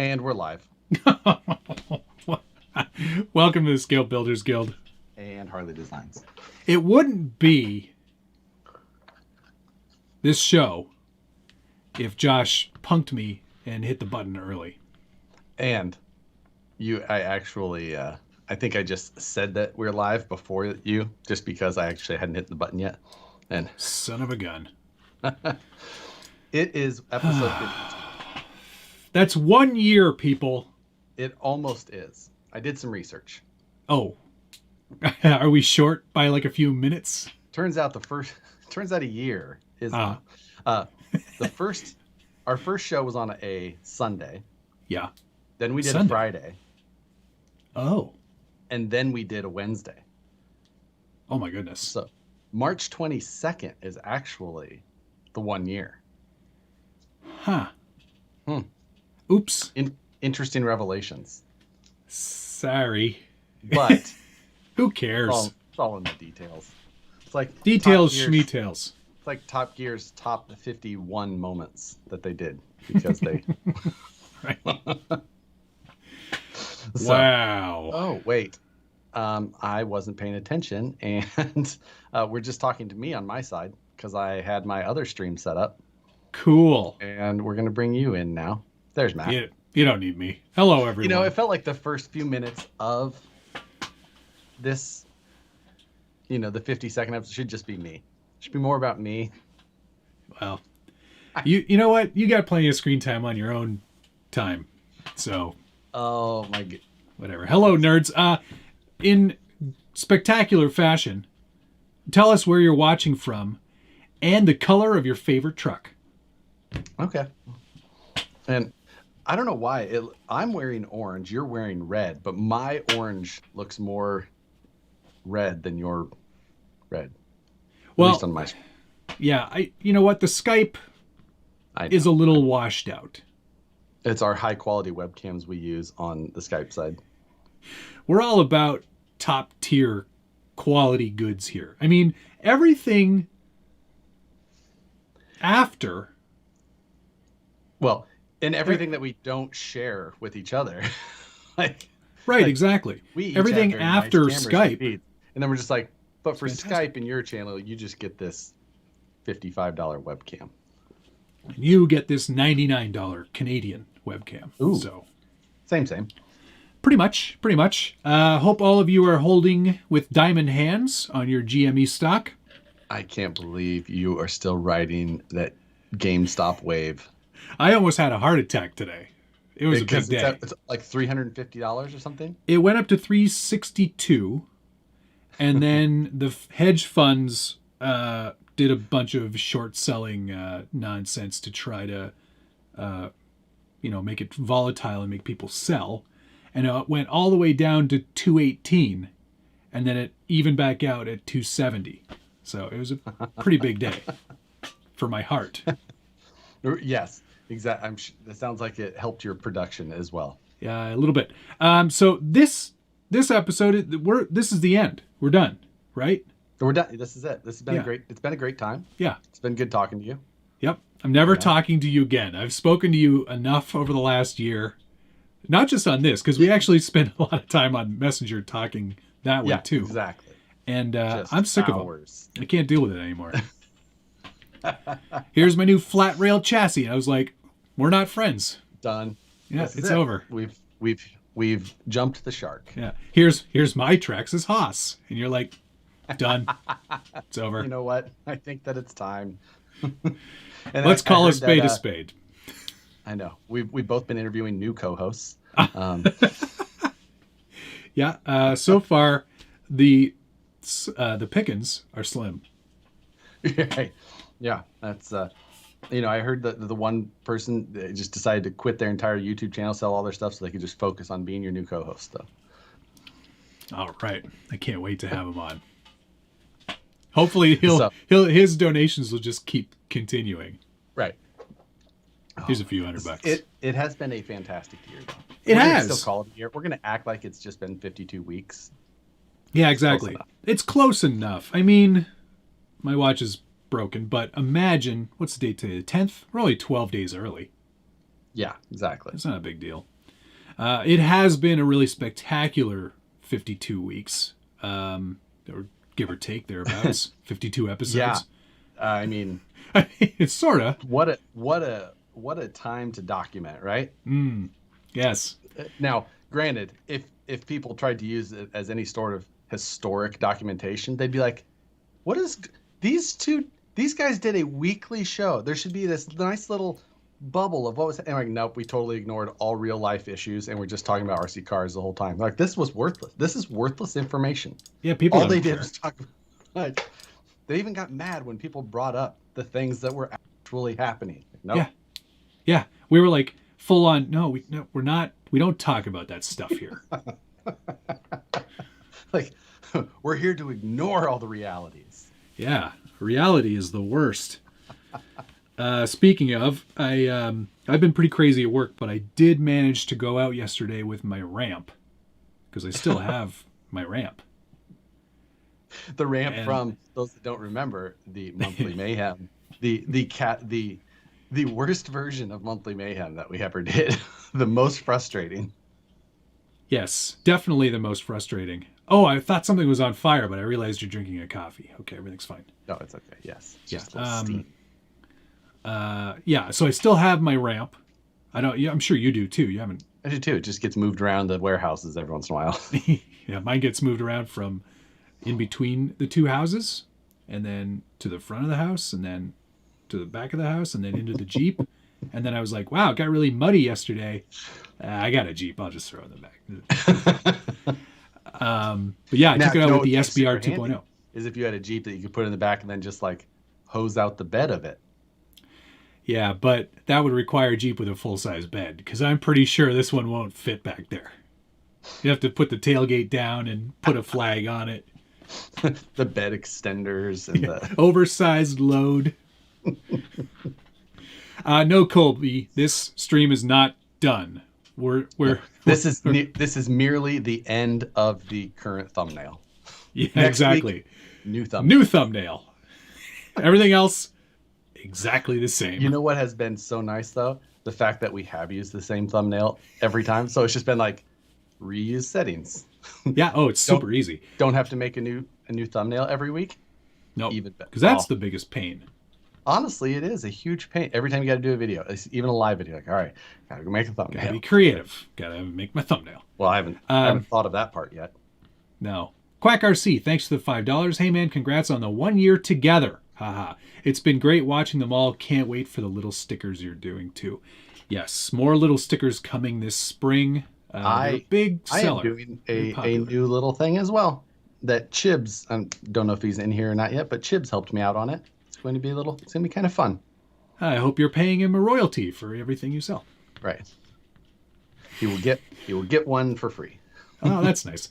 And we're live. Welcome to the Scale Builders Guild. And Harleydesigns. It wouldn't be this show if Josh punked me and hit the button early. And I think I just said that we're live before you, just because I actually hadn't hit the button yet. And son of a gun. It is episode 52. That's 1 year, people. It almost is. I did some research. Oh. Are we short by like a few minutes? Turns out a year is our first show was on a Sunday. Yeah. Then we did Sunday. a Friday. Oh. And then we did a Wednesday. Oh my goodness. So March 22nd is actually the 1 year. Huh. Oops. Interesting revelations. Sorry. But who cares? It's all in the details. It's like details, schmeetails. It's like Top Gear's top 51 moments that they did because they. Right. So, wow. Oh wait, I wasn't paying attention, and we're just talking to me on my side because I had my other stream set up. Cool. And we're gonna bring you in now. There's Matt. You don't need me. Hello, everyone. You know, it felt like the first few minutes of this, the 50-second episode should just be me. It should be more about me. Well, you know what? You got plenty of screen time on your own time. So. Oh, my God. Whatever. Hello, nerds. In spectacular fashion, tell us where you're watching from and the color of your favorite truck. Okay. And I don't know why. I'm wearing orange. You're wearing red. But my orange looks more red than your red. Well, at least on my screen. Yeah. You know what? The Skype is a little washed out. It's our high-quality webcams we use on the Skype side. We're all about top-tier quality goods here. I mean, everything after... Well, and everything that we don't share with each other. Right, exactly. We each everything have very after nice Skype. And then we're just like, but for fantastic. Skype in your channel, you just get this $55 webcam. And you get this $99 Canadian webcam. Ooh. So Same. pretty much. Hope all of you are holding with diamond hands on your GME stock. I can't believe you are still riding that GameStop wave. I almost had a heart attack today. It was a big day. It's like $350 or something. It went up to $362, and then the hedge funds did a bunch of short selling nonsense to try to, make it volatile and make people sell, and it went all the way down to 218, and then it evened back out at 270. So it was a pretty big day for my heart. Yes. Exactly. That sounds like it helped your production as well. Yeah, a little bit. So this episode, this is the end. We're done, right? We're done. This is it. This has been It's been a great time. Yeah. It's been good talking to you. Yep. I'm never talking to you again. I've spoken to you enough over the last year. Not just on this, because we actually spent a lot of time on Messenger talking that way too. Exactly. And I'm sick of them. I can't deal with it anymore. Here's my new flat rail chassis. I was like, we're not friends. Done. Yeah, it's over. We've jumped the shark. Yeah. Here's my Traxxas Haas. And you're like, done. It's over. You know what? I think that it's time. Let's call a spade a spade. I know. We've both been interviewing new co-hosts. Yeah. So far, the pickings are slim. Right. Yeah. That's I heard that the one person just decided to quit their entire YouTube channel, sell all their stuff so they could just focus on being your new co-host. So. All right. I can't wait to have him on. Hopefully his donations will just keep continuing. Right. Here's a few $100. It has been a fantastic year, though. It We're has. gonna still call it a year. We're going to act like it's just been 52 weeks. Yeah, exactly. It's close enough. I mean, my watch is broken, but imagine, what's the date today? The 10th? We're only 12 days early. Yeah, exactly. It's not a big deal. It has been a really spectacular 52 weeks, or give or take thereabouts, 52 Yeah, episodes. I mean, It's sort of. what a time to document, right? Yes. Now, granted, if people tried to use it as any sort of historic documentation, they'd be like, "What is these two? These guys did a weekly show. There should be this nice little bubble of what was." And like, nope, we totally ignored all real life issues, and we're just talking about RC cars the whole time. Like, this was worthless. This is worthless information. Yeah, people All don't they did care. was talk. Like, they even got mad when people brought up the things that were actually happening. Like, nope. Yeah. Yeah. We were like full on, no, we're not, we don't talk about that stuff here. Like, we're here to ignore all the realities. Yeah. Reality is the worst. Speaking of, I've been pretty crazy at work, but I did manage to go out yesterday with my ramp because I still have my ramp. The ramp And- from those that don't remember the Monthly Mayhem, the worst version of Monthly Mayhem that we ever did, the most frustrating. Yes, definitely the most frustrating. Oh, I thought something was on fire, but I realized you're drinking a coffee. Okay, everything's fine. No, it's okay. Yes, it's Yeah, just a little steam. Yeah, so I still have my ramp. I don't. Yeah, I'm sure you do too. You haven't. I do too. It just gets moved around the warehouses every once in a while. Yeah, mine gets moved around from in between the two houses, and then to the front of the house, and then to the back of the house, and then into the Jeep. And then I was like, wow, it got really muddy yesterday. I got a Jeep. I'll just throw it in the back. But yeah, I took it out with the SBR 2.0. Is if you had a Jeep that you could put in the back and then just like hose out the bed of it. Yeah, but that would require a Jeep with a full-size bed, because I'm pretty sure this one won't fit back there. You have to put the tailgate down and put a flag on it. The bed extenders and the Oversized load. No, Colby, this stream is not done. We're this is merely the end of the current thumbnail. yeah, Next exactly. week, new thumbnail. New thumbnail. Everything else exactly the same. You know what has been so nice though? The fact that we have used the same thumbnail every time. So it's just been like reuse settings. Yeah, oh, it's super easy. Don't have to make a new thumbnail every week. No, Even better. because that's Oh. the biggest pain. Honestly, it is a huge pain. Every time you got to do a video, it's even a live video, like, all right, gotta go make a thumbnail. Gotta be creative. Gotta make my thumbnail. Well, I haven't thought of that part yet. No. Quack RC, thanks for the $5. Hey man, congrats on the 1 year together. Haha. It's been great watching them all. Can't wait for the little stickers you're doing too. Yes, more little stickers coming this spring. They're a big seller. I am doing Very a popular. new little thing as well. That Chibs, I don't know if he's in here or not yet, but Chibs helped me out on it. It's going to be kind of fun. I hope you're paying him a royalty for everything you sell. Right. He will get one for free. Oh, that's nice.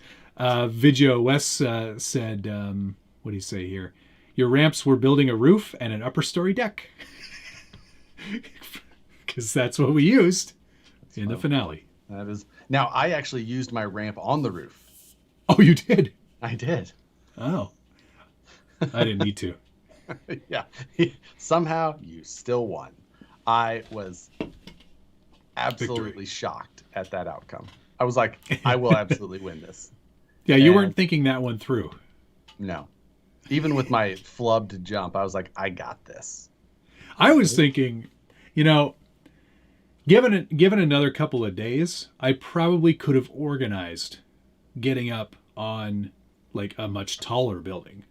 Video Wes said, what do you say here? Your ramps were building a roof and an upper story deck. Because that's what we used in the finale. That is. Now, I actually used my ramp on the roof. Oh, you did? I did. Oh. I didn't need to. Yeah. Somehow you still won. I was absolutely Victory. shocked at that outcome. I was like, I will absolutely win this. Yeah, you And- weren't thinking that one through. No. Even with my flubbed jump, I was like, I got this. I was thinking, you know, given another couple of days, I probably could have organized getting up on like a much taller building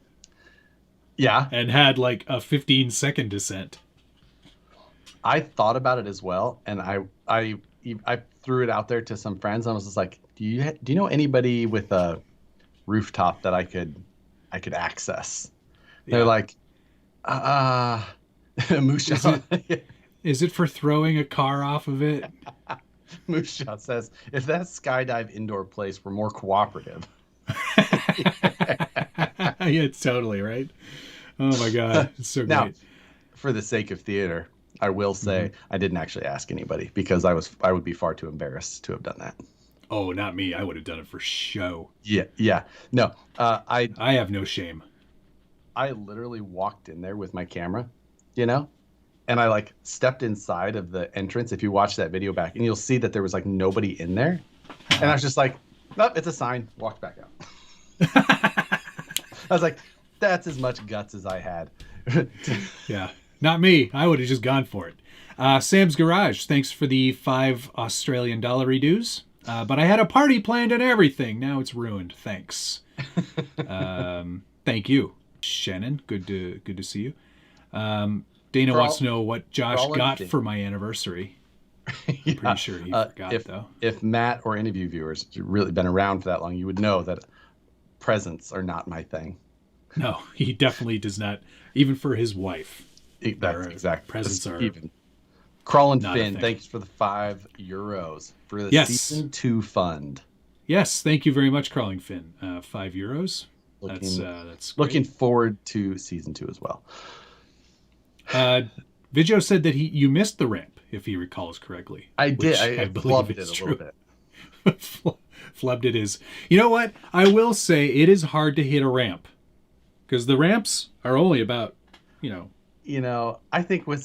Yeah. and had like a 15-second descent. I thought about it as well, and I threw it out there to some friends. And I was just like, do you know anybody with a rooftop that I could access? They're Yeah. like, Moose Shot. Is it for throwing a car off of it? Moose Shot says, if that skydive indoor place were more cooperative. Yeah, totally, right? Oh my God. It's so Now, great. for the sake of theater, I will say I didn't actually ask anybody because I would be far too embarrassed to have done that. Oh, not me. I would have done it for show. Yeah. No, I I have no shame. literally walked in there with my camera, you know, and I like stepped inside of the entrance. If you watch that video back, and you'll see that there was like nobody in there, and I was just like, "Nope, it's a sign." Walked back out. I was like, "That's as much guts as I had." Yeah, not me. I would have just gone for it. Sam's Garage, thanks for the $5 Australian reduce. But I had a party planned and everything. Now it's ruined. Thanks. Thank you, Shannon. Good to see you. Dana wants to know what Josh got for my anniversary. Yeah. Pretty sure he forgot, though. If Matt or any of you viewers have really been around for that long, you would know that presents are not my thing. No, he definitely does not. Even for his wife. That's exactly. Presents are even. Crawlin' Finn, thanks for the €5 for the season 2 fund. Yes, thank you very much, Crawling Finn. €5. That's great. Looking forward to season 2 as well. Vigio said that you missed the ramp, if he recalls correctly. I did. I flubbed it a little bit. Flubbed it is. You know what? I will say it is hard to hit a ramp because the ramps are only about, I think with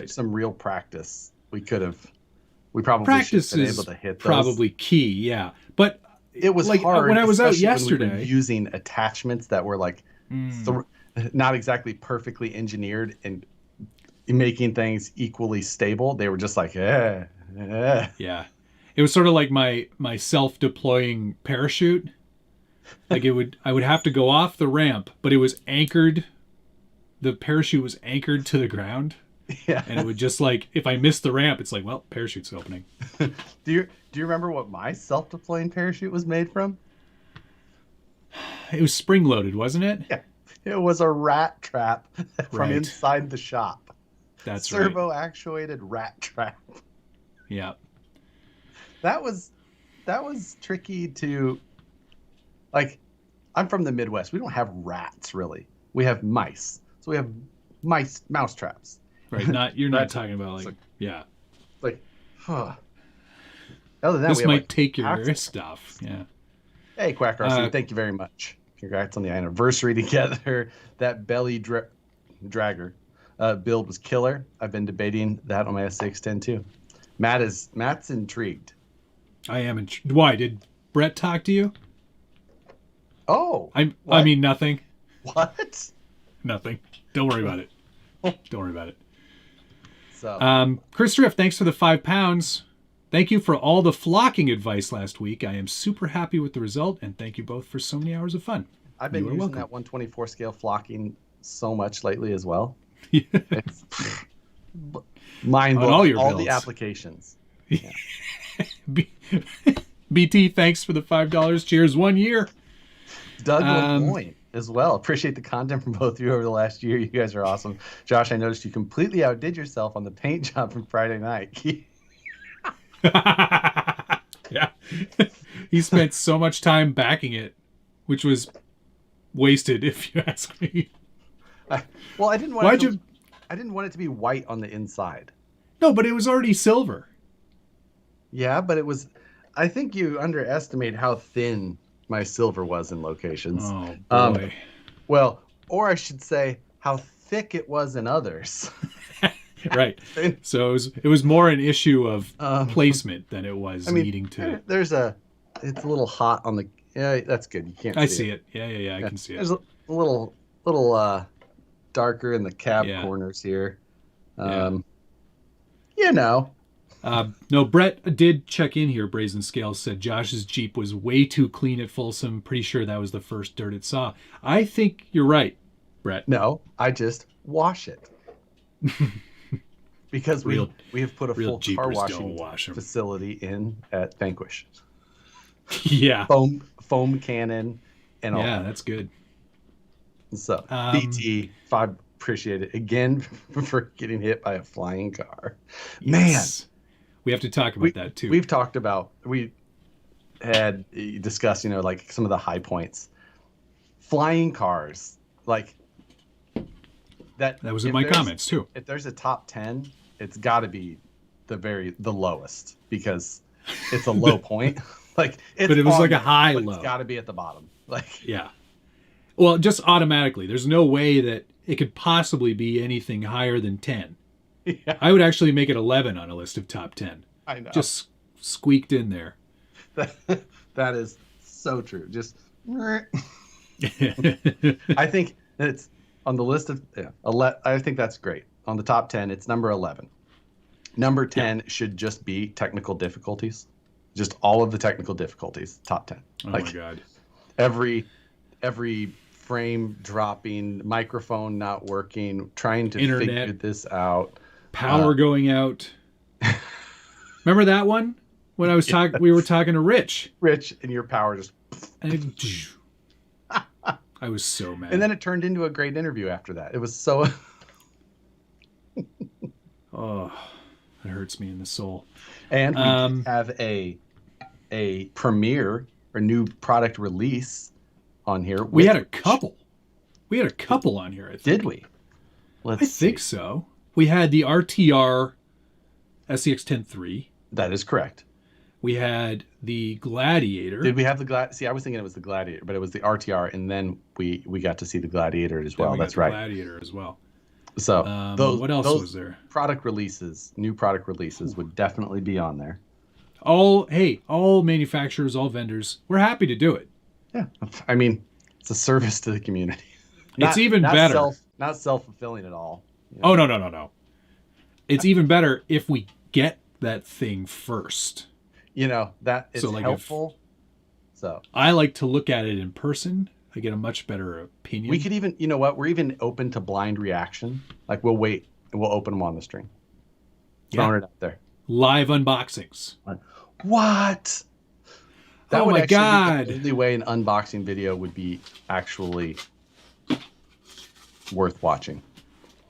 some real practice, we probably should have been able to hit those. Probably key, yeah. But it was hard when I was out yesterday. When we were using attachments that were like not exactly perfectly engineered and making things equally stable. They were just like, Yeah. It was sort of like my self-deploying parachute. Like I would have to go off the ramp, but it was anchored. The parachute was anchored to the ground. Yeah. And it would just like, if I missed the ramp, it's like, well, parachute's opening. Do you remember what my self-deploying parachute was made from? It was spring-loaded, wasn't it? Yeah. It was a rat trap from inside the shop. That's servo-actuated rat trap. Yeah. That was tricky to, like, I'm from the Midwest. We don't have rats, really. We have mice. So we have mouse traps. Right. You're not talking about yeah. Like, huh. Other than that, this might take your stuff. Yeah. Hey, Quack RC, thank you very much. Congrats on the anniversary together. That belly dragger build was killer. I've been debating that on my S610 too. Matt's intrigued. I am intrigued. Why? Did Brett talk to you? Oh. I mean nothing. What? Nothing. Don't worry about it. Don't worry about it. So, Chris Drift, thanks for the £5. Thank you for all the flocking advice last week. I am super happy with the result, and thank you both for so many hours of fun. I've been using that 124 scale flocking so much lately as well. It's mind blowing. All the applications. Yeah. BT, thanks for the $5. Cheers, 1 year. Doug LeMoyne as well. Appreciate the content from both of you over the last year. You guys are awesome. Josh, I noticed you completely outdid yourself on the paint job from Friday night. Yeah. He spent so much time backing it, which was wasted, if you ask me. Well, I didn't want it to be white on the inside. No, but it was already silver. Yeah, but it was. I think you underestimate how thin my silver was in locations. Oh boy. Well, or I should say how thick it was in others. Right. So it was more an issue of placement than it was needing to. It's a little hot on the. Yeah, that's good. You can't. I see it. Yeah. I can see it. There's a little darker in the cab corners here. No, Brett did check in here. Brazen Scales said Josh's Jeep was way too clean at Folsom. Pretty sure that was the first dirt it saw. I think you're right, Brett. No, I just wash it. Because we have put a full car washing facility in at Vanquish. Yeah. Foam cannon and all. Yeah, that's good. So BT, appreciate it again for getting hit by a flying car. Yes. Man. We have to talk about that too. We had discussed, like some of the high points. Flying cars, like that was in my comments too. If there's a top 10, it's got to be the lowest because it's a low point. Like but it was like a high low. It's got to be at the bottom. Like yeah. Well, just automatically. There's no way that it could possibly be anything higher than 10. Yeah, I would actually make it 11 on a list of top 10. I know. Just squeaked in there. That is so true. Just I think it's on the list of I think that's great. On the top 10, it's number 11. Number 10 should just be technical difficulties. Just all of the technical difficulties, top 10. Oh like my god. every frame dropping, microphone not working, trying to Internet. figure this out. Power going out. Remember that one? When I was talking, we were talking to Rich. Rich, and your power just. And I was so mad. And then it turned into a great interview after that. It was so. Oh, it hurts me in the soul. And we did have a premiere or new product release on here. We had a couple. We had a couple on here, I think. Did we? I think so. We had the RTR SCX-10 III. That is correct. We had the Gladiator. Did we have the Gladiator? See, I was thinking it was the Gladiator, but it was the RTR, and then we got to see the Gladiator as well. That's right. Gladiator as well. So what else was there? Product releases, new product releases would definitely be on there. All manufacturers, all vendors, we're happy to do it. Yeah, I mean, it's a service to the community. It's even better. Not self-fulfilling at all. You know? Oh, no. It's even better if we get that thing first. You know, that is helpful. So I like to look at it in person. I get a much better opinion. We could even, you know what? We're even open to blind reaction. Like we'll wait and we'll open them on the stream. Throwing it out there. Live unboxings. What? That oh would my god! Be the only way an unboxing video would be actually worth watching.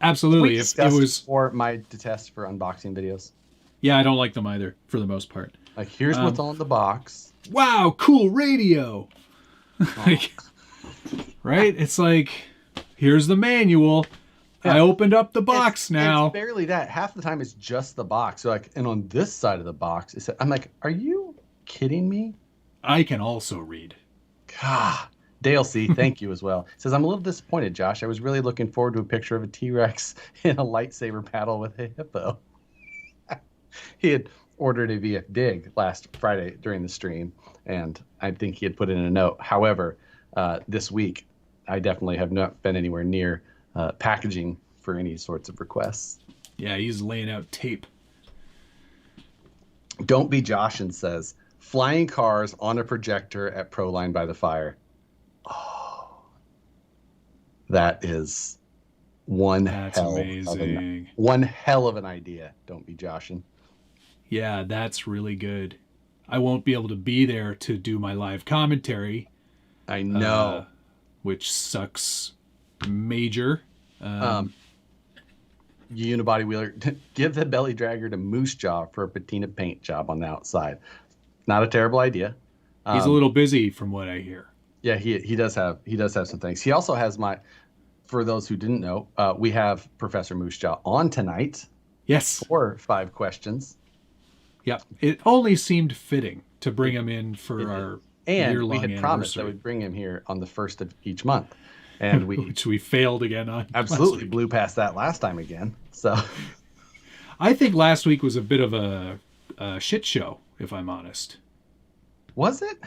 Absolutely. If it was or my detest for unboxing videos. Yeah, I don't like them either for the most part. Like here's what's on the box. Wow, cool radio. Right? It's like here's the manual. Yeah. I opened up the box now. It's barely that. Half the time it's just the box. So like, and on this side of the box, I'm like, are you kidding me? I can also read. God. Dale C, thank you as well. Says, I'm a little disappointed, Josh. I was really looking forward to a picture of a T-Rex in a lightsaber battle with a hippo. He had ordered a VF Dig last Friday during the stream, and I think he had put in a note. However, this week, I definitely have not been anywhere near packaging for any sorts of requests. Yeah, he's laying out tape. Don't be Josh and says, flying cars on a projector at Proline by the Fire. Oh, that is one hell of an idea. Don't be joshing. Yeah, that's really good. I won't be able to be there to do my live commentary. I know. Which sucks major. Unibody wheeler, give the belly dragger to Moose Jaw for a patina paint job on the outside. Not a terrible idea. He's a little busy from what I hear. Yeah, he does have some things. He also has for those who didn't know, we have Professor Moose Jaw on tonight. Yes. For 5 questions. Yep. It only seemed fitting to bring him in for our year-long we had promised that we'd bring him here on the 1st of each month. And which we failed again on. Absolutely blew past that last time again. So I think last week was a bit of a shit show, if I'm honest. Was it?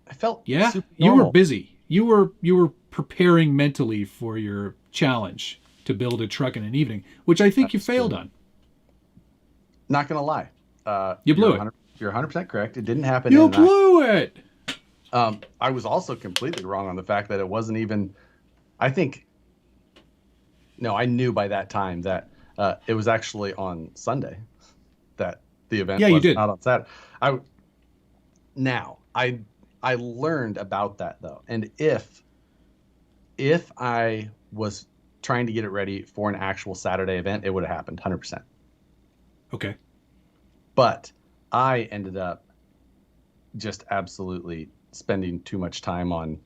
I felt you were busy. You were preparing mentally for your challenge to build a truck in an evening, which I think you failed on. Not gonna lie, you blew it. You're 100% correct. It didn't happen. You blew it. I was also completely wrong on the fact that it wasn't even. I knew by that time that it was actually on Sunday that the event was not on Saturday. I learned about that though, and if I was trying to get it ready for an actual Saturday event, it would have happened 100%. Okay. But I ended up just absolutely spending too much time on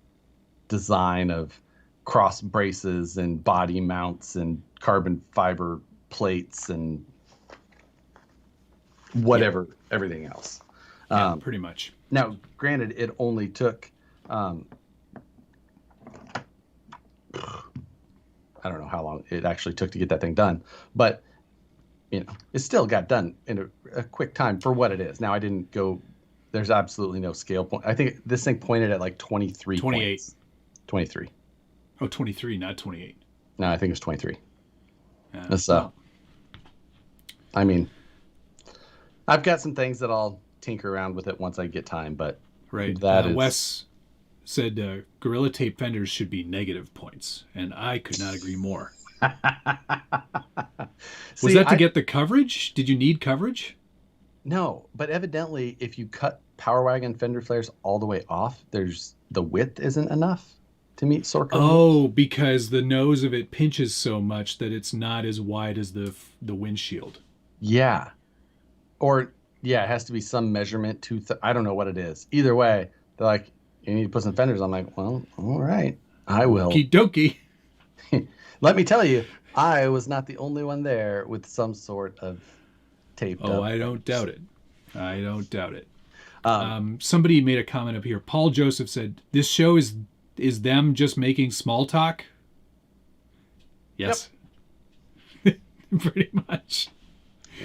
design of cross braces and body mounts and carbon fiber plates and whatever, everything else. Yeah, pretty much. Now, granted, it only took I don't know how long it actually took to get that thing done, but it still got done in a quick time for what it is. Now I didn't go. There's absolutely no scale point. I think this thing pointed at like 23 28. points. 23. Oh, 23, not 28. No, I think it was 23. Yeah. So, I mean, I've got some things that I'll tinker around with it once I get time, but right. that is... Wes said Gorilla Tape fenders should be negative points, and I could not agree more. Was that to get the coverage? Did you need coverage? No, but evidently, if you cut Power Wagon fender flares all the way off, the width isn't enough to meet Sorco. Oh, because the nose of it pinches so much that it's not as wide as the windshield. Yeah. Or, yeah, it has to be some measurement to... I don't know what it is. Either way, they're like, you need to put some fenders. I'm like, well, all right, I will. Okie dokie. Let me tell you, I was not the only one there with some sort of tape. Oh, I don't doubt it. I don't doubt it. Somebody made a comment up here. Paul Joseph said, this show is them just making small talk? Yes. Yep. Pretty much.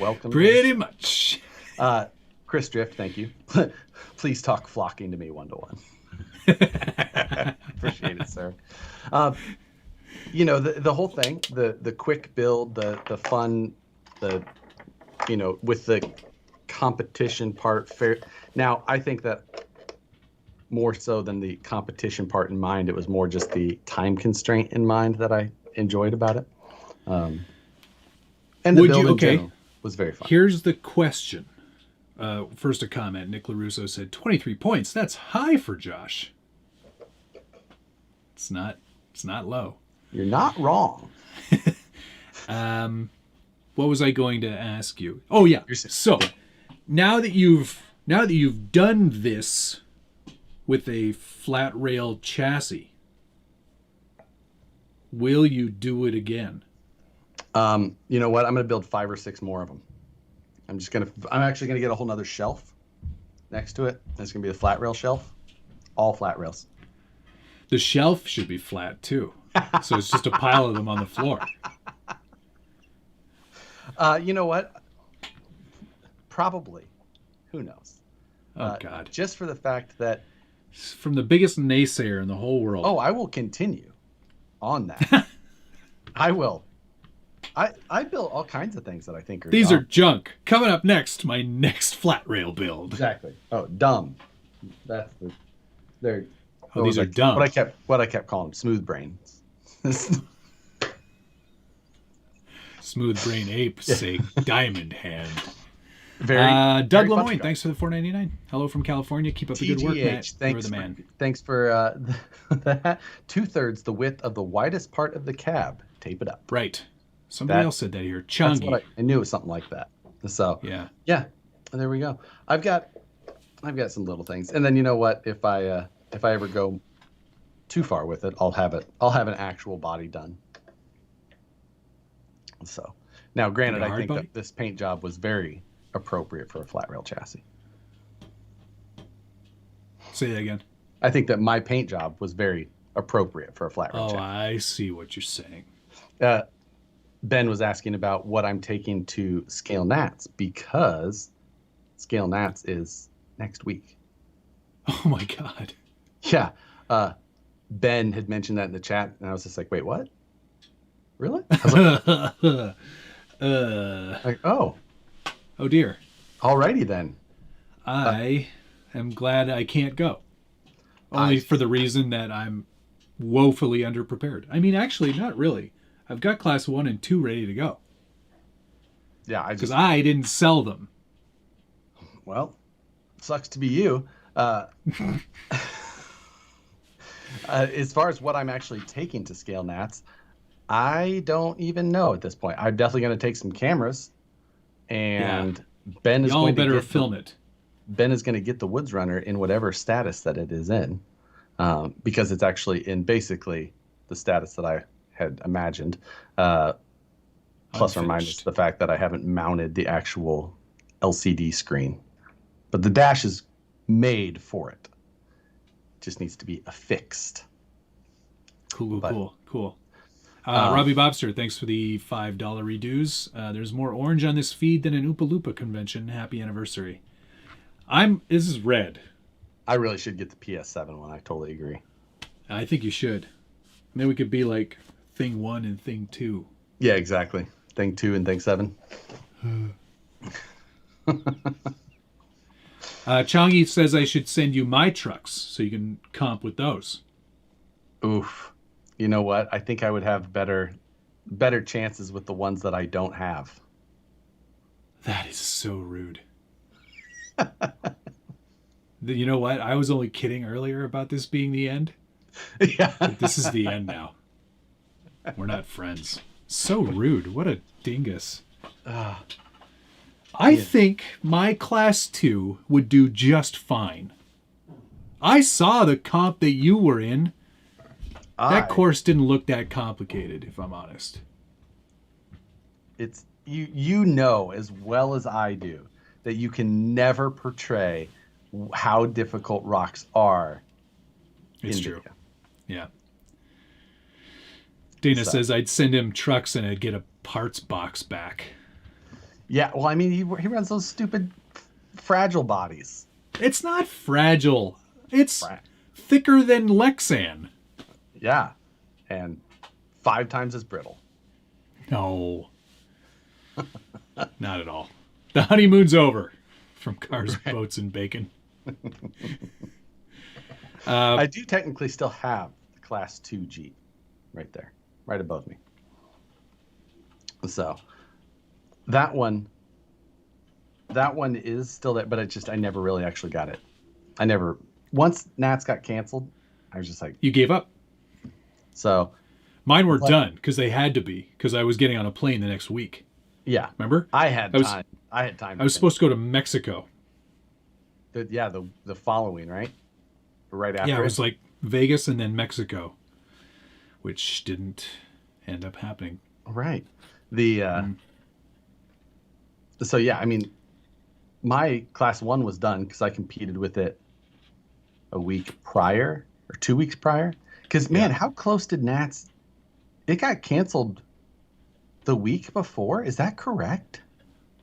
Welcome. Pretty much. Chris Drift, thank you. Please talk flocking to me 1-to-1. Appreciate it, sir. The whole thing, the quick build, the fun, with the competition part fair. Now, I think that more so than the competition part in mind, it was more just the time constraint in mind that I enjoyed about it. And the build in general was very fun. Here's the question. First, a comment. Nick LaRusso said, 23 points. That's high for Josh. It's not low. You're not wrong. What was I going to ask you? Oh yeah. So now that you've done this with a flat rail chassis, will you do it again? You know what? I'm going to build 5 or 6 more of them. I'm actually going to get a whole nother shelf next to it. It's going to be a flat rail shelf. All flat rails. The shelf should be flat too. So it's just a pile of them on the floor. You know what? Probably. Who knows? Oh, God. Just for the fact that... From the biggest naysayer in the whole world. Oh, I will continue on that. I will. I built all kinds of things that I think are These dumb. are junk. Coming up next, my next flat rail build. Exactly. Oh, dumb. That's the... They're... Oh, these are dumb. What I kept calling them, smooth brains. Smooth brain ape, say diamond hand. Doug very Lemoyne, thanks for the $4.99. Hello from California. Keep up the good work, Matt. Thanks, You're the man. Thanks for that. 2/3 the width of the widest part of the cab. Tape it up. Right. Somebody else said that here. Chungy. I knew it was something like that. So yeah. There we go. I've got some little things, and then you know what? If I ever go too far with it, I'll have an actual body done. So now, granted, I think that this paint job was very appropriate for a flat rail chassis. Say that again. I think that my paint job was very appropriate for a flat rail chassis. Oh, I see what you're saying. Ben was asking about what I'm taking to Scale Nats, because Scale Nats is next week. Oh my God. Yeah. Ben had mentioned that in the chat, and I was just like, wait, what? Really? I was like, oh dear. Alrighty then. I am glad I can't go. Only for the reason that I'm woefully underprepared. I mean, actually, not really. I've got class 1 and 2 ready to go. Yeah, because I didn't sell them. Well, sucks to be you. As far as what I'm actually taking to Scale Nats, I don't even know at this point. I'm definitely going to take some cameras, and Ben is going to better film it. Ben is going to get the Woods Runner in whatever status that it is in, because it's actually in basically the status that I had imagined, plus or minus the fact that I haven't mounted the actual LCD screen. But the dash is made for it. Just needs to be affixed. Cool. Robbie Bobster, thanks for the $5 redos. There's more orange on this feed than an Oompa Loompa convention. Happy anniversary. This is red. I really should get the PS7 one. I totally agree. I think you should. And then we could be like Thing 1 and Thing 2. Yeah, exactly. Thing 2 and Thing 7. Chongi says I should send you my trucks so you can comp with those. Oof. You know what? I think I would have better chances with the ones that I don't have. That is so rude. You know what? I was only kidding earlier about this being the end. Yeah. But this is the end now. We're not friends. So rude. What a dingus. I think my Class 2 would do just fine. I saw the comp that you were in. That course didn't look that complicated, if I'm honest. It's you know as well as I do that you can never portray how difficult rocks are. It's true. Video. Yeah. Dana says I'd send him trucks and I'd get a parts box back. Yeah, well, I mean, he runs those stupid fragile bodies. It's not fragile. It's thicker than Lexan. Yeah, and 5 times as brittle. No. Not at all. The honeymoon's over from cars, boats, and bacon. I do technically still have the Class 2 Jeep right there, right above me. So that one is still there, but I never really actually got it. Once Nats got canceled, I was just like... You gave up? So... Mine were done, because they had to be, because I was getting on a plane the next week. Yeah. Remember? I had time. I was supposed to go to Mexico. The following, right? Right after. Yeah, it was like Vegas and then Mexico, which didn't end up happening. Right. So yeah, I mean, my Class 1 was done because I competed with it a week prior or 2 weeks prior. Because man, how close did Nats? It got canceled the week before. Is that correct?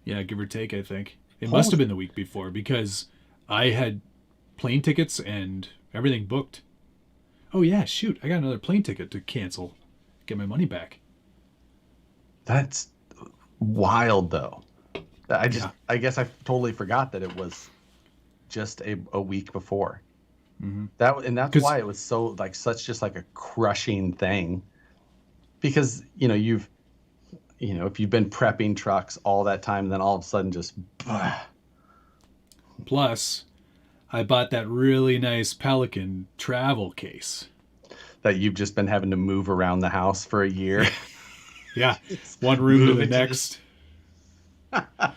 Yeah, give or take. I think it must have been the week before because I had plane tickets and everything booked. Oh yeah, shoot! I got another plane ticket to cancel, get my money back. That's wild, though. I guess I totally forgot that it was just a week before. Mm-hmm. That's why it was so such a crushing thing. Because if you've been prepping trucks all that time, then all of a sudden just. Plus, I bought that really nice Pelican travel case that you've just been having to move around the house for a year. Yeah, one room to the next. I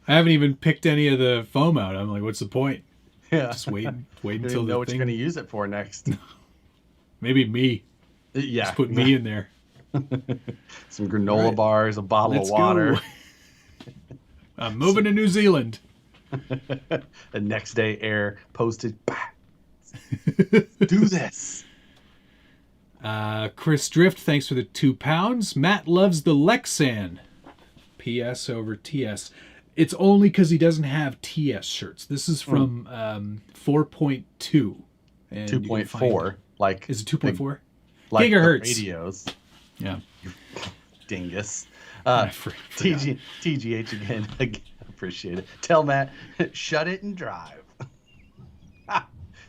haven't even picked any of the foam out. I'm like, what's the point? Yeah, just wait until you know what you're going to use it for next. Maybe me. Yeah, just put me in there. Some granola bars, a bottle of water. Go. I'm moving to New Zealand. The next day, air posted. Do this. Chris Drift, thanks for the £2. Matt loves the Lexan. PS over TS. It's only because he doesn't have TS shirts. This is from 4.2. 2.4. Is it 2.4? Like gigahertz. Radios. Yeah. You dingus. TGH again. Appreciate it. Tell Matt, shut it and drive.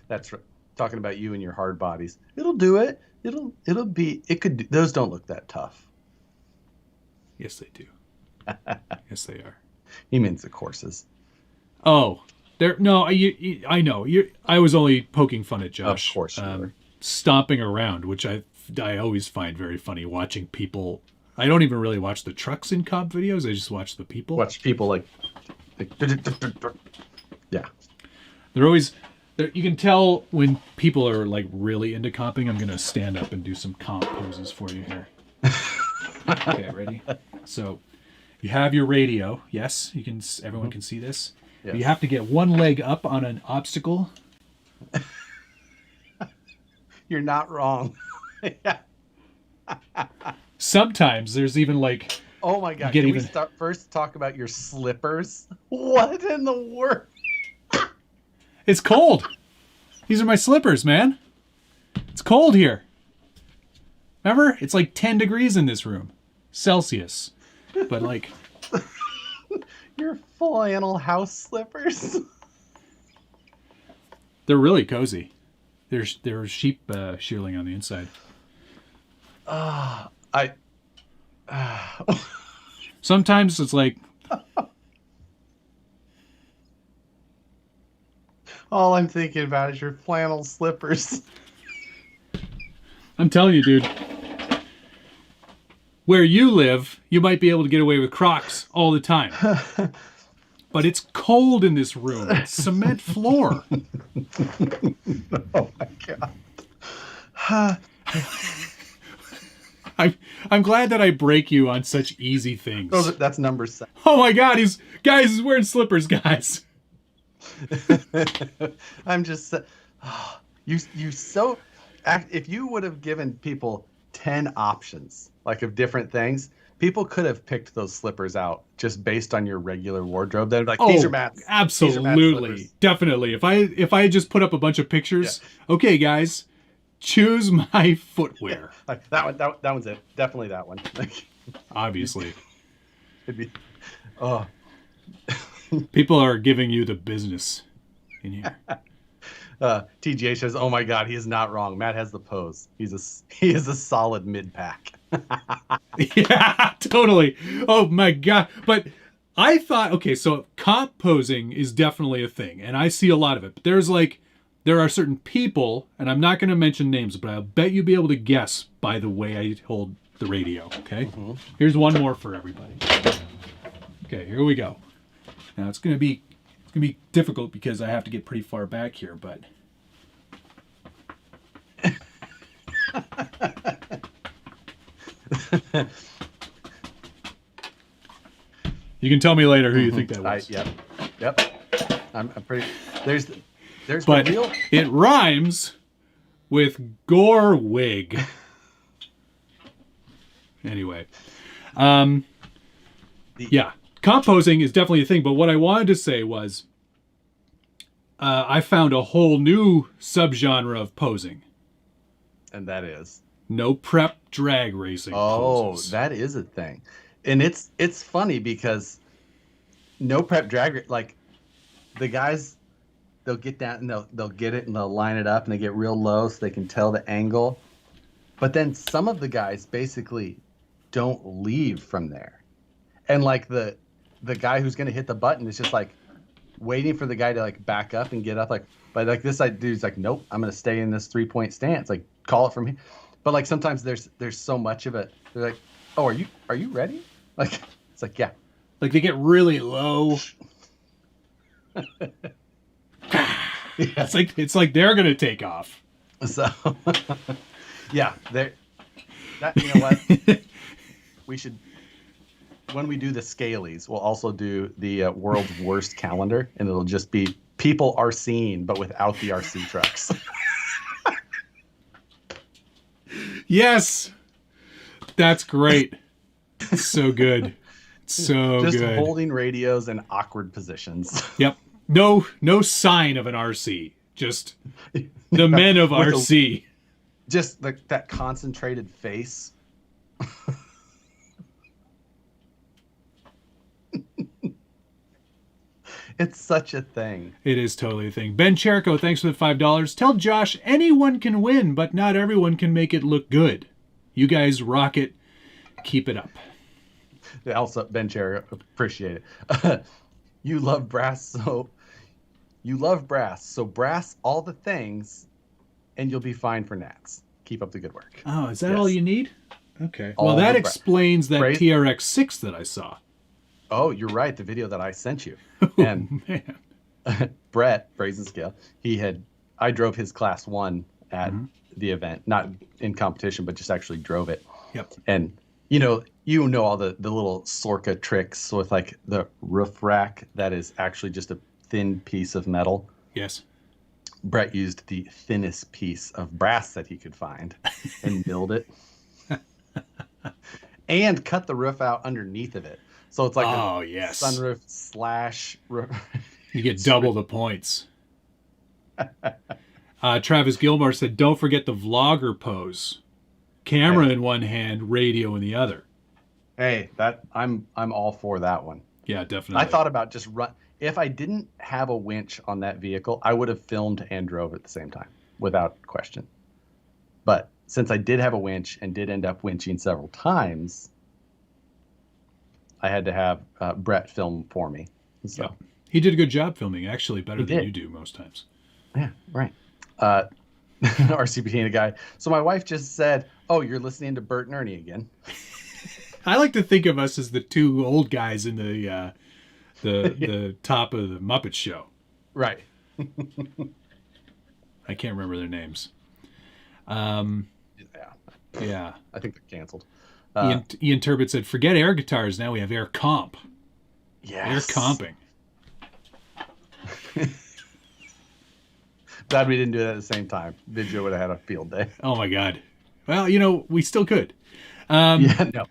That's right. Talking about you and your hard bodies. It'll do it. Those don't look that tough. Yes, they do. Yes, they are. He means the courses. Oh, I know. I was only poking fun at Josh. Of course you were. Stomping around, which I always find very funny watching people. I don't even really watch the trucks in comp videos. I just watch the people. Watch people yeah. They're always you can tell when people are really into comping. I'm gonna stand up and do some comp poses for you here. Okay, ready? So you have your radio. Yes, you can. Everyone can see this. Yes. You have to get one leg up on an obstacle. You're not wrong. Yeah. Sometimes there's even like, Oh my God. get Can we even- start first talk about your slippers? What in the world? it's cold. These are my slippers, man. It's cold here. Remember? It's like 10 degrees in this room. Celsius. But like, Your flannel house slippers? they're really cozy. They're sheep shearling on the inside. I. Sometimes it's like, All I'm thinking about is your flannel slippers. I'm telling you, dude. Where you live, you might be able to get away with Crocs all the time. But it's cold in this room. It's cement floor. Oh my God. I'm glad that I break you on such easy things. That's number 7. Oh my God, he's wearing slippers, guys. I'm just you so if you would have given people 10 options like of different things, people could have picked those slippers out just based on your regular wardrobe. They're like, these are Matt's. Absolutely, definitely. If I had just put up a bunch of pictures, okay, guys, choose my footwear. Like that one's it. Definitely that one. Obviously, It'd be, oh. people are giving you the business in here. TGA says, "Oh my God, he is not wrong. Matt has the pose. He is a solid mid pack." Yeah, totally. Oh my God. But I thought, okay, so comp posing is definitely a thing, and I see a lot of it. But there are certain people, and I'm not going to mention names, but I'll bet you'll be able to guess by the way I hold the radio. Okay. Mm-hmm. Here's one more for everybody. Okay, here we go. Now it's gonna be difficult because I have to get pretty far back here, but you can tell me later who you think that was. Yep. I'm pretty. There's But the real. it rhymes with gore wig. Anyway, yeah, composing is definitely a thing. But what I wanted to say was, I found a whole new subgenre of posing. And that is No prep drag racing. Poses. That is a thing, and it's funny because no prep drag, like the guys, they'll get down and they'll get it and they'll line it up and they get real low so they can tell the angle, but then some of the guys basically don't leave from there, and like the guy who's gonna hit the button is just like waiting for the guy to like back up and get up, like, but like this dude's like, nope, I'm gonna stay in this 3-point stance, like call it from here. But like sometimes there's so much of it, they're like, oh, are you ready? Like it's like, yeah, like they get really low. yeah. It's like they're gonna take off. So yeah, that, you know what, we should, when we do the scalies, we'll also do the world's worst calendar, and it'll just be people are seen but without the RC trucks. Yes, that's great. It's so good. So just good. holding radios in awkward positions. Yep. No sign of an RC. Just the men of RC. Just like that concentrated face. It's such a thing. It is totally a thing. Ben Cherico, thanks for the $5. Tell Josh anyone can win, but not everyone can make it look good. You guys rock it. Keep it up. Also, Ben Cherico, appreciate it. You love brass, so brass all the things, and you'll be fine for gnats. Keep up the good work. Oh, is that all you need? Okay. All well, that the explains that TRX-6 that I saw. Oh, you're right. The video that I sent you. Oh, And man. Brett, Brazen Scale, I drove his class 1 at the event, not in competition, but just actually drove it. Yep. And you know all the little Sorka tricks with like the roof rack that is actually just a thin piece of metal. Yes. Brett used the thinnest piece of brass that he could find and milled it. and cut the roof out underneath of it. So it's like Oh, yes. sunroof slash roof. You get double the points. Travis Gilmore said, don't forget the vlogger pose. Camera in one hand, radio in the other. Hey, I'm all for that one. Yeah, definitely. I thought about just run. If I didn't have a winch on that vehicle, I would have filmed and drove at the same time, without question. But since I did have a winch and did end up winching several times, I had to have Brett film for me. So yep. He did a good job filming, actually, better than you do most times. Yeah, right. RCP and a guy. So my wife just said, "Oh, you're listening to Bert and Ernie again." I like to think of us as the two old guys in the top of the Muppet Show. Right. I can't remember their names. Yeah. I think they're canceled. Ian Turbot said, forget air guitars. Now we have air comp. Yes. Air comping. Glad we didn't do it at the same time. Video would have had a field day. Oh, my God. Well, we still could. No.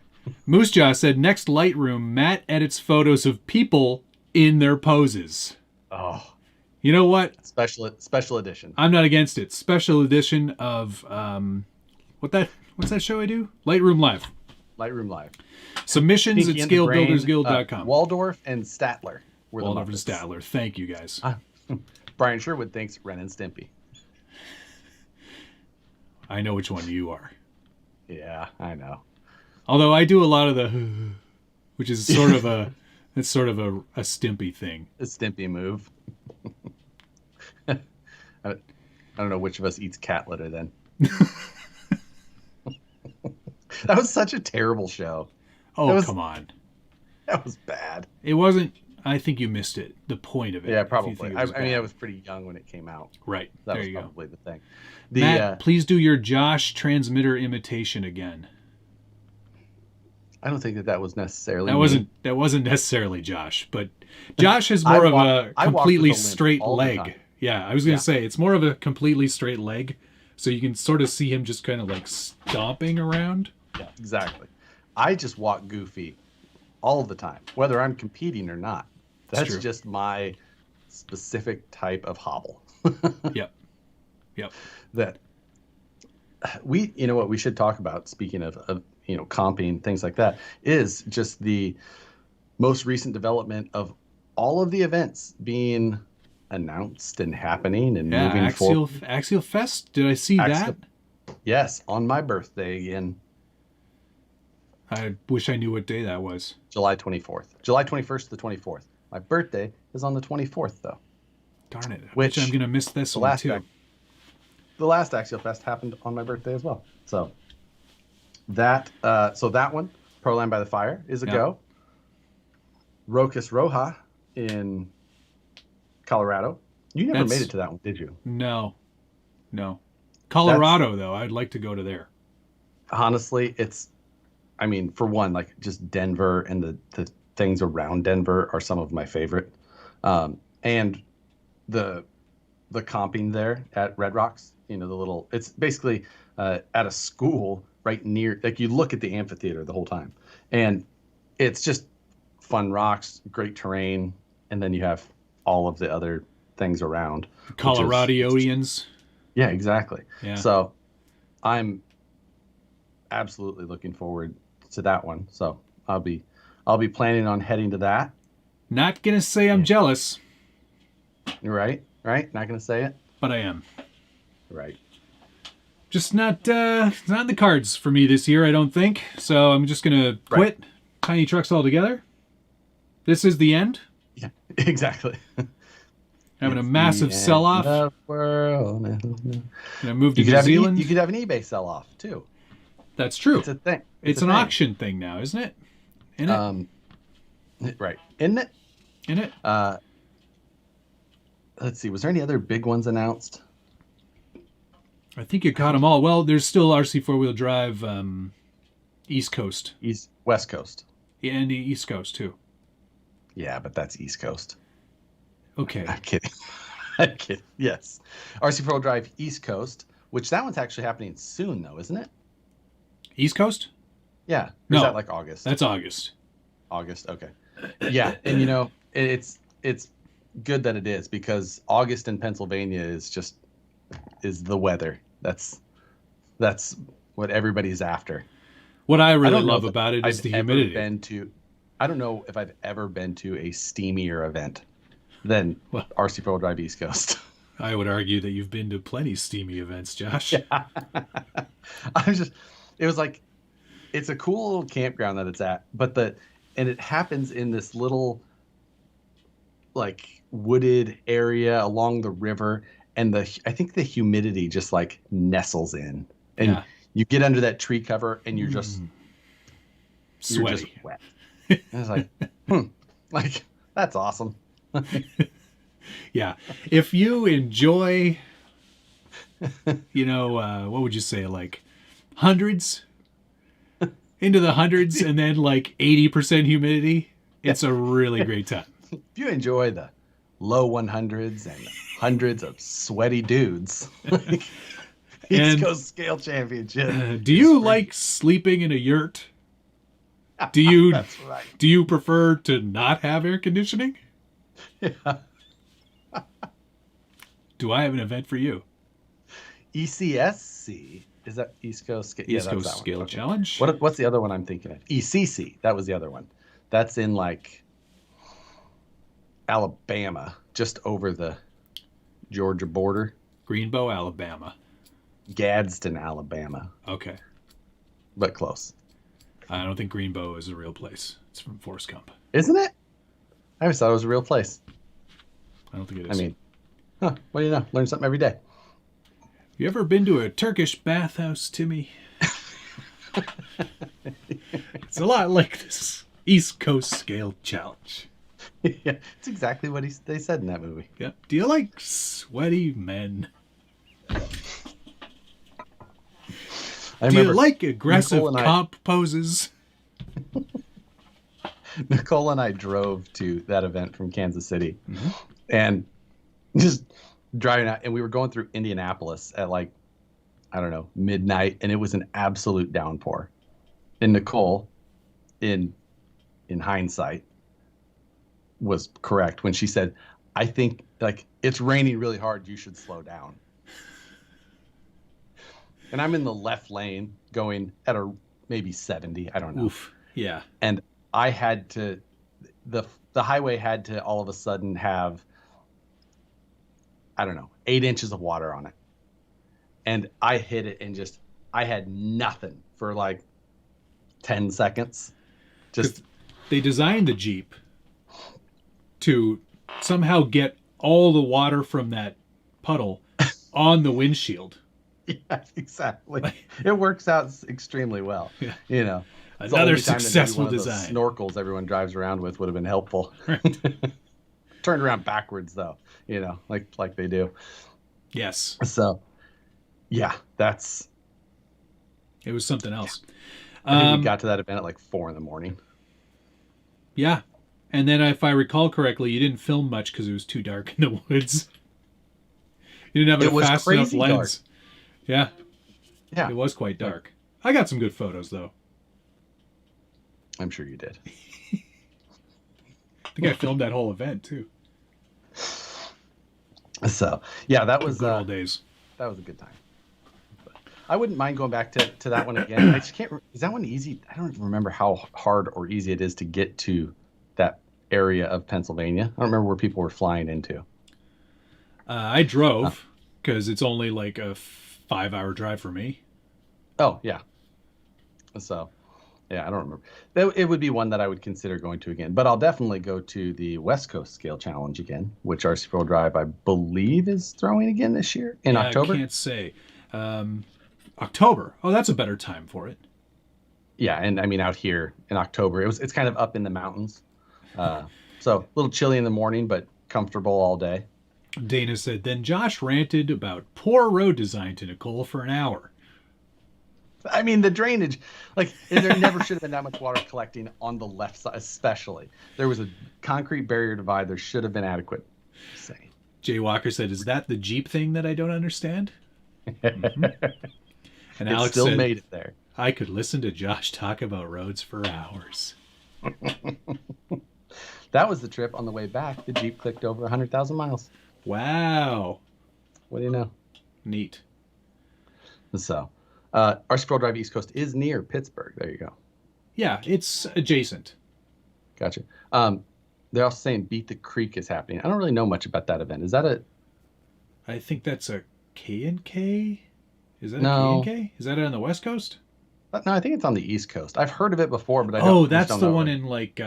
Moose Jaw said, next Lightroom, Matt edits photos of people in their poses. Oh. You know what? Special edition. I'm not against it. Special edition of, what's that show I do? Lightroom Live. Lightroom Live. Submissions at scalebuildersguild.com. Waldorf and Statler were the Waldorf and Muppets. Statler. Thank you, guys. Brian Sherwood thinks Ren and Stimpy. I know which one you are. Yeah, I know. Although I do a lot of the, which is sort of a Stimpy thing. A Stimpy move. I don't know which of us eats cat litter then. That was such a terrible show. Oh, come on. That was bad. It wasn't. I think you missed it. The point of it. Yeah, probably. I mean, I was pretty young when it came out. Right. That there was you probably go. the thing. Matt, please do your Josh transmitter imitation again. I don't think that was necessarily. That wasn't necessarily Josh, but Josh has more of a completely straight leg. Yeah, I was going to say it's more of a completely straight leg, so you can sort of see him just kind of like stomping around. Yeah, exactly. I just walk goofy all the time, whether I'm competing or not. That's just my specific type of hobble. Yep. That you know what we should talk about, speaking of comping, things like that, is just the most recent development of all of the events being announced and happening and moving forward. Axial Fest, did I see that? Yes, on my birthday again. I wish I knew what day that was. July 24th. July 21st to the 24th. My birthday is on the 24th, though. Darn it. Which I'm going to miss this one, too. The last Axial Fest happened on my birthday as well. So that one, Proline by the Fire, is a go. Rocus Roja in Colorado. You never made it to that one, did you? No. Colorado, though. I'd like to go to there. Honestly, for one, like just Denver and the things around Denver are some of my favorite. And the comping there at Red Rocks, it's basically at a school right near, like you look at the amphitheater the whole time. And it's just fun rocks, great terrain. And then you have all of the other things around. Coloradians. Yeah, exactly. Yeah. So I'm absolutely looking forward to that one. So I'll be planning on heading to that. Not gonna say I'm jealous. You're right. Not gonna say it, but I am. Right. Just not in the cards for me this year, I don't think. So I'm just gonna quit Tiny Trucks altogether. This is the end. Yeah, exactly. Having a massive sell-off. Gonna move to New Zealand. You could have an eBay sell-off too. That's true. It's a thing. It's an auction thing now, isn't it? Right. Isn't it? In it. Let's see. Was there any other big ones announced? I think you caught them all. Well, there's still RC four-wheel drive East Coast. West Coast. Yeah, and the East Coast too. Yeah, but that's East Coast. Okay. I'm kidding. I'm kidding. Yes. RC four-wheel drive East Coast, which that one's actually happening soon though, isn't it? East Coast? Yeah. Or No, is that like August? That's August. August. Okay. Yeah, and it's good that it is, because August in Pennsylvania is the weather. That's what everybody's after. What I I really don't know love that about it is I've the ever humidity. been to. I don't know if I've ever been to a steamier event than Well, RC Pro Drive East Coast. I would argue that you've been to plenty steamy events, Josh. Yeah. I'm just. It was like, it's a cool little campground that it's at, and it happens in this little like wooded area along the river, and I think the humidity just like nestles in, and Yeah. you get under that tree cover and you're just Sweaty. wet. And it's like, like that's awesome. Yeah. If you enjoy, what would you say, like hundreds? Into the hundreds and then like 80% humidity, it's a really great time. If you enjoy the low 100s and hundreds of sweaty dudes, like, East Coast Scale Championship. Do you like sleeping in a yurt? Do you That's right. Do you prefer to not have air conditioning? Yeah. Do I have an event for you? ECSC. Is that East Coast Scale? East Coast Scale Challenge. What's the other one I'm thinking of? ECC. That was the other one. That's in like Alabama, just over the Georgia border. Greenbow, Alabama. Gadsden, Alabama. Okay. But close. I don't think Greenbow is a real place. It's from Forrest Gump. Isn't it? I always thought it was a real place. I don't think it is. I mean, what do you know? Learn something every day. You ever been to a Turkish bathhouse, Timmy? It's a lot like this East Coast Scale Challenge. Yeah, it's exactly what they said in that movie. Yep. Do you like sweaty men? Do you like aggressive comp poses? Nicole and I drove to that event from Kansas City, and just driving out, and we were going through Indianapolis at like, I don't know, midnight, and it was an absolute downpour. And Nicole, in hindsight, was correct when she said, I think like it's raining really hard, you should slow down. And I'm in the left lane going at a maybe 70, I don't know. Oof. Yeah. And I had to, the highway had to all of a sudden have, I don't know, 8 inches of water on it. And I hit it and I had nothing for like 10 seconds. Just they designed the Jeep to somehow get all the water from that puddle on the windshield. Yeah, exactly. It works out extremely well. Yeah. You know, another successful design. Snorkels everyone drives around with would have been helpful. Right. Turned around backwards though, you know, like they do. Yes. So, yeah, it was something else. I think we got to that event at like 4 a.m. Yeah. And then if I recall correctly, you didn't film much because it was too dark in the woods. You didn't have a fast enough lens. Dark. Yeah. Yeah. It was quite dark. I got some good photos though. I'm sure you did. I think I filmed that whole event too. So yeah, that was good old days. That was a good time. But I wouldn't mind going back to that one again. I just can't. Is that one easy? I don't remember how hard or easy it is to get to that area of Pennsylvania. I don't remember where people were flying into. I drove because it's only like a 5-hour drive for me. Oh yeah. So. Yeah, I don't remember. It would be one that I would consider going to again. But I'll definitely go to the West Coast Scale Challenge again, which RC Pro Drive, I believe, is throwing again this year in October. I can't say. October. Oh, that's a better time for it. Yeah, and I mean out here in October, it's kind of up in the mountains. So a little chilly in the morning, but comfortable all day. Dana said, then Josh ranted about poor road design to Nicole for an hour. I mean, the drainage, like, there never should have been that much water collecting on the left side, especially. There was a concrete barrier divide. There should have been adequate. Say. Jay Walker said, is that the Jeep thing that I don't understand? Mm-hmm. And Alex still said, made it there. I could listen to Josh talk about roads for hours. That was the trip. On the way back, the Jeep clicked over 100,000 miles. Wow. What do you know? Neat. So, our Sproul Drive East Coast is near Pittsburgh. There you go. Yeah, it's adjacent. Gotcha. They're also saying Beat the Creek is happening. I don't really know much about that event. Is that a... I think that's a K&K? Is that No. a K&K? Is that on the West Coast? No, I think it's on the East Coast. I've heard of it before, but I Oh, just that's don't the know. one in like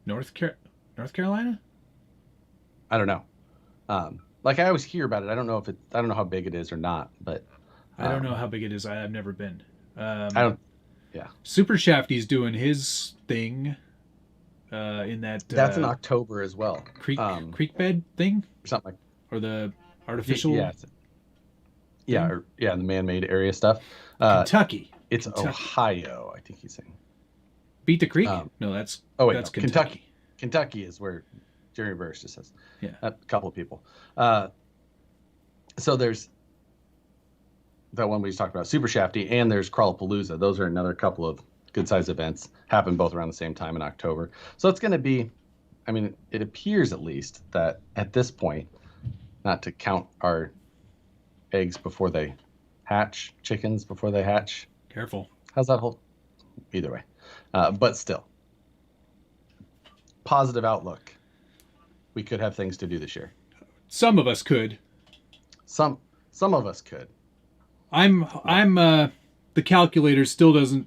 North Carolina? I don't know. Like I always hear about it. I don't know if it. I don't know how big it is or not. But I don't know how big it is. I've never been. I don't. Yeah. Super Shafty's doing his thing in that. That's in October as well. Creek bed thing, Something like. or the artificial. Yeah. The man-made area stuff. Kentucky. It's Kentucky. Ohio, I think he's saying. Beat the Creek? No, that's Kentucky. Kentucky is where Jerry Burris just says. Yeah. A couple of people. So there's that one we just talked about, Super Shafty, and there's Crawlapalooza. Those are another couple of good-sized events. Happen both around the same time in October. So it's going to be, I mean, it appears at least that at this point, not to count our eggs before they hatch, chickens before they hatch. Careful. How's that hold? Either way. But still, positive outlook. We could have things to do this year. Some of us could. Some of us could. The calculator still doesn't,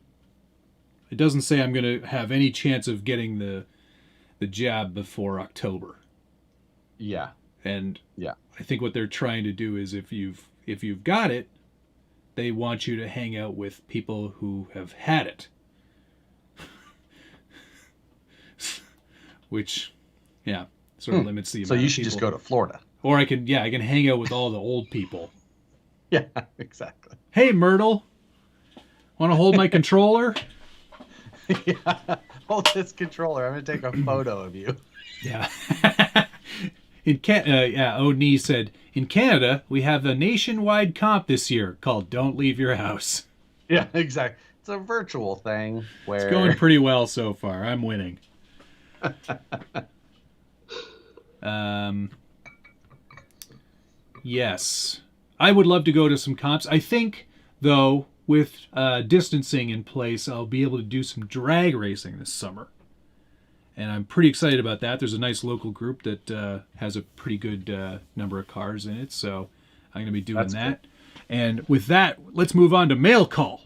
it doesn't say I'm going to have any chance of getting the jab before October. Yeah. And yeah, I think what they're trying to do is if you've got it, they want you to hang out with people who have had it. Which, yeah, sort of limits the amount. So you of should people. just go to Florida. Or I can hang out with all the old people. Yeah, exactly. Hey, Myrtle, want to hold my controller? Yeah, hold this controller. I'm going to take a photo of you. Yeah. O'Neill said, in Canada, we have a nationwide comp this year called Don't Leave Your House. Yeah, exactly. It's a virtual thing where... It's going pretty well so far. I'm winning. Yes. I would love to go to some comps. I think, though, with distancing in place, I'll be able to do some drag racing this summer. And I'm pretty excited about that. There's a nice local group that has a pretty good number of cars in it. So I'm going to be doing that. Good. And with that, let's move on to mail call.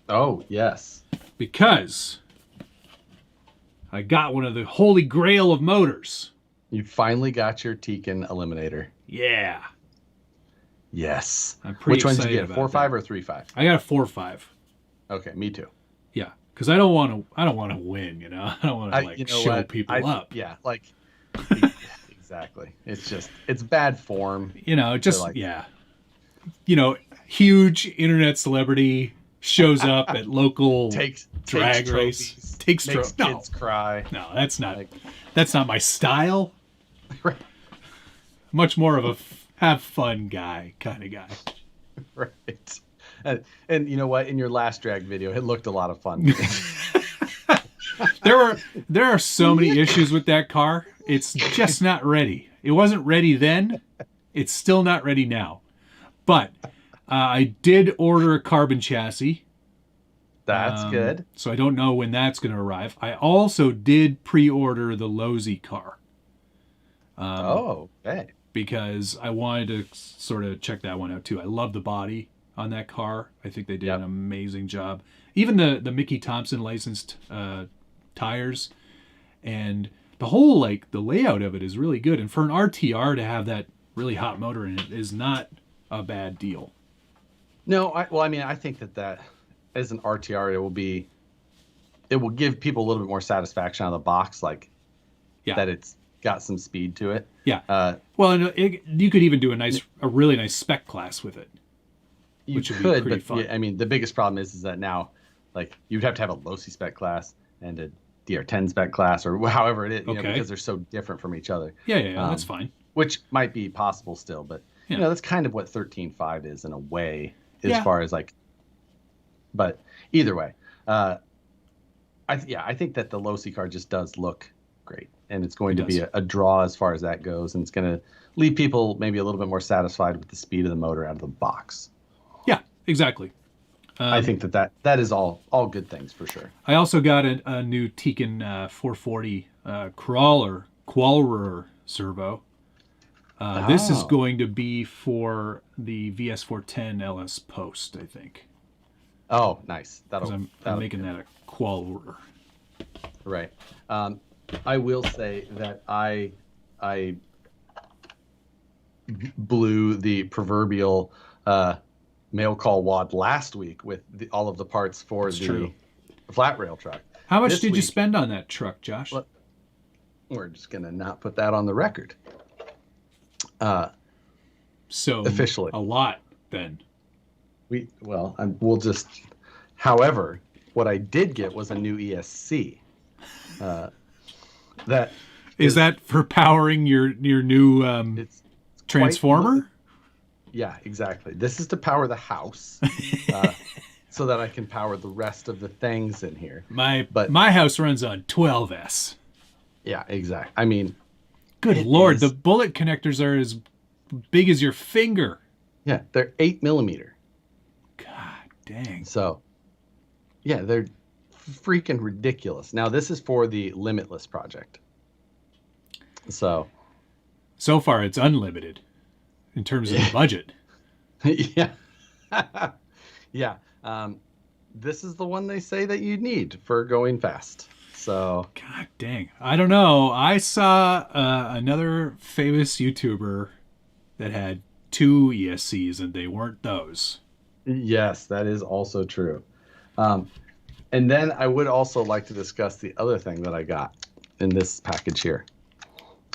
Oh, yes. Because I got one of the holy grail of motors. You finally got your Tekin Eliminator. Yeah. Yes. I'm pretty Which ones excited did you get? 4.5 or 3.5? I got a 4.5. Okay, me too. Yeah, because I don't want to win, you know. I don't want to show people up. Yeah, exactly. It's bad form. You know, huge internet celebrity shows up at local drag race, takes makes kids cry. No, that's not my style. Right. Much more of a have fun guy kind of guy. Right. And you know what? In your last drag video, it looked a lot of fun. There are so many issues with that car. It's just not ready. It wasn't ready then. It's still not ready now. But I did order a carbon chassis. That's good. So I don't know when that's going to arrive. I also did pre-order the Losi car. Okay. Because I wanted to sort of check that one out too. I love the body on that car. I think they did an amazing job. Even the Mickey Thompson licensed tires, and the whole the layout of it is really good. And for an RTR to have that really hot motor in it is not a bad deal. No, I think that as an RTR, it will give people a little bit more satisfaction out of the box, that it's got some speed to it. Yeah. You could even do a really nice spec class with it. You could, but fun. Yeah, I mean, the biggest problem is that now, you'd have to have a Losi spec class and a DR10 spec class, or however it is, because they're so different from each other. Yeah, that's fine. Which might be possible still, but that's kind of what 13.5 is in a way. as far as like. But either way, I think that the Losi car just does look great, and it's going to be a draw as far as that goes, and it's going to leave people maybe a little bit more satisfied with the speed of the motor out of the box. Yeah, exactly. I think that is all good things for sure. I also got a new Tekin 440 Qualler servo. This is going to be for the VS410 LS Post, I think. Oh, nice. I'm making that a Qualler. Right. I will say that I blew the proverbial mail call wad last week with all of the parts for the flat rail truck. How much did you spend on that truck, Josh? We're just going to not put that on the record. So officially. A lot then. We'll just, however, what I did get was a new ESC. That is that for powering your new it's transformer? Yeah, exactly. This is to power the house, so that I can power the rest of the things in here. My house runs on 12S. Yeah, exactly. I mean, good Lord, the bullet connectors are as big as your finger. Yeah, they're 8mm. God dang. So, yeah, they're freaking ridiculous. Now, this is for the Limitless project. So far, it's unlimited in terms of the budget. Yeah. Yeah. This is the one they say that you need for going fast. So, God dang. I don't know. I saw another famous YouTuber that had 2 ESCs, and they weren't those. Yes, that is also true. And then I would also like to discuss the other thing that I got in this package here.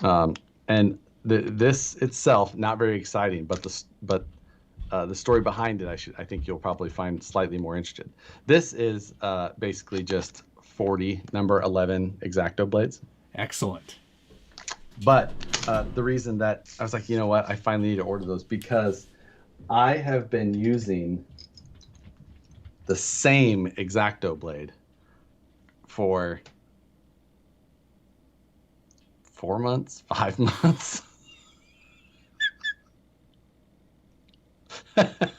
And this itself, not very exciting, but the story behind it, I think you'll probably find slightly more interested. This is basically just 40 number 11 X-Acto blades. Excellent. But the reason that I was like, you know what, I finally need to order those because I have been using the same X-Acto blade for 4 months, 5 months. And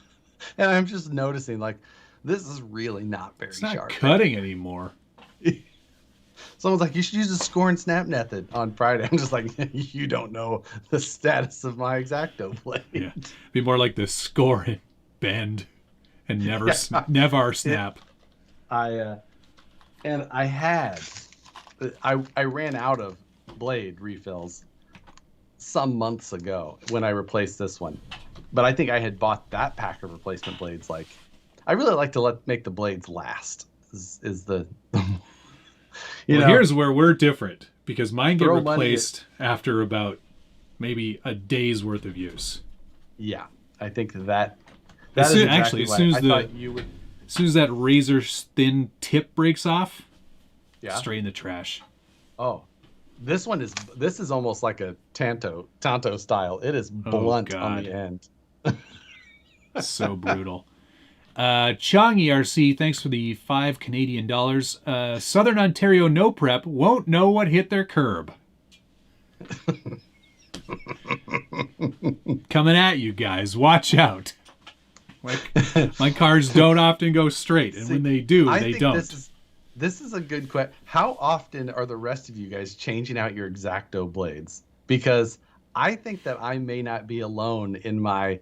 I'm just noticing, like, this is really not very sharp. It's not cutting anymore. Someone's like, you should use the score and snap method on Friday. I'm just like, you don't know the status of my X-Acto blade. Yeah. Be more like the score and bend and never snap. I ran out of blade refills some months ago when I replaced this one. But I think I had bought that pack of replacement blades. Like, I really like to make the blades last. Here's where we're different because mine get replaced after about maybe a day's worth of use. Yeah, I think that as is soon, actually as soon as that razor thin tip breaks off, straight in the trash. Oh, this is almost like a Tanto style. It is blunt on the end. So brutal. Chong ERC, thanks for the $5 Canadian. Southern Ontario no prep won't know what hit their curb. Coming at you guys. Watch out. My cars don't often go straight, and when they do, they don't. This is a good question. How often are the rest of you guys changing out your X-Acto blades? Because I think that I may not be alone in my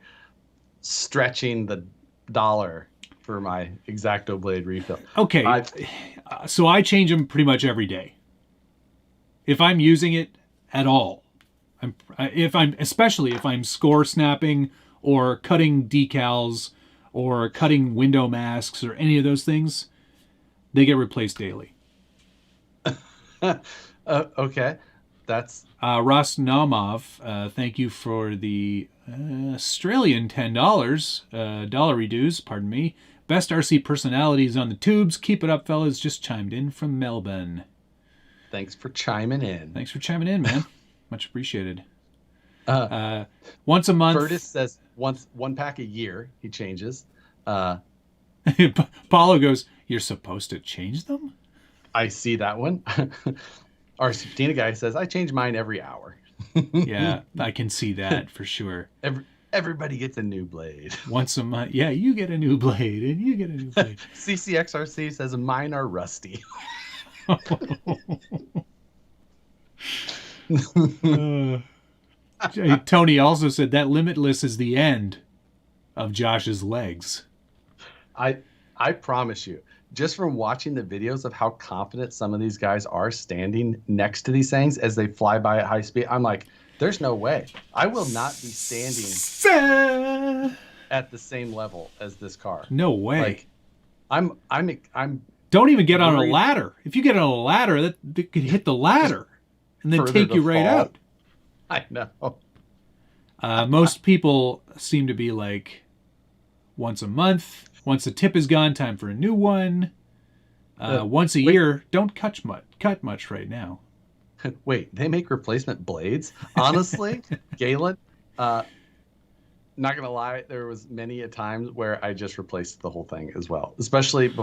stretching the dollar for my X-Acto blade refill. Okay, so I change them pretty much every day. If I'm using it at all, especially if I'm score snapping or cutting decals or cutting window masks or any of those things, they get replaced daily. Okay, that's Ross Naumov. Thank you for the Australian $10 dollar dues. Pardon me. Best RC personalities on the tubes. Keep it up, fellas. Just chimed in from Melbourne. Thanks for chiming in. Thanks for chiming in, man. Much appreciated. Once a month. Curtis says one pack a year he changes. Uh, Paulo goes, "You're supposed to change them?" I see that one. Our Tina guy says, I change mine every hour. Yeah, I can see that for sure. Everybody gets a new blade. Once a month. Yeah, you get a new blade and you get a new blade. CCXRC says mine are rusty. Tony also said that Limitless is the end of Josh's legs. I promise you, just from watching the videos of how confident some of these guys are standing next to these things as they fly by at high speed, I'm like, there's no way. I will not be standing at the same level as this car. No way. Like, I'm don't even get on a ladder. If you get on a ladder, that could hit the ladder and then take you right out. I know. Most people seem to be like once a month. Once the tip is gone, time for a new one. Once a year, don't cut much right now. Wait, they make replacement blades? Honestly, Galen, not gonna lie, there was many a times where I just replaced the whole thing as well, especially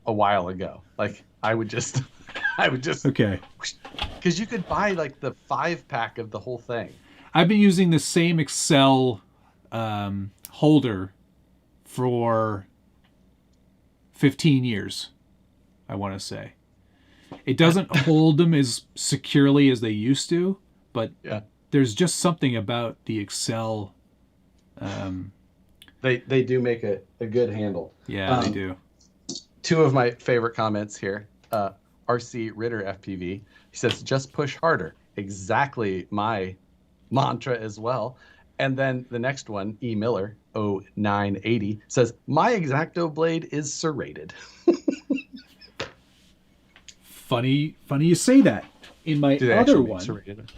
a while ago. Like I would just okay, because you could buy like the 5-pack of the whole thing. I've been using the same Excel holder for 15 years, I want to say. It doesn't hold them as securely as they used to, but yeah, there's just something about the Excel. They do make a good handle. Yeah, they do. Two of my favorite comments here. RC Ritter FPV. He says, just push harder. Exactly my mantra as well. And then the next one, E. Miller, 0980, says, my X-Acto blade is serrated. Funny you say that. In my other one, serrated?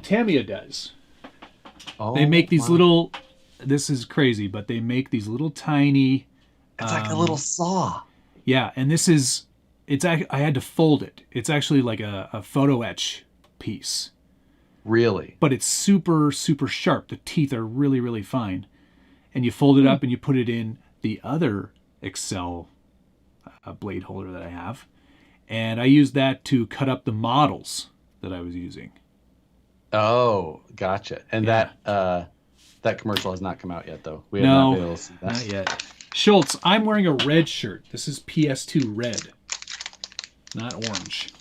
Tamiya does. Oh, they make these little, this is crazy, but they make these little tiny... It's like a little saw. Yeah, and this is, I had to fold it. It's actually like a photo etch piece. Really? But it's super, super sharp. The teeth are really, really fine. And you fold it up and you put it in the other Excel blade holder that I have. And I used that to cut up the models that I was using. Oh, gotcha. And Yeah. that commercial has not come out yet, though. We have No, not been able to see that. not yet. Schultz, I'm wearing a red shirt. This is PS2 red, not orange.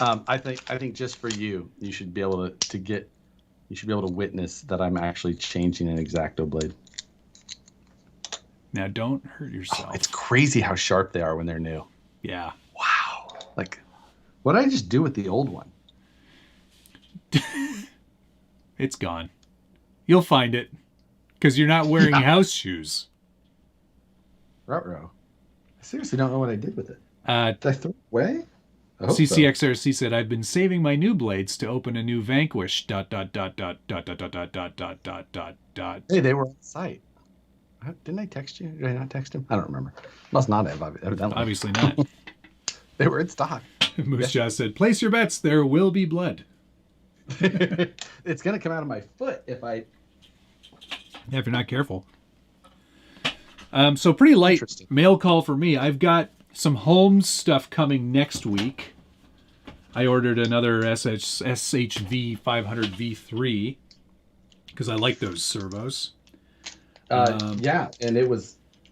I think just for you, you should be able to witness that I'm actually changing an X-Acto blade. Now, don't hurt yourself. Oh, it's crazy how sharp they are when they're new. Yeah. Wow. Like, what did I just do with the old one? It's gone. You'll find it because you're not wearing house shoes. Ruh-roh. I seriously don't know what I did with it. Did I throw it away? I hope so. CCXRC said, I've been saving my new blades to open a new Vanquish. ... Hey, they were on site. Didn't I text you? Did I not text him? I don't remember. Must not have, evidently. Obviously not. They were in stock. Moose Jaw said, place your bets. There will be blood. It's going to come out of my foot if you're not careful. So pretty light mail call for me. I've got some Holmes stuff coming next week. I ordered another SHV 500 V3 because I like those servos. Yeah, and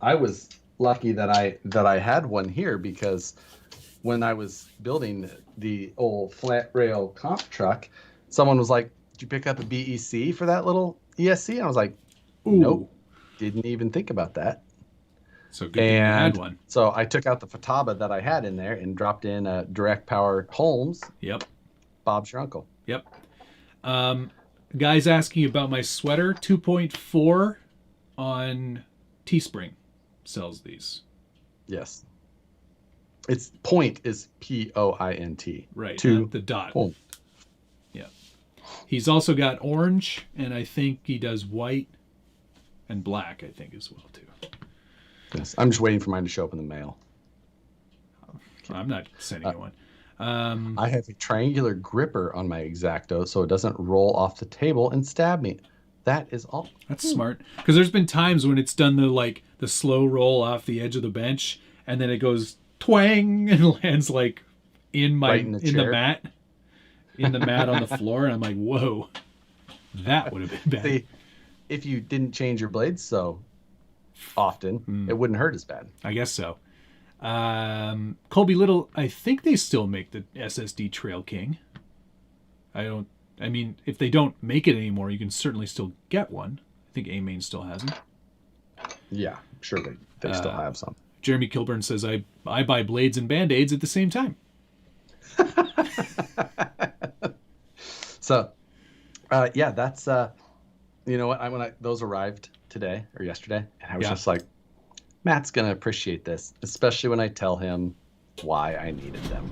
I was lucky that I had one here because when I was building the old flat rail comp truck, someone was like, "Did you pick up a BEC for that little ESC?" And I was like, "Nope, didn't even think about that." So good thing you had one. So I took out the Futaba that I had in there and dropped in a direct power Holmes. Yep. Bob's your uncle. Yep. Guys asking about my sweater. 2.4 on Teespring sells these. Yes. Its point is POINT. Right. Not the dot. Point. Yeah. He's also got orange, and I think he does white and black, I think, as well, too. Yes. I'm just waiting for mine to show up in the mail. I'm not sending you one. I have a triangular gripper on my X-Acto so it doesn't roll off the table and stab me. That is all. That's smart. Because there's been times when it's done the slow roll off the edge of the bench, and then it goes twang and lands like Right in the chair. in the mat on the floor, and I'm like, whoa, that would have been bad. See, if you didn't change your blades so often, it wouldn't hurt as bad. I guess so. Colby Little, I think they still make the SSD Trail King. I mean, if they don't make it anymore, you can certainly still get one. I think A-Main still has them. Yeah, sure they still have some. Jeremy Kilburn says, I buy blades and Band-Aids at the same time. So, yeah, that's, you know what? When those arrived today or yesterday, and I was just like, Matt's going to appreciate this, especially when I tell him why I needed them.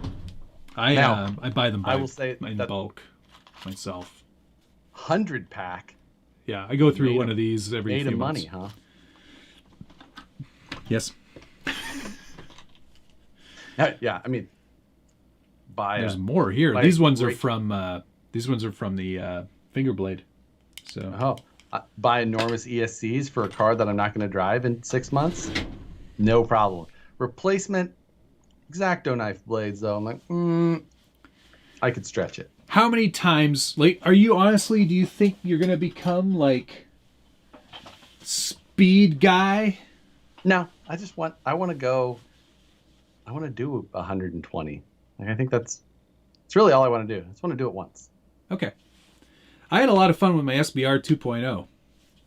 I buy them I will say in bulk myself. 100-pack. Yeah, I go through one of these every few months. Made of money, huh? Yes. Yeah, I mean, there's more here. These ones are from the finger blade. So buy enormous ESCs for a car that I'm not going to drive in 6 months. No problem. Replacement X-Acto knife blades, though. I'm like, I could stretch it. How many times, do you think you're going to become like speed guy? No, I want to do 120. Like, I think it's really all I want to do. I just want to do it once. Okay. I had a lot of fun with my SBR 2.0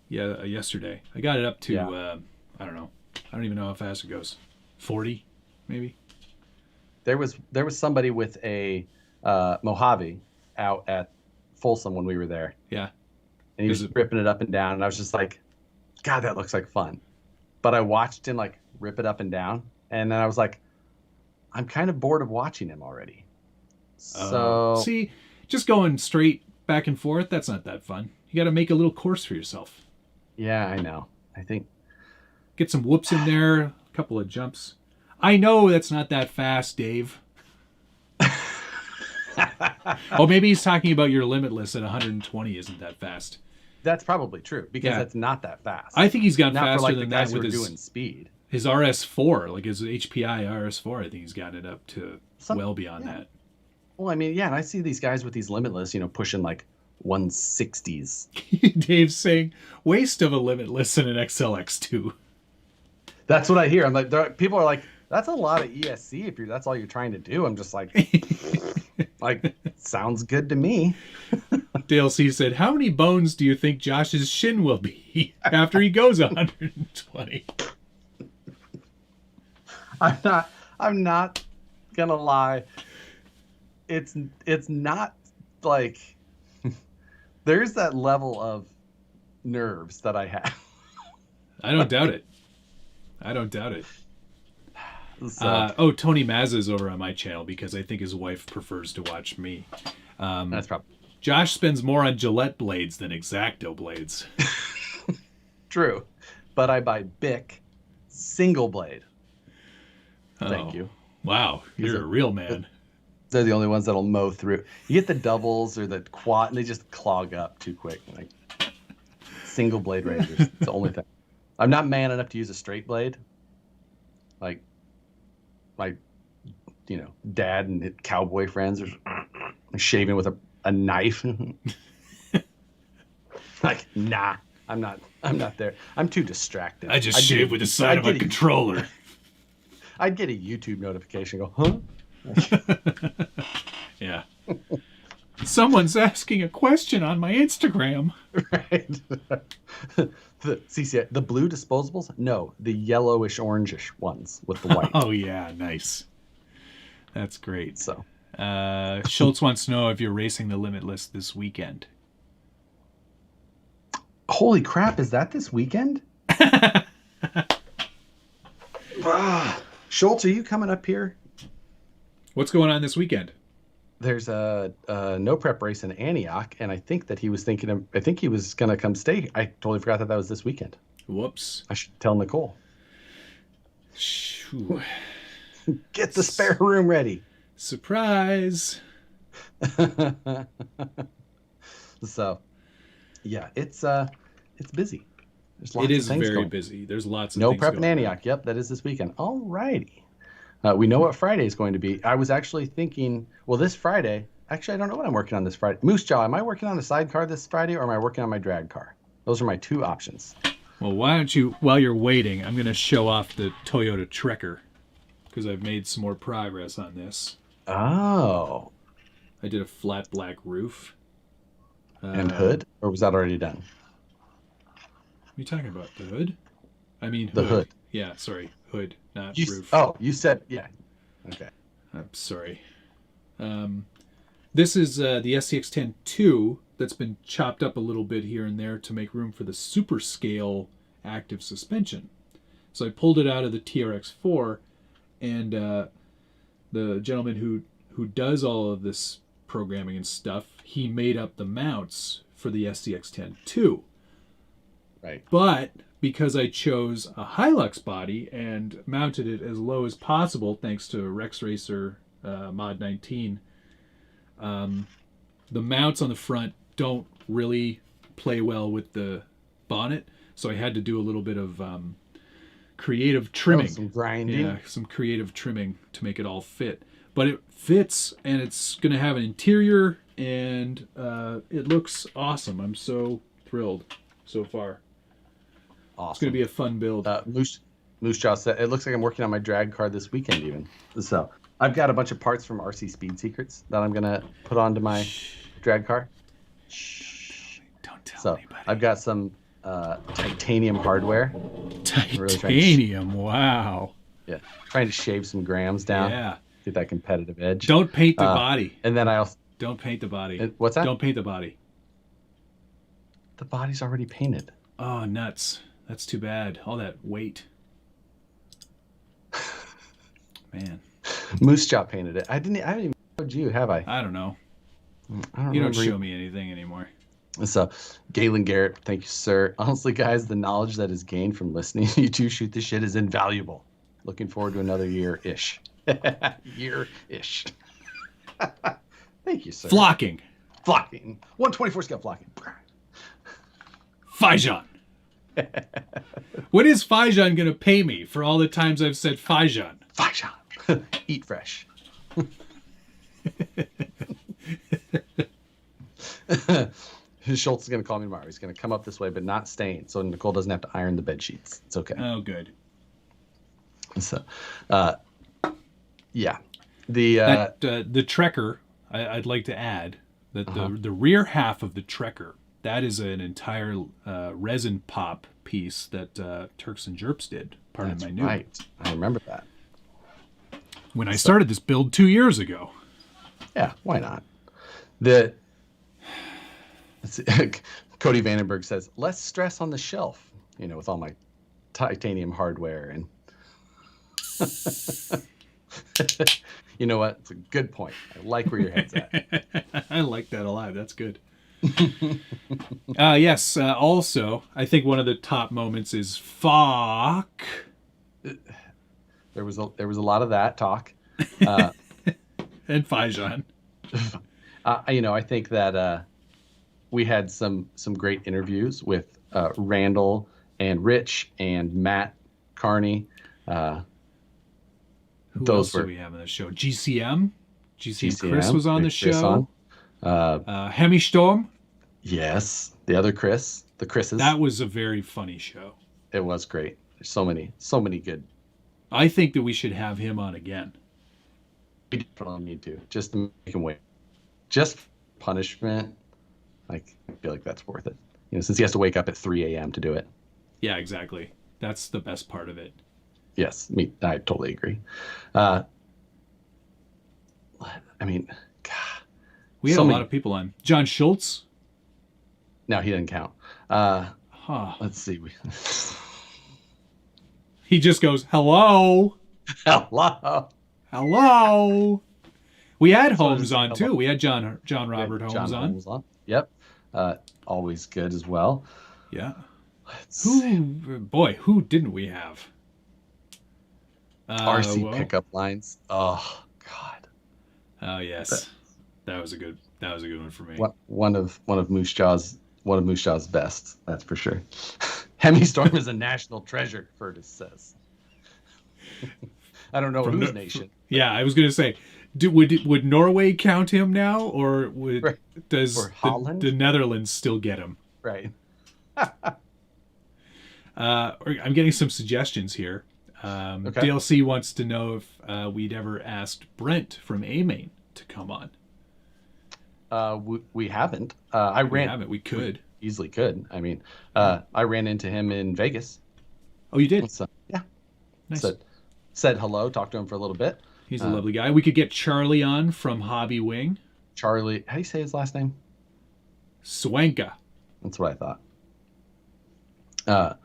yesterday. I got it up to, I don't know. I don't even know how fast it goes. 40, maybe? There was somebody with a Mojave out at Folsom when we were there. Yeah. And he was ripping it up and down, and I was just like, God, that looks like fun. But I watched him like rip it up and down, and then I was like, I'm kind of bored of watching him already. So see, just going straight back and forth, that's not that fun. You got to make a little course for yourself. Yeah, I know. I think get some whoops in there, a couple of jumps. I know that's not that fast, Dave. Oh, maybe he's talking about your Limitless at 120 isn't that fast. That's probably true because it's not that fast. I think he's gone not faster for, like, than the guys that with who are his doing speed. His RS4, like his HPI RS4. I think he's got it up to well beyond that. Well, I mean, yeah, and I see these guys with these Limitless, pushing like 160s. Dave's saying waste of a Limitless in an XLX2. That's what I hear. I'm like, people are like, that's a lot of ESC if that's all you're trying to do. I'm just like, like, sounds good to me. Dale C said, how many bones do you think Josh's shin will be after he goes 120? I'm not gonna lie. It's not like there's that level of nerves that I have. I don't doubt it. So, Tony Mazza is over on my channel because I think his wife prefers to watch me. That's probably Josh spends more on Gillette blades than X-Acto blades. True, but I buy Bic single blade. Thank you. Wow, you're a real man. They're the only ones that'll mow through. You get the doubles or the quad, and they just clog up too quick. Like single blade razors, it's the only thing. I'm not man enough to use a straight blade. Like my, dad and cowboy friends are shaving with a knife. Like, nah, I'm not there. I'm too distracted. I just shave with the side of a controller. I'd get a YouTube notification. Go, huh? Yeah. Someone's asking a question on my Instagram. Right. The blue disposables? No, the yellowish orangish ones with the white. Oh yeah, nice. That's great. So, Schultz wants to know if you're racing the Limitless this weekend. Holy crap! Is that this weekend? Schultz, are you coming up here? What's going on this weekend? There's a no prep race in Antioch, and I think that he was thinking of. I think he was gonna come stay. I totally forgot that was this weekend. Whoops! I should tell Nicole. Shoo. Get the spare room ready. Surprise! So, Yeah, it's busy. There's It lots of is things very going. busy. There's lots of No things prep in going on. Antioch. Yep, that is this weekend. All righty. We know what Friday is going to be. I was actually thinking, well, this Friday, actually, I don't know what I'm working on this Friday. Moose Jaw, am I working on a sidecar this Friday or am I working on my drag car? Those are my two options. Well, why don't you, while you're waiting, I'm going to show off the Toyota Trekker because I've made some more progress on this. Oh. I did a flat black roof. And hood? Or was that already done? What are you talking about? The hood? I mean hood. The hood. Yeah, sorry. Hood, not You, roof. oh, you said, yeah. Okay. I'm sorry. This is the SCX-10-2 that's been chopped up a little bit here and there to make room for the super scale active suspension. So I pulled it out of the TRX-4, and the gentleman who does all of this programming and stuff, he made up the mounts for the SCX-10-2. Right. But because I chose a Hilux body and mounted it as low as possible, thanks to Rex Racer Mod 19, the mounts on the front don't really play well with the bonnet, so I had to do a little bit of creative trimming. Some grinding. Yeah, some creative trimming to make it all fit. But it fits, and it's going to have an interior, and it looks awesome. I'm so thrilled so far. Awesome. It's going to be a fun build. Moose Jaw said, it looks like I'm working on my drag car this weekend even. So I've got a bunch of parts from RC Speed Secrets that I'm going to put onto my drag car. Shh. Don't tell so anybody. I've got some titanium hardware. Titanium, wow. Yeah, trying to shave some grams down. Yeah. Get that competitive edge. Don't paint the body. And then I also... Don't paint the body. What's that? Don't paint the body. The body's already painted. Oh, nuts. That's too bad. All that weight. Man. Moose Jaw painted it. I haven't even showed you, have I? I don't know. I don't you don't show me anything anymore. So, Galen Garrett, thank you, sir. Honestly, guys, the knowledge that is gained from listening to you two shoot the shit is invaluable. Looking forward to another year-ish. Year-ish. Thank you, sir. Flocking. 124 scale flocking. Fijan. What is Fijan going to pay me for all the times I've said Fijan? Fijan. Eat fresh. Schultz is going to call me tomorrow. He's going to come up this way, but not staying, so Nicole doesn't have to iron the bed sheets. It's okay. Oh, good. So, yeah. The Trekker, I'd like to add that the rear half of the Trekker, that is an entire resin pop piece that Turks and Jerps did. Part of my new. Right. I remember that. When I started this build 2 years ago. Yeah, why not? Cody Vandenberg says, less stress on the shelf, with all my titanium hardware. And you know what? It's a good point. I like where your head's at. I like that a lot. That's good. Yes. Also, I think one of the top moments is fuck. There was a lot of that talk. And Fijan. I think that we had some great interviews with Randall and Rich and Matt Carney. Who else do we have on the show? GCM Chris was on the show. Hemi Storm. Yes, the other Chris. The Chris's. That was a very funny show. It was great. There's so many good. I think that we should have him on again. We definitely need to, just to make him wait. Just punishment. I feel like that's worth it. Since he has to wake up at 3 a.m. to do it. Yeah, exactly. That's the best part of it. Yes, I totally agree. God. We had a lot of people on. John Schultz? No, he didn't count. Let's see. He just goes, hello. Hello. We had Holmes on too. We had John Robert Holmes on. Yep. Always good as well. Yeah. Who didn't we have? RC pickup lines. Oh God. Oh yes. That was a good one for me. One of Moose Jaw's one of Mushaw's best, that's for sure. Hemi Storm is a national treasure, Furtis says. I don't know whose nation. Yeah, I was going to say, would Norway count him now, or does the Netherlands still get him? Right. I'm getting some suggestions here. Okay. DLC wants to know if we'd ever asked Brent from A-Main to come on. We haven't. We could. We easily could. I mean, I ran into him in Vegas. Oh, you did? So, yeah. Nice. Said hello, talked to him for a little bit. He's a lovely guy. We could get Charlie on from Hobby Wing. Charlie, how do you say his last name? Swanka. That's what I thought. I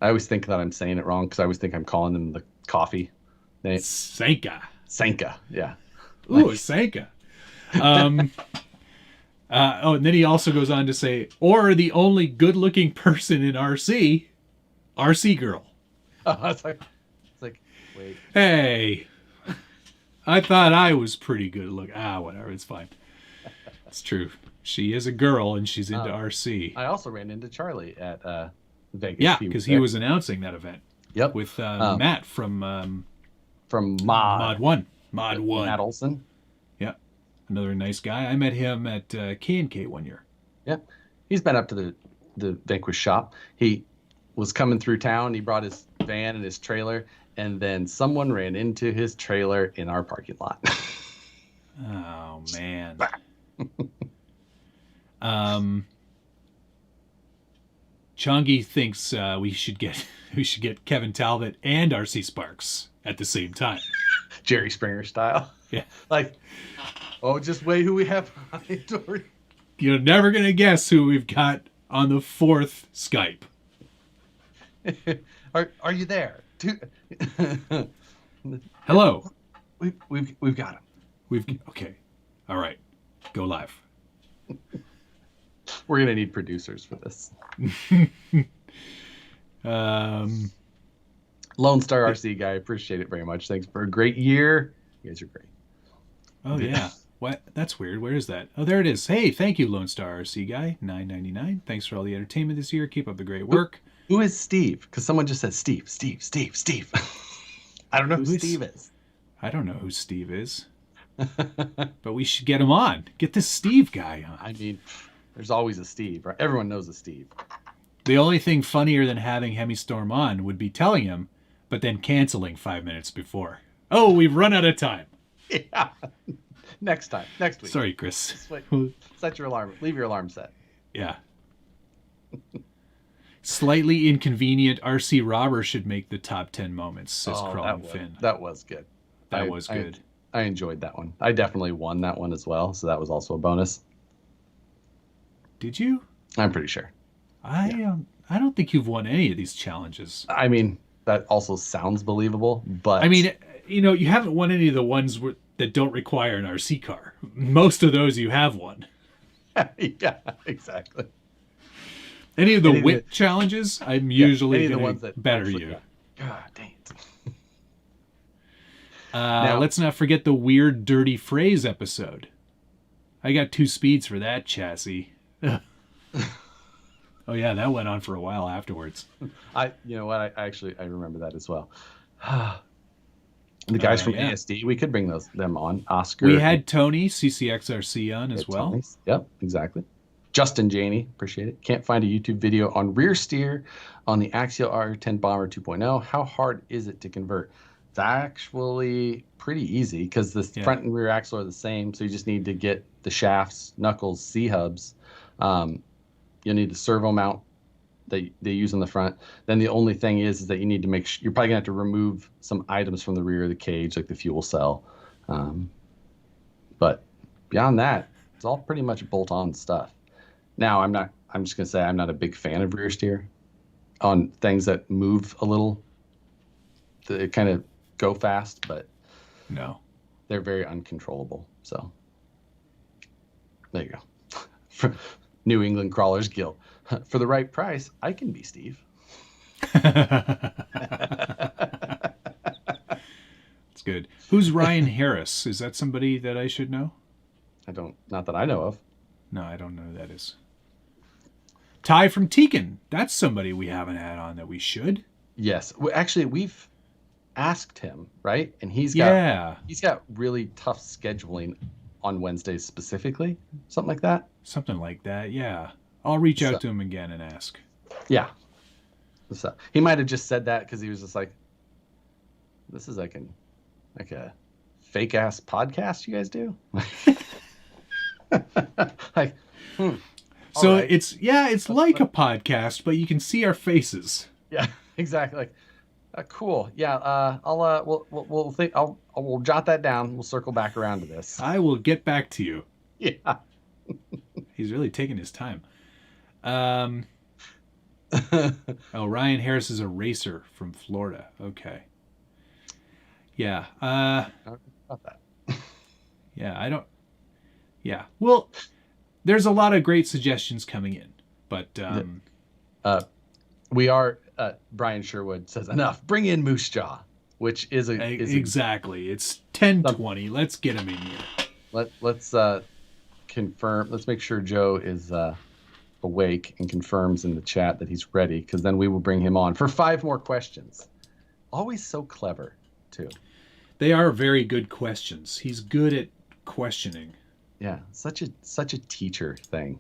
always think that I'm saying it wrong because I always think I'm calling him the coffee name. Sanka, yeah. Ooh, Sanka. And then he also goes on to say, or the only good-looking person in RC girl. It's like, wait. Hey, I thought I was pretty good looking. Whatever, it's fine. It's true. She is a girl and she's into RC. I also ran into Charlie at Vegas. Yeah, because he was announcing that event. Yep. With Matt from Mod 1. Matt Olson. Yeah. Another nice guy. I met him at K&K one year. Yeah. He's been up to the Vanquish shop. He was coming through town. He brought his van and his trailer, and then someone ran into his trailer in our parking lot. Oh, man. Chongi thinks we should get Kevin Talbot and RC Sparks at the same time. Jerry Springer style. Yeah. Like, just wait who we have behind door. You're never going to guess who we've got on the 4th Skype. Are you there? Hello. We've got him. Okay. All right. Go live. We're gonna need producers for this. Lone Star RC guy, appreciate it very much. Thanks for a great year. You guys are great. Oh yeah. What? That's weird. Where is that? Oh, there it is. Hey, thank you, Lone Star RC guy. $9.99. Thanks for all the entertainment this year. Keep up the great work. Who is Steve? Because someone just said Steve. I don't know who Steve is. I don't know who Steve is. But we should get him on. Get this Steve guy on. I mean, there's always a Steve, right? Everyone knows a Steve. The only thing funnier than having Hemi Storm on would be telling him, but then canceling 5 minutes before. Oh, we've run out of time. Yeah. Next week. Sorry, Chris. Set your alarm. Leave your alarm set. Yeah. Slightly inconvenient RC robber should make the top 10 moments, says Crawling Finn. That was good. That was good. I enjoyed that one. I definitely won that one as well, so that was also a bonus. Did you? I'm pretty sure. I don't think you've won any of these challenges. I mean, that also sounds believable, but... I mean, you haven't won any of the ones that don't require an RC car. Most of those you have won. Yeah, exactly. Any of the wit challenges, I'm usually going to better you. God dang it. Now, let's not forget the weird dirty phrase episode. I got 2 speeds for that chassis. Oh yeah, that went on for a while afterwards. You know what? I remember that as well. The guys from ASD, we could bring them on. Oscar. We had Tony CCXRC on as well. Tony's. Yep, exactly. Justin Janey, appreciate it. Can't find a YouTube video on rear steer on the Axial R10 Bomber 2.0. How hard is it to convert? It's actually pretty easy because the front and rear axle are the same. So you just need to get the shafts, knuckles, C-hubs. You'll need the servo mount that they use on the front. Then the only thing is that you need to make sure you're probably gonna have to remove some items from the rear of the cage, like the fuel cell. But beyond that, it's all pretty much bolt-on stuff. Now I'm just gonna say I'm not a big fan of rear steer on things that move a little. They kind of go fast, but no, they're very uncontrollable. So there you go. New England Crawlers Guild. For the right price, I can be Steve. That's good. Who's Ryan Harris? Is that somebody that I should know? Not that I know of. No, I don't know who that is. Ty from Tekin. That's somebody we haven't had on that we should. Yes. Actually, we've asked him, right? And he's got really tough scheduling on Wednesdays specifically. Something like that. Something like that, yeah. I'll reach out to him again and ask. Yeah. So he might have just said that because he was just like, this is like a fake ass podcast you guys do. Like, So right. it's like a podcast, but you can see our faces. Yeah, exactly. Like, cool. Yeah. We'll think. We'll jot that down. We'll circle back around to this. I will get back to you. Yeah. He's really taking his time. Ryan Harris is a racer from Florida. Okay. Yeah. About that. Yeah, well, there's a lot of great suggestions coming in, but we are Brian Sherwood says enough. Bring in Moose Jaw, which is exactly. It's 10:20. Let's get him in here. Let's confirm. Let's make sure Joe is awake and confirms in the chat that he's ready, because then we will bring him on for 5 more questions. Always so clever, too. They are very good questions. He's good at questioning. Yeah, such a teacher thing.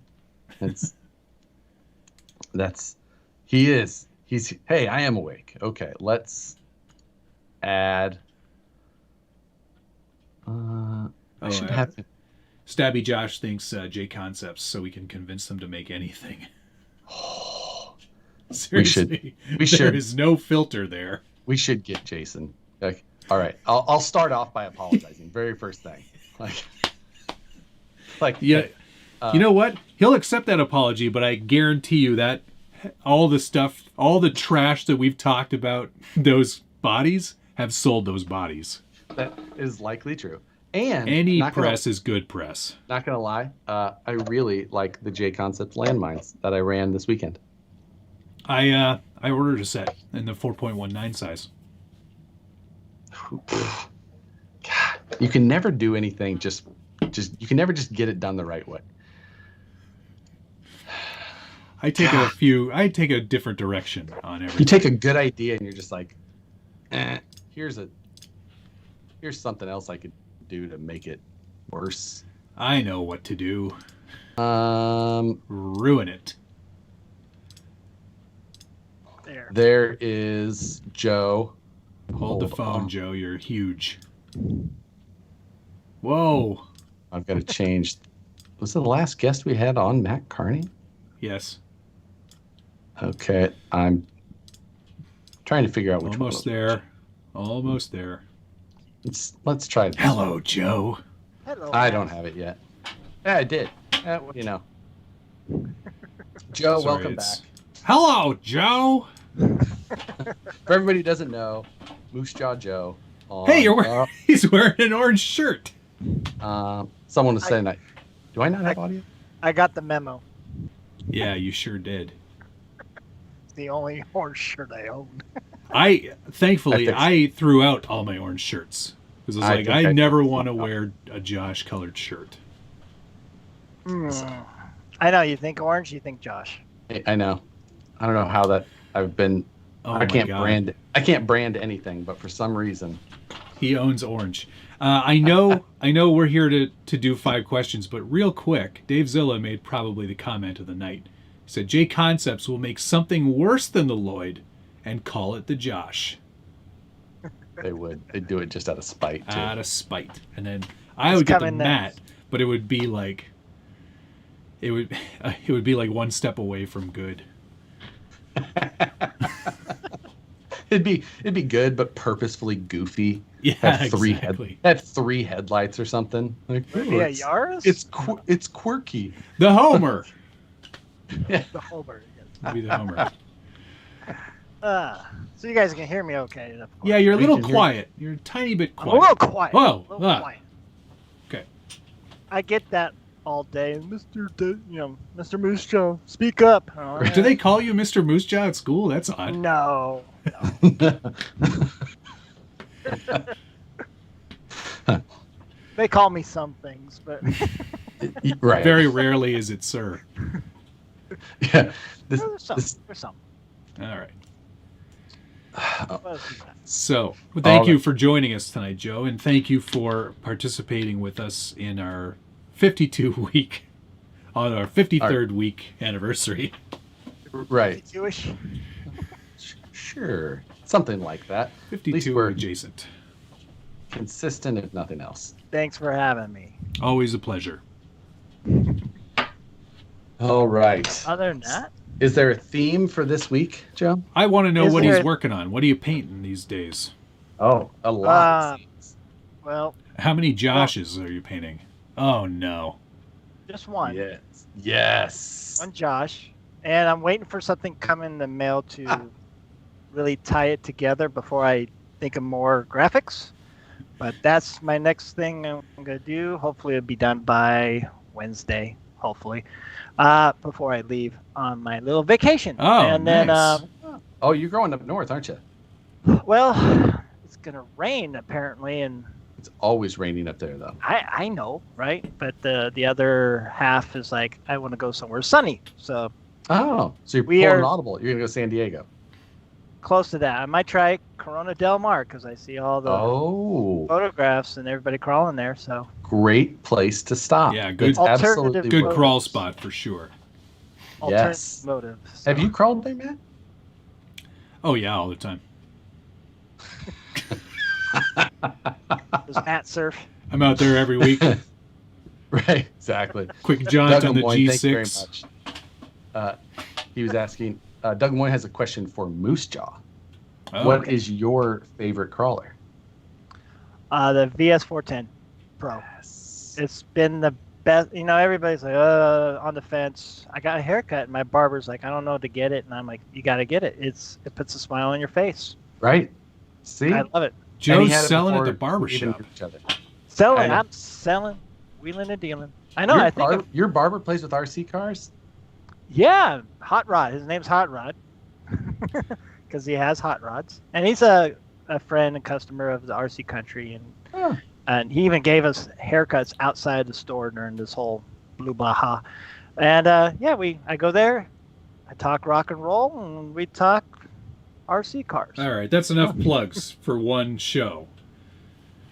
He's hey, I am awake. Okay, let's add. I should have to. Stabby Josh thinks J Concepts, so we can convince them to make anything. Seriously, we should. There is no filter there. We should get Jason. Like, all right, I'll start off by apologizing. Very first thing, yeah. You know what? He'll accept that apology, but I guarantee you that all the stuff, all the trash that we've talked about, those bodies have sold those bodies. That is likely true. And any press is good press. Not gonna lie, I really like the J Concept landmines that I ran this weekend. I ordered a set in the 4.19 size. God, you can never do anything just you can never just get it done the right way. I take a different direction on everything. You take a good idea and you're just like, here's something else I could do to make it worse. I know what to do. Ruin it. There is Joe. Hold the phone, Joe. You're huge. Whoa. I've got to change. Was it the last guest we had on, Matt Carney? Yes. Okay. I'm trying to figure out which one. Almost there. Let's try this. Hello, Joe. Hello. I don't have it yet. Yeah, I did. What do you know? Joe, welcome back. Hello, Joe. For everybody who doesn't know, Moose Jaw Joe. Hey, he's wearing an orange shirt. Someone was saying that. Do I not have audio? I got the memo. Yeah, you sure did. It's the only orange shirt I own. Thankfully I threw out all my orange shirts because I was I never want to wear a Josh colored shirt. I know you think orange, you think Josh. I know. I don't know how that I've been. I can't brand it. I can't brand anything, but for some reason, he owns orange. I know we're here to do 5 questions, but real quick, Dave Zilla made probably the comment of the night. He said J Concepts will make something worse than the Lloyd and call it the Josh. They would. They'd do it just out of spite, too. Out of spite. And then I would get the Matt, but it would be like it would be like one step away from good. It'd be good, but purposefully goofy. Yeah, exactly. Have 3 headlights or something. Like, yeah, Yaris. It's quirky. The Homer. Yeah, the Homer. Maybe the Homer. So you guys can hear me okay? Yeah, you're a little quiet. You're a tiny bit quiet. I'm a little quiet. Whoa. Quiet. Okay. I get that all day, Mr. Moose Jaw, speak up. Do they call you Mr. Moose Jaw at school? That's odd. No. They call me some things, but right. Very rarely is it sir. Yeah. There's some. All right. What else we got? So, well, thank you for joining us tonight, Joe, and thank you for participating with us in our 52-week, on our 53rd week anniversary. Right. Jewish. Sure. Something like that. At least 52 we're adjacent. consistent, if nothing else. Thanks for having me. Always a pleasure. All right. Other than that, Is there a theme for this week, Joe? I want to know Is what there- he's working on. What are you painting these days? Oh, a lot. well, How many Joshes are you painting? Oh, no. just one. Yes. Yes. One Josh. And I'm waiting for something coming in the mail to really tie it together before I think of more graphics. But that's my next thing I'm going to do. Hopefully it'll be done by Wednesday, hopefully, before I leave on my little vacation. Oh, and then, nice. Oh, you're growing up north, aren't you? well, it's going to rain apparently, and It's always raining up there, though. I know, right? But the other half is like, I want to go somewhere sunny. So Oh, so you're We pulling are- an audible. You're going to go to San Diego. close to that. I might try Corona Del Mar because I see all the Oh, photographs and everybody crawling there. So great place to stop. Yeah, good- It's absolutely Alternative Good worth it. crawl spot for sure. alternative Yes. motives. Have you crawled there, man? Oh, yeah, all the time. Does Matt surf? I'm out there every week. Right, exactly. Quick jaunt Doug on the Lemoyne, thank you very G6. much. He was asking, Doug Moy has a question for Moose Jaw. Oh, What is your favorite crawler? The VS410 Pro. It's been the best. You know, everybody's like, on the fence. I got a haircut, and my barber's like, I don't know to get it, and I'm like, you got to get it. It puts a smile on your face. Right? See? I love it. And he Joe's had it selling at before the barber we even shop. knew each other. Selling. I know. I'm selling, wheeling and dealing. I know. Your, I think. bar- your barber plays with RC cars? Yeah, Hot Rod. His name's Hot Rod because he has hot rods, and he's a friend and customer of the RC Country, Huh. and he even gave us haircuts outside the store during this whole blue baha. And I go there, I talk rock and roll, and we talk RC cars. All right, that's enough plugs for one show.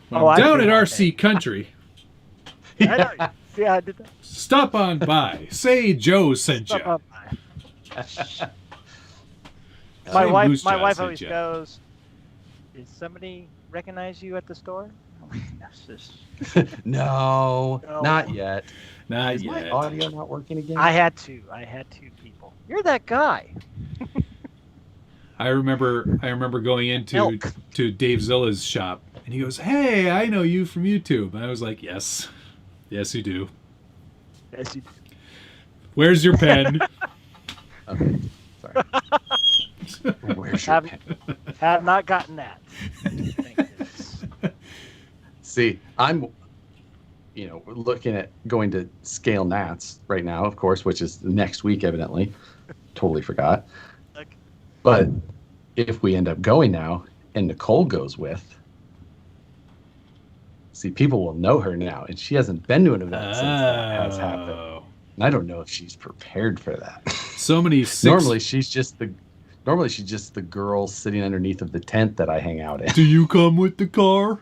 When Oh, I'm I down see. at RC Country, I know. See how I did that? stop on by. Say Joe sent you. Stop up by. Say My Moose wife Jaw sent always ya. goes, "Did somebody recognize you at the store?" That's just- No, No. not yet. Not Is my yet. audio not working again? I had two people. You're that guy. I remember going into Milk. to Dave Zilla's shop, and he goes, "Hey, I know you from YouTube." And I was like, "Yes, yes, you do. Yes, you Where's your pen?" Okay, sorry. Where's your Have- pen? have not gotten that. Thank goodness. See, I'm, looking at going to Scale Nats right now, of course, which is next week, evidently. Totally forgot. Okay. But if we end up going now and Nicole goes with, see, people will know her now, and she hasn't been to an event since that has happened. Oh. And I don't know if she's prepared for that. So many six. Normally she's just the girl sitting underneath of the tent that I hang out in. Do you come with the car?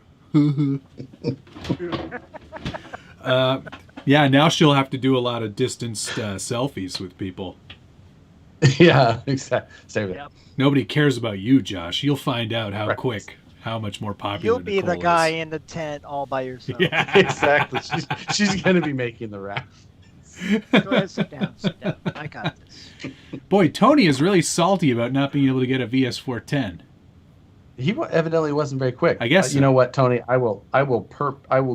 Yeah, now she'll have to do a lot of distanced selfies with people. Yeah, exactly. Save it. Yep. Nobody cares about you, Josh. You'll find out how Right. quick, how much more popular You'll be the Nicole guy is. in the tent all by yourself. Yeah. Exactly. She's gonna be making the rap. Go ahead, sit down. Sit down. I got this. Boy, Tony is really salty about not being able to get a VS410. He evidently wasn't very quick. I guess You so. know what, Tony? I will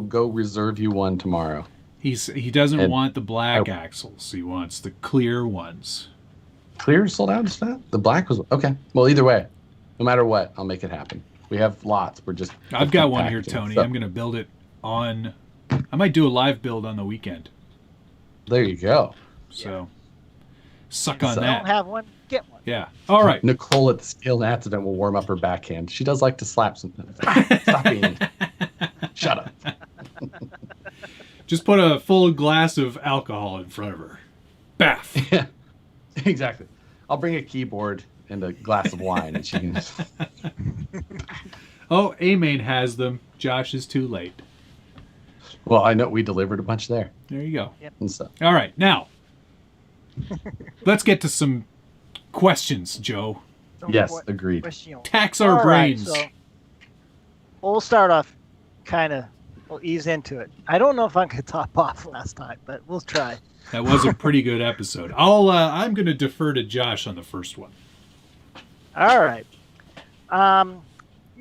go reserve you one tomorrow. He doesn't And want the black axles. He wants the clear ones. Clear sold out is that? The black was okay. Well, either way, no matter what, I'll make it happen. We have lots. We're just. I've got one here, packaging, Tony. so- I'm going to build it on. I might do a live build on the weekend. There you go. So, suck on So- that. Don't have one, get one. Yeah. All right. Nicole at the Scale accident will warm up her backhand. She does like to slap some. Stop being. Shut up. Just put a full glass of alcohol in front of her. Bath. Yeah. Exactly. I'll bring a keyboard and a glass of wine, and she can. Oh, A-Main has them. Josh is too late. Well, I know we delivered a bunch there There you go. and stuff. All right, now let's get to some questions, Joe. Yes, agreed. Tax our All right, brains. so we'll start off we'll ease into it. I don't know if I'm going to top off last time, but we'll try. That was a pretty good episode. I'm going to defer to Josh on the first one. All right. A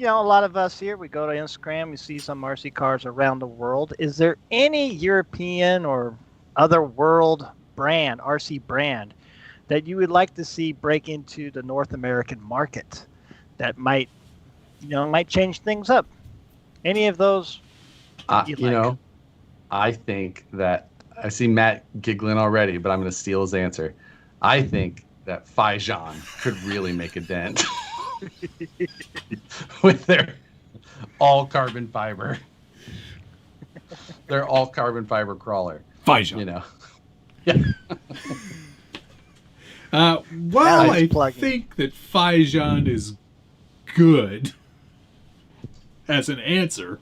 lot of us here, we go to Instagram, we see some RC cars around the world. Is there any European or other world RC brand, that you would like to see break into the North American market that might change things up? Any of those? I think that I see Matt giggling already, but I'm going to steal his answer. I think that Fijan could really make a dent with their all carbon fiber. Their all carbon fiber crawler. Fijan. Yeah. I think that Fijan is good as an answer,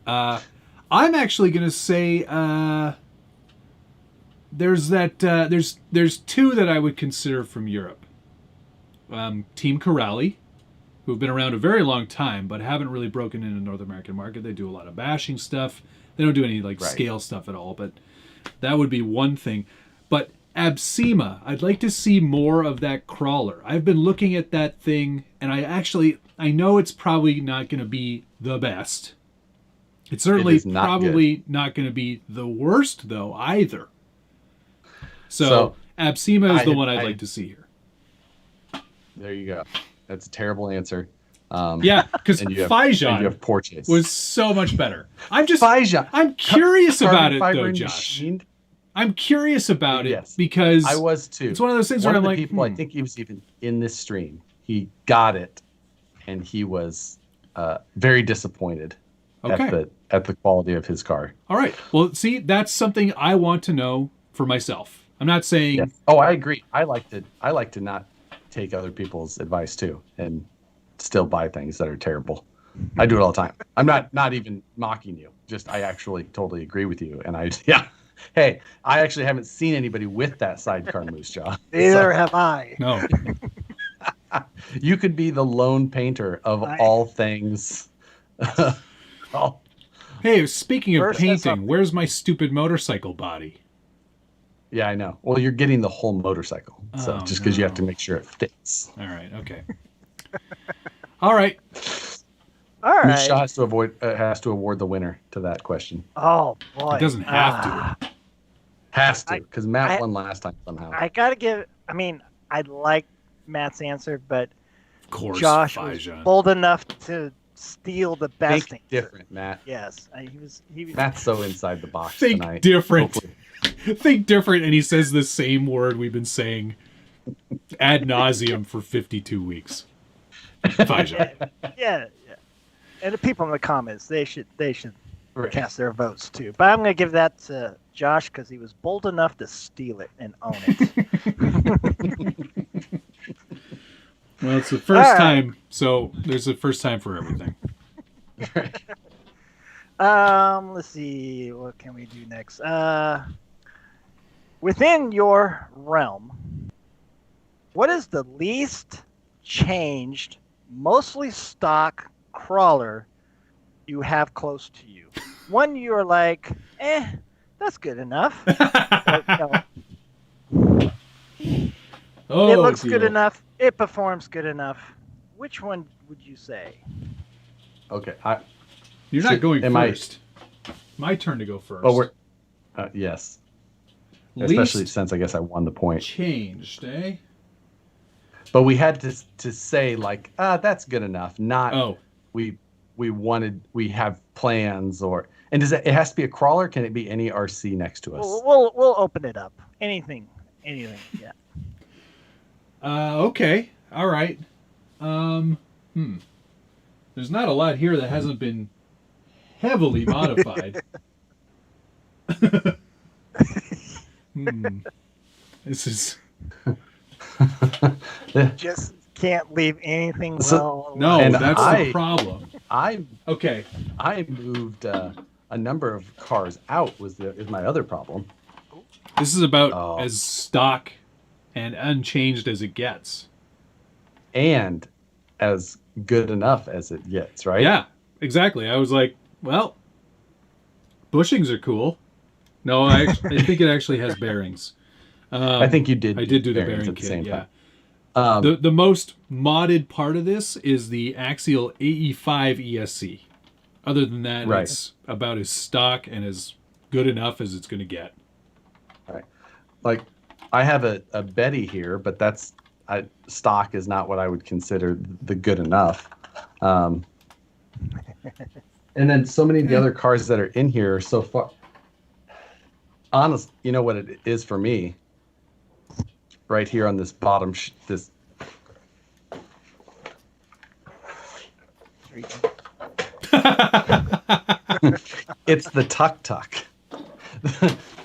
I'm actually going to say there's two that I would consider from Europe. Team Corrali, who have been around a very long time but haven't really broken into the North American market. They do a lot of bashing stuff. They don't do any scale stuff at all, but that would be one thing. But Absema, I'd like to see more of that crawler. I've been looking at that thing, and I know it's probably not going to be the best. It's certainly probably not going to be the worst, though, either. So Absema is the one I'd like to see here. There you go. That's a terrible answer. Yeah, because Fijan was so much better. I'm curious about it, though, Josh. I'm curious about it because I was too. It's one of those things where I'm like, I think he was even in this stream. He got it, and he was very disappointed at the quality of his car. All right. Well, see, that's something I want to know for myself. I'm not saying. Yes. Oh, I agree. I like to not take other people's advice too, and still buy things that are terrible. I do it all the time. I'm not even mocking you. Just I actually totally agree with you, and Hey, I actually haven't seen anybody with that sidecar moose jaw. Neither have I. No. You could be the lone painter of all things. Hey, speaking of painting, where's my stupid motorcycle body? Yeah, I know. Well, you're getting the whole motorcycle, so just because you have to make sure it fits. All right. Okay. All right. Moose jaw has to award the winner to that question. Oh boy, it doesn't have to. Has to, because Matt won last time somehow. I gotta give. I mean, I like Matt's answer, but of course, Josh was bold enough to steal the best. Think different, Matt. Yes, he was. Matt's so inside the box Think tonight. Different. Think different, and he says the same word we've been saying ad nauseum for 52 weeks. Yeah. And the people in the comments, they should cast their votes too. But I'm going to give that to Josh because he was bold enough to steal it and own it. Well, it's the first time, so there's a first time for everything. Let's see, what can we do next? Within your realm, what is the least changed, mostly stock crawler you have close to you? One you're like, that's good enough. It looks good enough. It performs good enough. Which one would you say? Okay, you're not going first. My turn to go first. Oh, we're yes. Especially since I guess I won the point. Changed, eh? But we had to say like, that's good enough. Not we have plans and does it has to be a crawler? Can it be any RC next to us? We'll open it up. Anything, yeah. Okay. All right. There's not a lot here that hasn't been heavily modified. This Just can't leave anything So- well alone. No, And that's I- the problem. I Okay. moved a number of cars out is my other problem. This is about Oh. as stock and unchanged as it gets. And as good enough as it gets, right? Yeah, exactly. I was like, well, bushings are cool. No, I think it actually has bearings. I think you did. I did do the bearings bearing at the kit, same yeah. time. The most modded part of this is the Axial AE5 ESC. Other than that, Right. it's about as stock and as good enough as it's going to get. Right. Like I have a Betty here, but that's stock is not what I would consider the good enough. And then so many of the other cars that are in here are so far. Honest, you know what it is for me? Right here on this bottom, this. It's the tuk-tuk.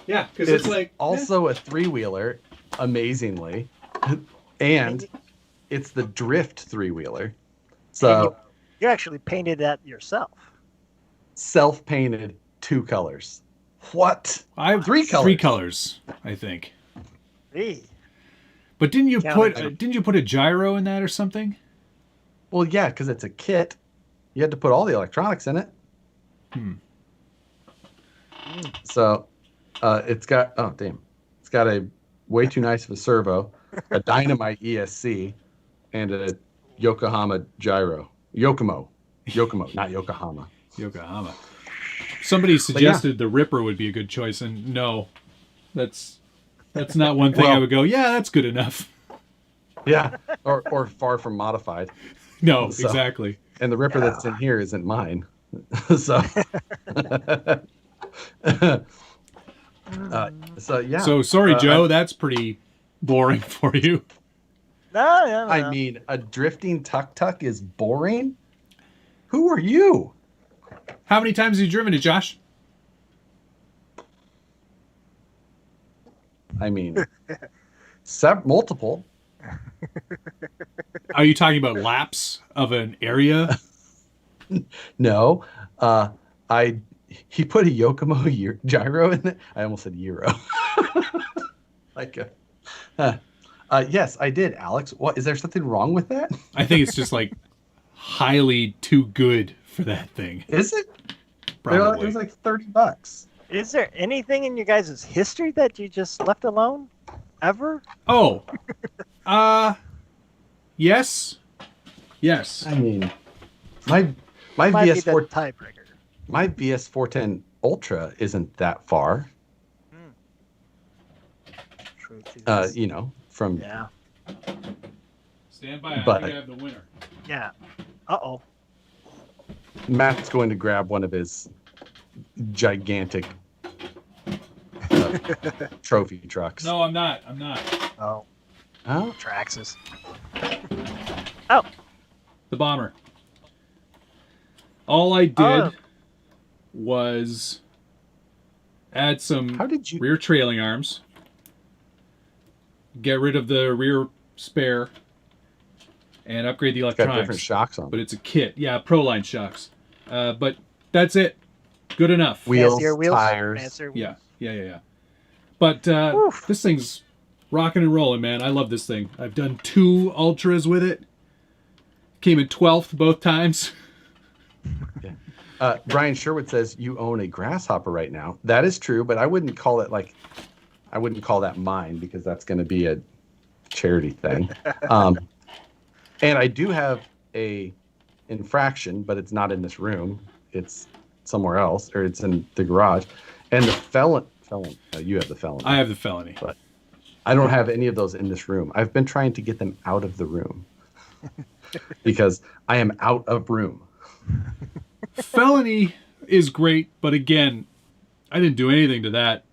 Yeah, because It's also a three-wheeler, amazingly, and it's the drift three-wheeler. So You actually painted that yourself. self-painted 2 colors. What? I have 3 colors. 3 colors, I think. Hey, But didn't you Counted. put a gyro in that or something? Well, yeah, because it's a kit. You had to put all the electronics in it. So it's got it's got a way too nice of a servo, a Dynamite ESC, and a Yokohama gyro. Yokomo, not Yokohama. Yokohama. Somebody suggested the Ripper would be a good choice, and no, that's not one thing I Well- would go, yeah, that's good enough. Yeah, or far from modified. No, So- exactly. And the Ripper that's in here isn't mine. So, so yeah. So sorry, Joe, that's pretty boring for you. no. I mean, a drifting tuk-tuk is boring? Who are you? How many times have you driven it, Josh? I mean, multiple. Are you talking about laps of an area? No. He put a Yokomo gyro in it. I almost said Euro. Yes, I did, Alex. What, is there something wrong with that? I think it's just like highly too good for that thing. Is it? It Probably. was like $30. Is there anything in your guys' history that you just left alone? Ever? Oh. Yes. Yes. I mean, my Might be the VS4 tiebreaker. my VS410 Ultra isn't that far. True, too. You know, from Yeah. Stand by. I But- think I have the winner. Yeah. Uh-oh. Matt's going to grab one of his gigantic trophy trucks. No, I'm not. I'm not. Oh, Oh, Traxxas. The Bomber. All I did Oh. was add some how did you? rear trailing arms, get rid of the rear spare, and upgrade the It's got different electronics. shocks on. But it's a kit. Yeah, Proline shocks. But that's it. Good enough. Wheels, Fancier wheels. tires. Fancier Yeah, yeah. But Oof. this thing's rocking and rolling, man. I love this thing. I've done 2 Ultras with it. Came in 12th both times. Brian Sherwood says you own a Grasshopper right now. That is true, but I wouldn't call it I wouldn't call that mine because that's going to be a charity thing. And I do have a infraction, but it's not in this room. It's somewhere else, or it's in the garage. And the felon. You have the felon. I have the Felony. But I don't have any of those in this room. I've been trying to get them out of the room because I am out of room. Felony is great, but again, I didn't do anything to that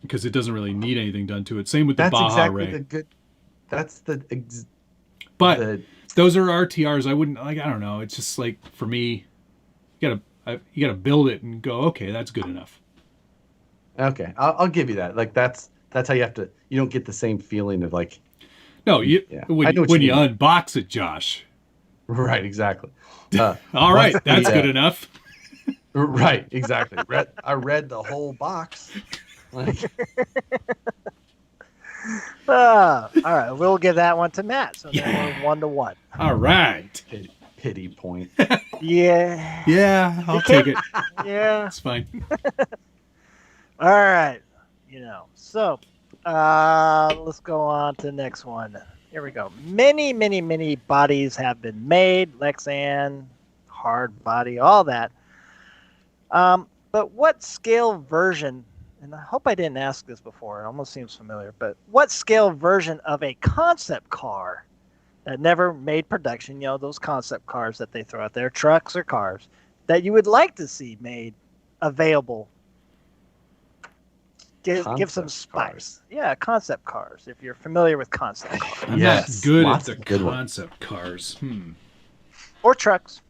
because it doesn't really need anything done to it. Same with the That's Baja exactly Ray. the good. That's But the those are RTRs. I wouldn't like. I don't know. It's just like for me, you gotta build it and go. Okay, that's good enough. okay. I'll give you that. Like that's That's how you have to. You don't get the same feeling of like. No, I know what when you you mean. unbox it, Josh. Right, exactly. All right, that's good enough. Right, exactly. I read the whole box. Like, All right, we'll give that one to Matt. So now we're 1-1. All right. pity point. Yeah. Yeah, I'll take it. Yeah. It's fine. All right. So let's go on to the next one. Here we go. Many bodies have been made. Lexan, hard body, all that. But what scale version, and I hope I didn't ask this before, it almost seems familiar, but what scale version of a concept car that never made production, those concept cars that they throw out there, trucks or cars, that you would like to see made available? Give some spice. Cars. Yeah, concept cars, if you're familiar with concept cars. I'm Yes, not good at lots the of good concept cars. Or trucks.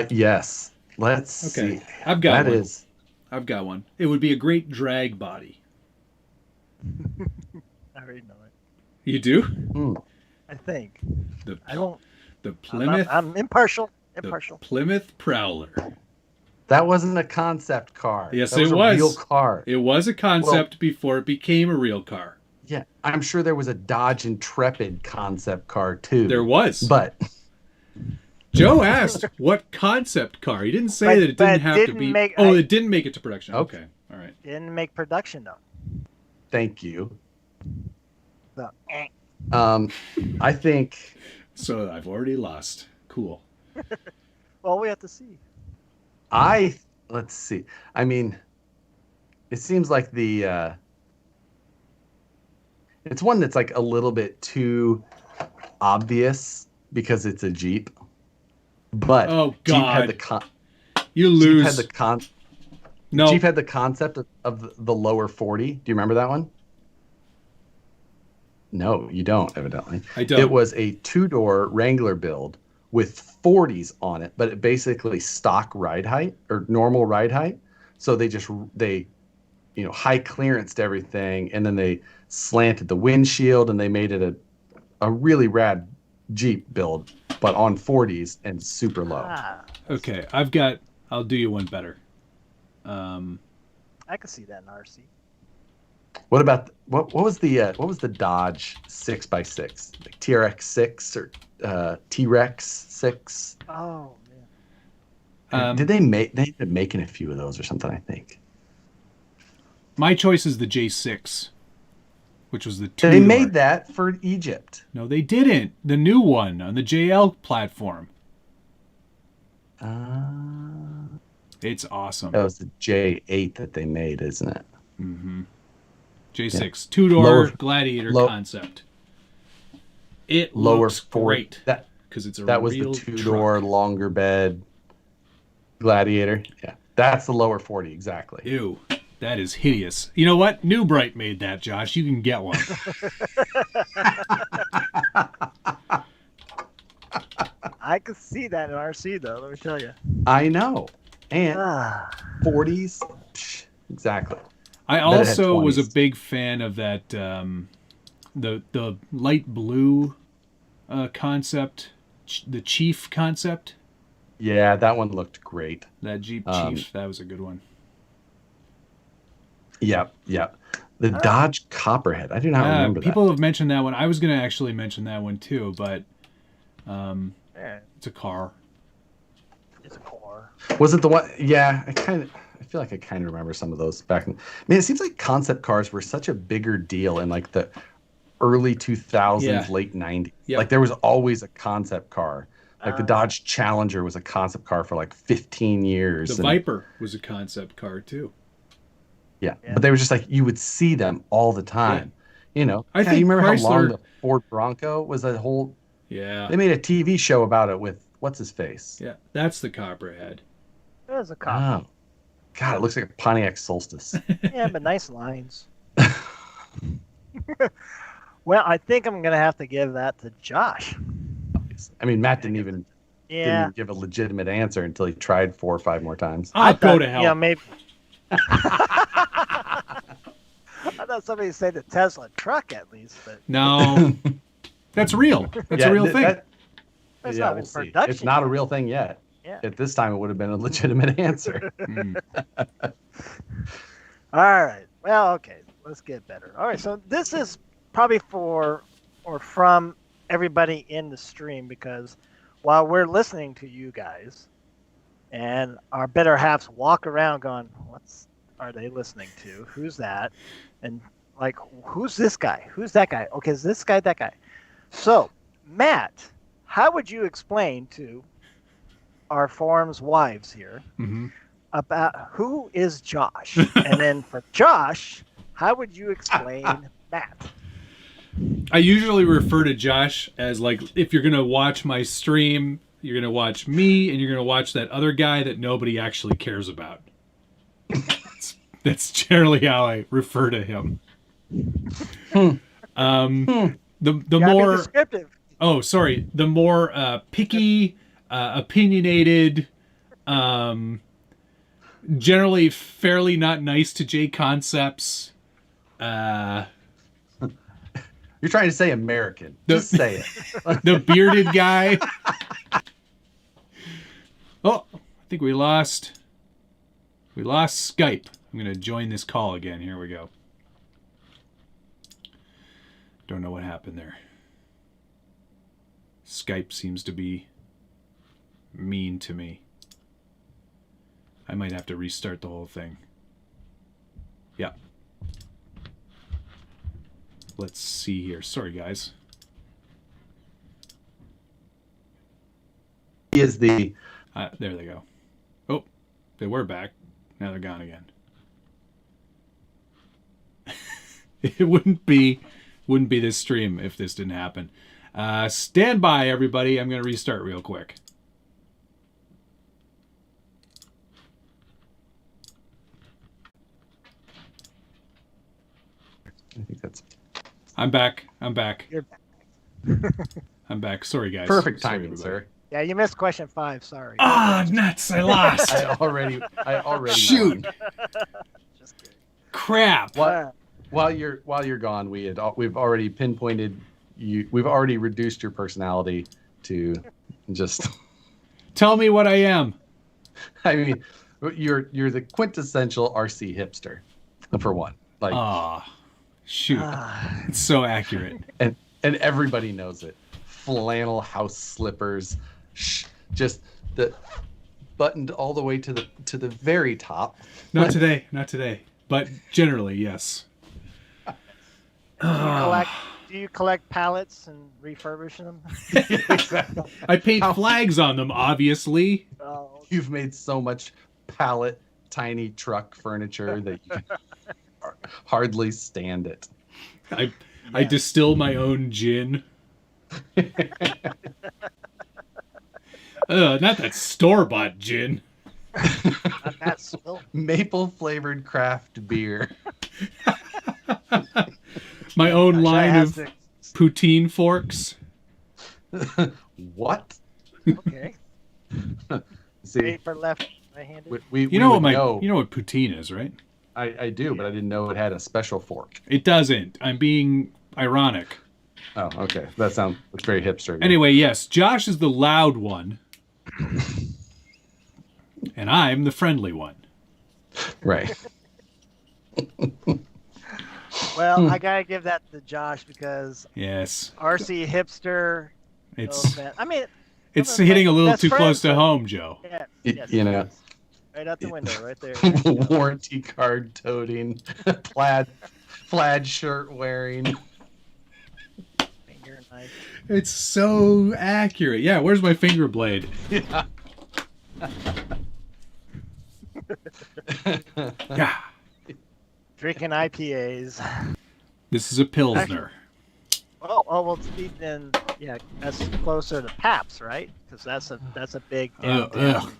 Yes. Let's see. I've got one. That is. I've got one. It would be a great drag body. I already know it. You do? I think. I The don't. Plymouth. I'm impartial. The Plymouth Prowler. That wasn't a concept car. Yes, that it a was. real car. It was a concept before it became a real car. Yeah, I'm sure there was a Dodge Intrepid concept car too. There was. But Joe asked what concept car. He didn't say that it didn't have to be. It didn't make it to production. Okay. All right. Didn't make production though. Thank you. So, I think. So I've already lost. Cool. Well, we have to see. Let's see. I mean, it seems like it's one that's like a little bit too obvious because it's a Jeep. But oh Jeep God, had you lose. Jeep had No. Jeep had the concept of the lower 40. Do you remember that one? No, you don't, evidently. I don't. It was a two-door Wrangler build with 40s on it, but it basically stock ride height or normal ride height. So they high clearanced everything, and then they slanted the windshield, and they made it a really rad Jeep build, but on 40s and super low. Okay, I'll do you one better. I could see that in RC. What about what was the Dodge 6x6, like TRX 6 or T-Rex 6? Oh man. They've been making a few of those or something, I think. My choice is the J6, which was the two. They made that for Egypt. No, they didn't. The new one on the JL platform. It's awesome. That was the J8 that they made, isn't it? Mm-hmm. J6, two-door Gladiator concept. It looks great because it's that was the two-door longer bed Gladiator. Yeah, that's the lower 40 exactly. Ew, that is hideous. You know what? New Bright made that, Josh. You can get one. I could see that in RC though. Let me tell you. I know, and 40s, exactly. I also was a big fan of that the light blue concept, the Chief concept. Yeah, that one looked great. That Jeep Chief, that was a good one. Yep. The Dodge Copperhead. I do not remember that. People have mentioned that one. I was going to actually mention that one too, but it's a car. It's a car. Was it the one? Yeah, I feel like I kind of remember some of those back in. I mean, it seems like concept cars were such a bigger deal in like the early 2000s, late 90s. Yep. Like there was always a concept car. Like the Dodge Challenger was a concept car for like 15 years. The Viper was a concept car too. Yeah, but they were just like, you would see them all the time. Yeah. You know, I think you remember Chrysler... how long the Ford Bronco was a whole... Yeah. They made a TV show about it with, what's his face? Yeah, that's the Copperhead. It was a copper. Oh. God, it looks like a Pontiac Solstice. Yeah, but nice lines. Well, I think I'm going to have to give that to Josh. I mean, Matt didn't even give a legitimate answer until he tried 4 or 5 more times. I'll go to hell. Yeah, maybe. I thought somebody said the Tesla truck at least, but No, that's real. That's a real thing. that's Yeah, not we'll in see. production. It's not a real thing yet. Yeah. At this time, it would have been a legitimate answer. Mm. All right. Well, okay. Let's get better. All right. So this is probably for or from everybody in the stream, because while we're listening to you guys and our better halves walk around going, what's are they listening to? Who's that? And like, who's this guy? Who's that guy? Okay, is this guy that guy? So, Matt, how would you explain to our forum's wives here Mm-hmm. about who is Josh? And then for Josh, how would you explain Matt? I usually refer to Josh as like, if you're going to watch my stream, you're going to watch me and you're going to watch that other guy that nobody actually cares about. That's generally how I refer to him. The Gotta more be descriptive. oh sorry, the more picky, opinionated, generally fairly not nice to J concepts. You're trying to say American. The- Just say it. The bearded guy. Oh, I think we lost Skype. I'm going to join this call again. Here we go. Don't know what happened there. Skype seems to be mean to me. I might have to restart the whole thing. Yeah. Let's see here. Sorry, guys. He is the There they go. Oh, they were back. Now they're gone again. It wouldn't be this stream if this didn't happen. Stand by, everybody. I'm going to restart real quick. I think that's I'm back. You're back. I'm back. Sorry, guys. perfect Sorry, timing, everybody. sir. Yeah, you missed question 5. Sorry. Ah, nuts! I lost. I already Shoot. won. Just kidding. Crap. What? While you're gone, we've already pinpointed you. We've already reduced your personality to just. Tell me what I am. I mean, you're the quintessential RC hipster, for one. Like, Ah, shoot. Ah, It's so accurate. and everybody knows it. Flannel house slippers, just the buttoned all the way to the very top. Not today. But generally, yes. do you collect pallets and refurbish them? Exactly. I paint flags on them, obviously. Oh, You've made so much pallet, tiny truck furniture that you can hardly stand it. I distill my own gin. Not that store-bought gin. not that swill. Maple flavored craft beer. My own Gosh, I line have of to- poutine forks. What? Okay. See, Wait for left, right-handed. You know what poutine is, right? I do, but I didn't know it had a special fork. It doesn't. I'm being ironic. Oh, okay. That's very hipster. Anyway, yes, Josh is the loud one. And I'm the friendly one. Right. Well, I gotta give that to Josh because Yes. RC hipster. It's oh, man. I mean, it's I'm hitting a little best too close friends, to so- home, Joe. yeah, Y- yes, you know. yes. Right out the window, right there. Warranty card toting, plaid shirt wearing. Finger knife. It's so accurate. Yeah, where's my finger blade? Yeah. Yeah. Drinking IPAs. This is a Pilsner. Well, then, yeah, that's closer to Paps, right? Because that's a big Ugh. downtown.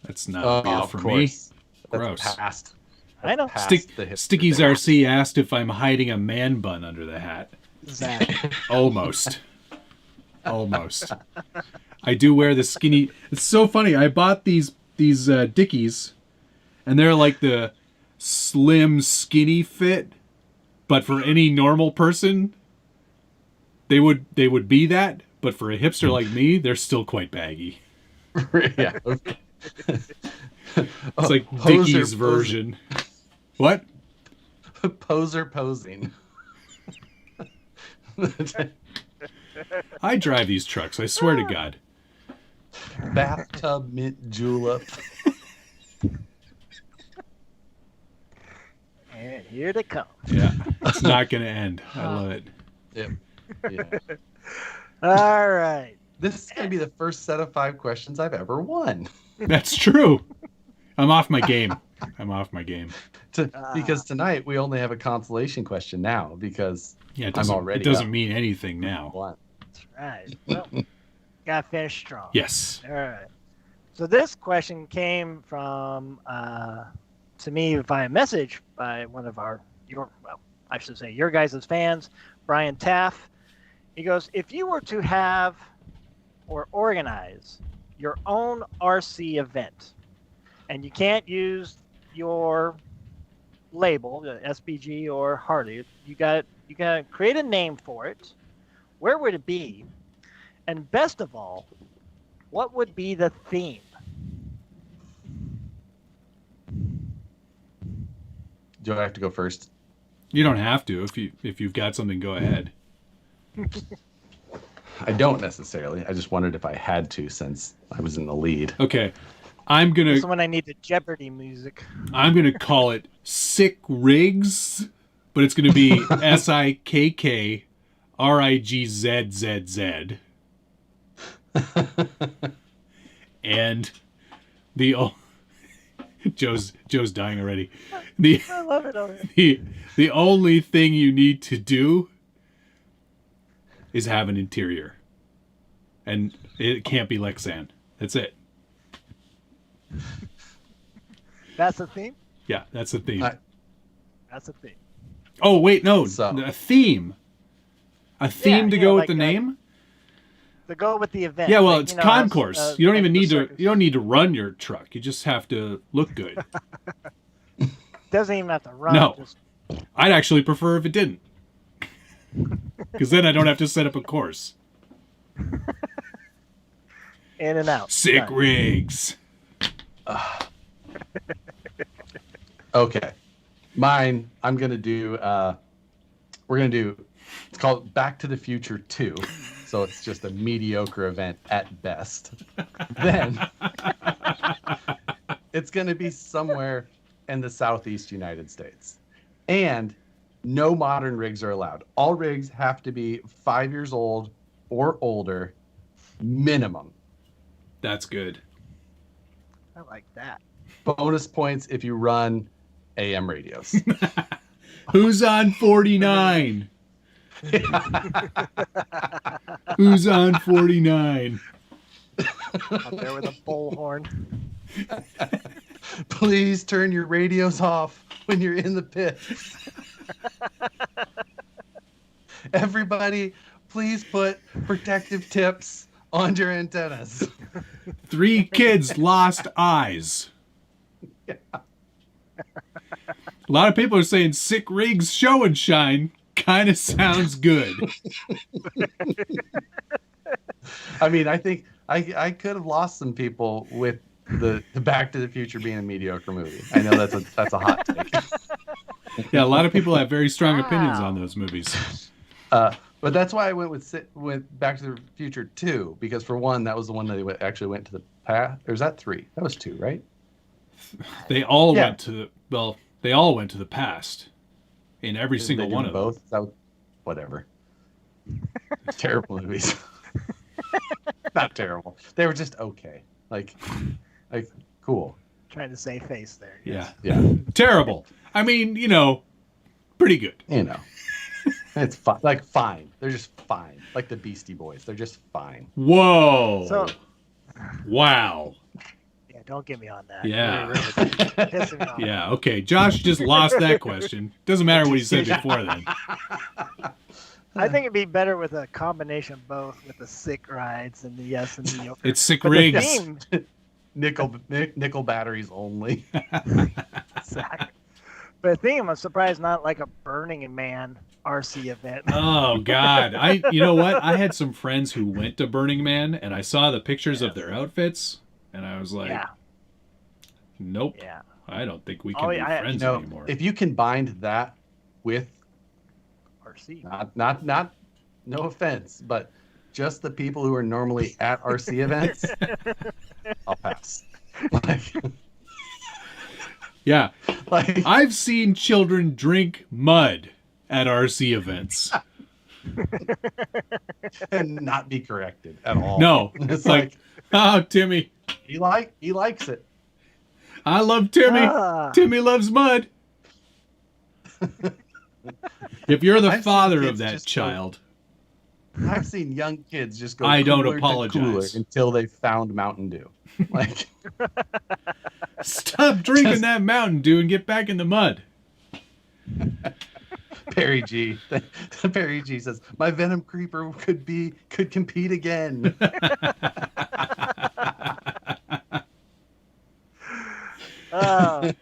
That's not a beer of for course. me. That's Gross. past. I know. Past the hipster Sticky's days. RC asked if I'm hiding a man bun under the hat. Exactly. Almost. Almost. I do wear the skinny. It's so funny. I bought these Dickies, and they're like the slim, skinny fit. But for any normal person, they would be that. But for a hipster like me, they're still quite baggy. Yeah. Okay. It's like Dicky's version. What? Poser posing. I drive these trucks, I swear to God. Bathtub mint julep. And here they come. Yeah, it's not going to end. I love it. Yep. Yeah. All right. This is going to be the first set of 5 questions I've ever won. That's true. I'm off my game. Because tonight we only have a consolation question now because It I'm already doesn't up. mean anything now. That's right. Well, gotta finish strong. Yes. All right. So this question came from to me via message by one of your guys' fans, Brian Taff. He goes, if you were to have or organize your own RC event, and you can't use your label, the SBG or Harley, you got to create a name for it. Where would it be? And best of all, what would be the theme? Do I have to go first? You don't have to. If you've got something, go ahead. I don't necessarily. I just wondered if I had to since I was in the lead. Okay. I'm This is gonna when I need the Jeopardy music. call it Sick Rigs, but it's gonna be SIKKRIGZZZ. And Joe's dying already. I love it already. The only thing you need to do is have an interior, and it can't be Lexan. That's it. That's the theme? Yeah, that's the theme. That's the theme. Oh wait, no, So- a theme. A theme to go with like the name. To go with the event. Yeah, well, like, it's concourse. You don't even need to. circus. You don't need to run your truck. You just have to look good. Doesn't even have to run. No. Just, I'd actually prefer if it didn't, because then I don't have to set up a course. in and out. Sick Done. rigs. Okay. Mine, I'm going to do, we're going to do, it's called Back to the Future 2. So it's just a mediocre event at best. Then it's going to be somewhere in the Southeast United States. And no modern rigs are allowed. All rigs have to be 5 years old or older, minimum. That's good. I like that. Bonus points if you run AM radios. Who's on 49? Who's on 49? Out there with a bullhorn. Please turn your radios off when you're in the pit. Everybody, please put protective tips on your antennas. 3 kids lost eyes. Yeah. A lot of people are saying Sick Rigs Show and Shine kind of sounds good. I mean, I think I could have lost some people with the Back to the Future being a mediocre movie. I know that's a hot take. Yeah, a lot of people have very strong opinions on those movies. But that's why I went with Back to the Future 2, because for one, that was the one that they actually went to the past. Or was that 3? That was 2, right? They all Yeah. went to they all went to the past in every Did single they do one of them. both? That was, whatever. Terrible movies. Not terrible. They were just okay. Like cool. Trying to save face there. Yeah. Yeah. Terrible. I mean, pretty good. It's fine. Like fine. They're just fine. Like the Beastie Boys. They're just fine. Whoa. So, Wow. yeah, don't get me on that. Yeah. Really pissing me off. Yeah, okay. Josh just lost that question. Doesn't matter what he said before then. I think it'd be better with a combination of both, with the sick rides and the yes and the It's Sick But the Rigs. theme, Nickel batteries only. exactly. But the thing, I'm surprised not like a Burning Man RC event. Oh God! You know what? I had some friends who went to Burning Man, and I saw the pictures of their outfits, and I was like, Yeah. nope. Yeah. I don't think we can be friends You know, anymore. if you combined that with RC. not no offense, but just the people who are normally at RC events, I'll pass. Yeah, Like I've seen children drink mud at RC events. and not be corrected at all. No, It's like, oh, Timmy, he likes it. I love Timmy. Ah. Timmy loves mud. If you're the I've seen father of kids that just go- child, I've seen young kids just go I don't cooler to apologize. cooler until they found Mountain Dew. Like stop drinking that Mountain Dew and get back in the mud. Perry G. Perry G says, "My Venom Creeper could compete again." Yeah,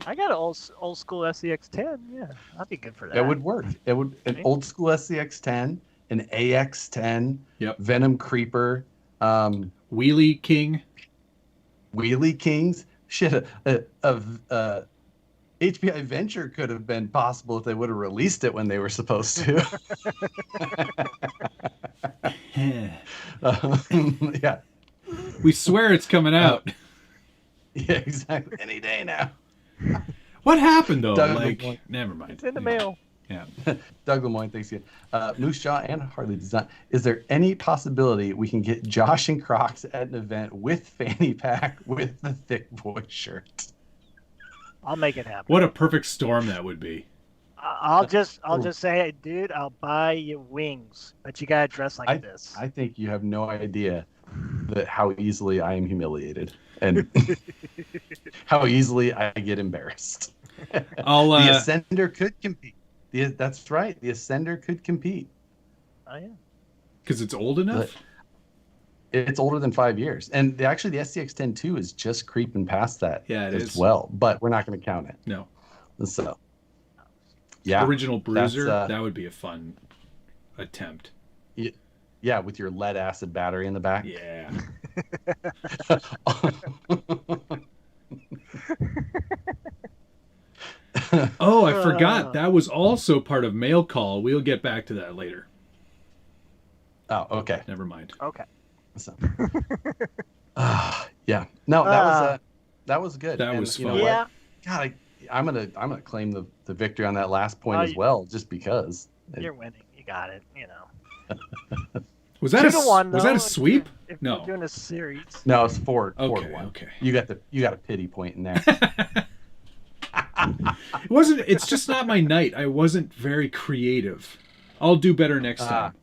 I got an old school SCX10. Yeah, that'd be good for that. That would work. It would an old school SCX10, an AX10, Yep. Venom Creeper, Wheelie King. Wheelie Kings. Shit, HPI Venture could have been possible if they would have released it when they were supposed to. Yeah. We swear it's coming out. Yeah, exactly. Any day now. What happened though? Doug Like, LeMoyne. never mind. It's in the mail. Yeah. Doug Lemoyne, thanks again. Moose Jaw and Harleydesign. Is there any possibility we can get Josh and Crocs at an event with fanny pack with the thick boy shirt? I'll make it happen. What a perfect storm that would be. I'll just say, dude, I'll buy you wings, but you gotta dress like this. I think you have no idea how easily I am humiliated and how easily I get embarrassed. I'll The Ascender could compete. That's right. The Ascender could compete. Oh yeah. because it's old enough. It's older than 5 years, and actually the SCX-10 is just creeping past that. Yeah, it as is. well. But we're not going to count it. No. So, yeah, Original Bruiser. that's, That would be a fun attempt. yeah, with your lead acid battery in the back. Yeah. Oh, I forgot. That was also part of Mail Call. We'll get back to that later. Oh, okay. Never mind. Okay. So, yeah. No, that was good. That And was you know fun. what? Yeah. God, I'm gonna claim the victory on that last point as you- well, just because. You're winning. You got it. You know. Was that 2-1, was that though, a sweep? If No. you're doing a series. No, it's 4 Okay. 4-1. Okay. You got a pity point in there. It wasn't. It's just not my night. I wasn't very creative. I'll do better next time.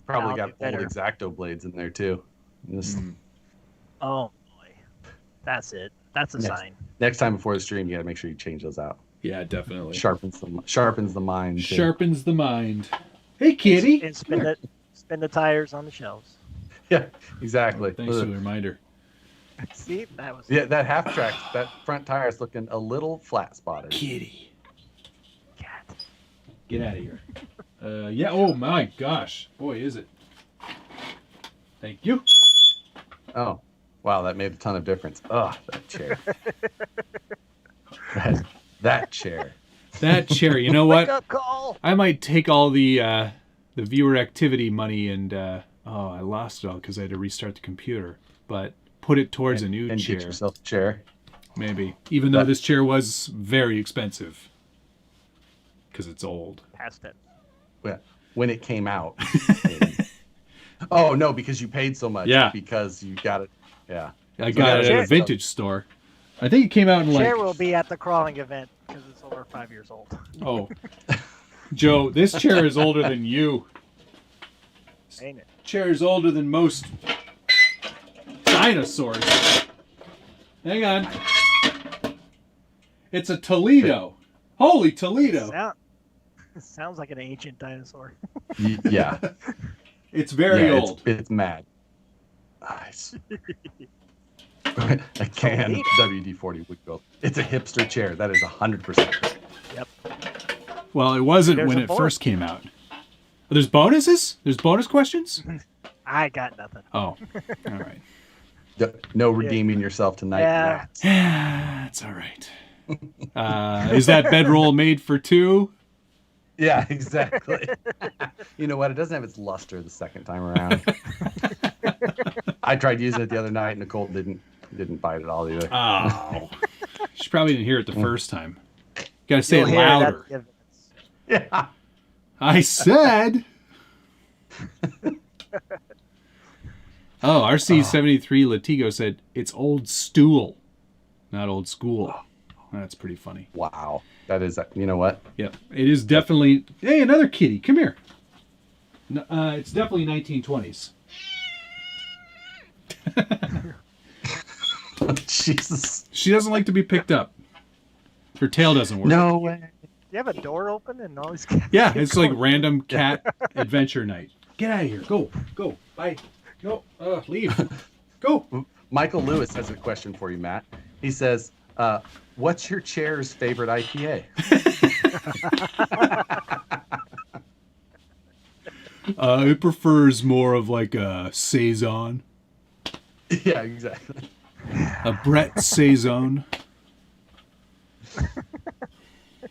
Probably I'll got do old better. X-Acto blades in there too. Just Oh boy. That's it. That's a Next. sign. next time before the stream, you got to make sure you change those out. Yeah, definitely. Sharpens the mind. too. Sharpens the mind. Hey, kitty. And spin the tires on the shelves. Yeah, exactly. Thanks for the reminder. See, that was Yeah, that half track, that front tire is looking a little flat spotted. Kitty. cat. Get out of here. Yeah. Oh my gosh. Boy, is it. Thank you. Oh, wow, that made a ton of difference. Oh, that chair. that chair. That chair. You know Wake what? up call. I might take all the viewer activity money and I lost it all because I had to restart the computer. But put it towards a new and chair. get yourself a chair. Maybe. Even though this chair was very expensive. Because it's old. Past it. Yeah, when it came out. maybe. Oh no, because you paid so much. Yeah. Because you got it. Yeah. I So got it that at a was- vintage store. I think it came out in like... Chair will be at the crawling event because it's over 5 years old. Oh. Joe, this chair is older than you. Ain't it? Chair is older than most dinosaurs. Hang on. It's a Toledo. Holy Toledo. Sounds like an ancient dinosaur. Yeah. It's very Yeah, old. It's mad. Nice. A can WD-40 wood quilt. It's a hipster chair. That is 100%. Yep. Well, it wasn't There's when a it bonus. first came out. Oh, there's bonuses? There's bonus questions? I got nothing. Oh, all right. No redeeming yourself tonight. Yeah. Rats. That's all right. Is that bedroll made for two? Yeah, exactly. You know what? It doesn't have its luster the second time around. I tried using it the other night. Nicole didn't bite at all either. Oh. She probably didn't hear it the first time. Gotta say You'll it hear louder. that. Yeah. I said. Oh, RC73 Latigo said it's old stool, not old school. That's pretty funny. Wow. That is, you know what? Yep. It is definitely. Hey, another kitty. Come here. It's definitely 1920s. Jesus. She doesn't like to be picked up. Her tail doesn't work. No way. Do you have a door open and all these cats? Yeah, it's like random cat adventure night. Get out of here. Go. Go. Bye. Go. Leave. Go. Michael Lewis has a question for you, Matt. He says, what's your chair's favorite IPA? It prefers more of like a Saison. Yeah, exactly. A Brett Saison.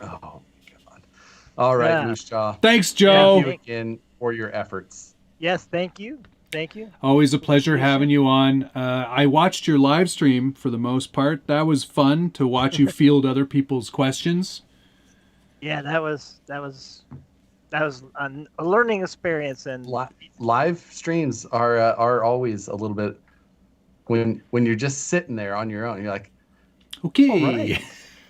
Oh, God. All right, Yeah. Moose Jaw. Thanks, Joe. Thank you again for your efforts. Yes, thank you. Thank you. Always a pleasure having you on. I watched your live stream for the most part. That was fun to watch you field other people's questions. Yeah, that was a learning experience, and Live streams are always a little bit when you're just sitting there on your own. You're like, Okay.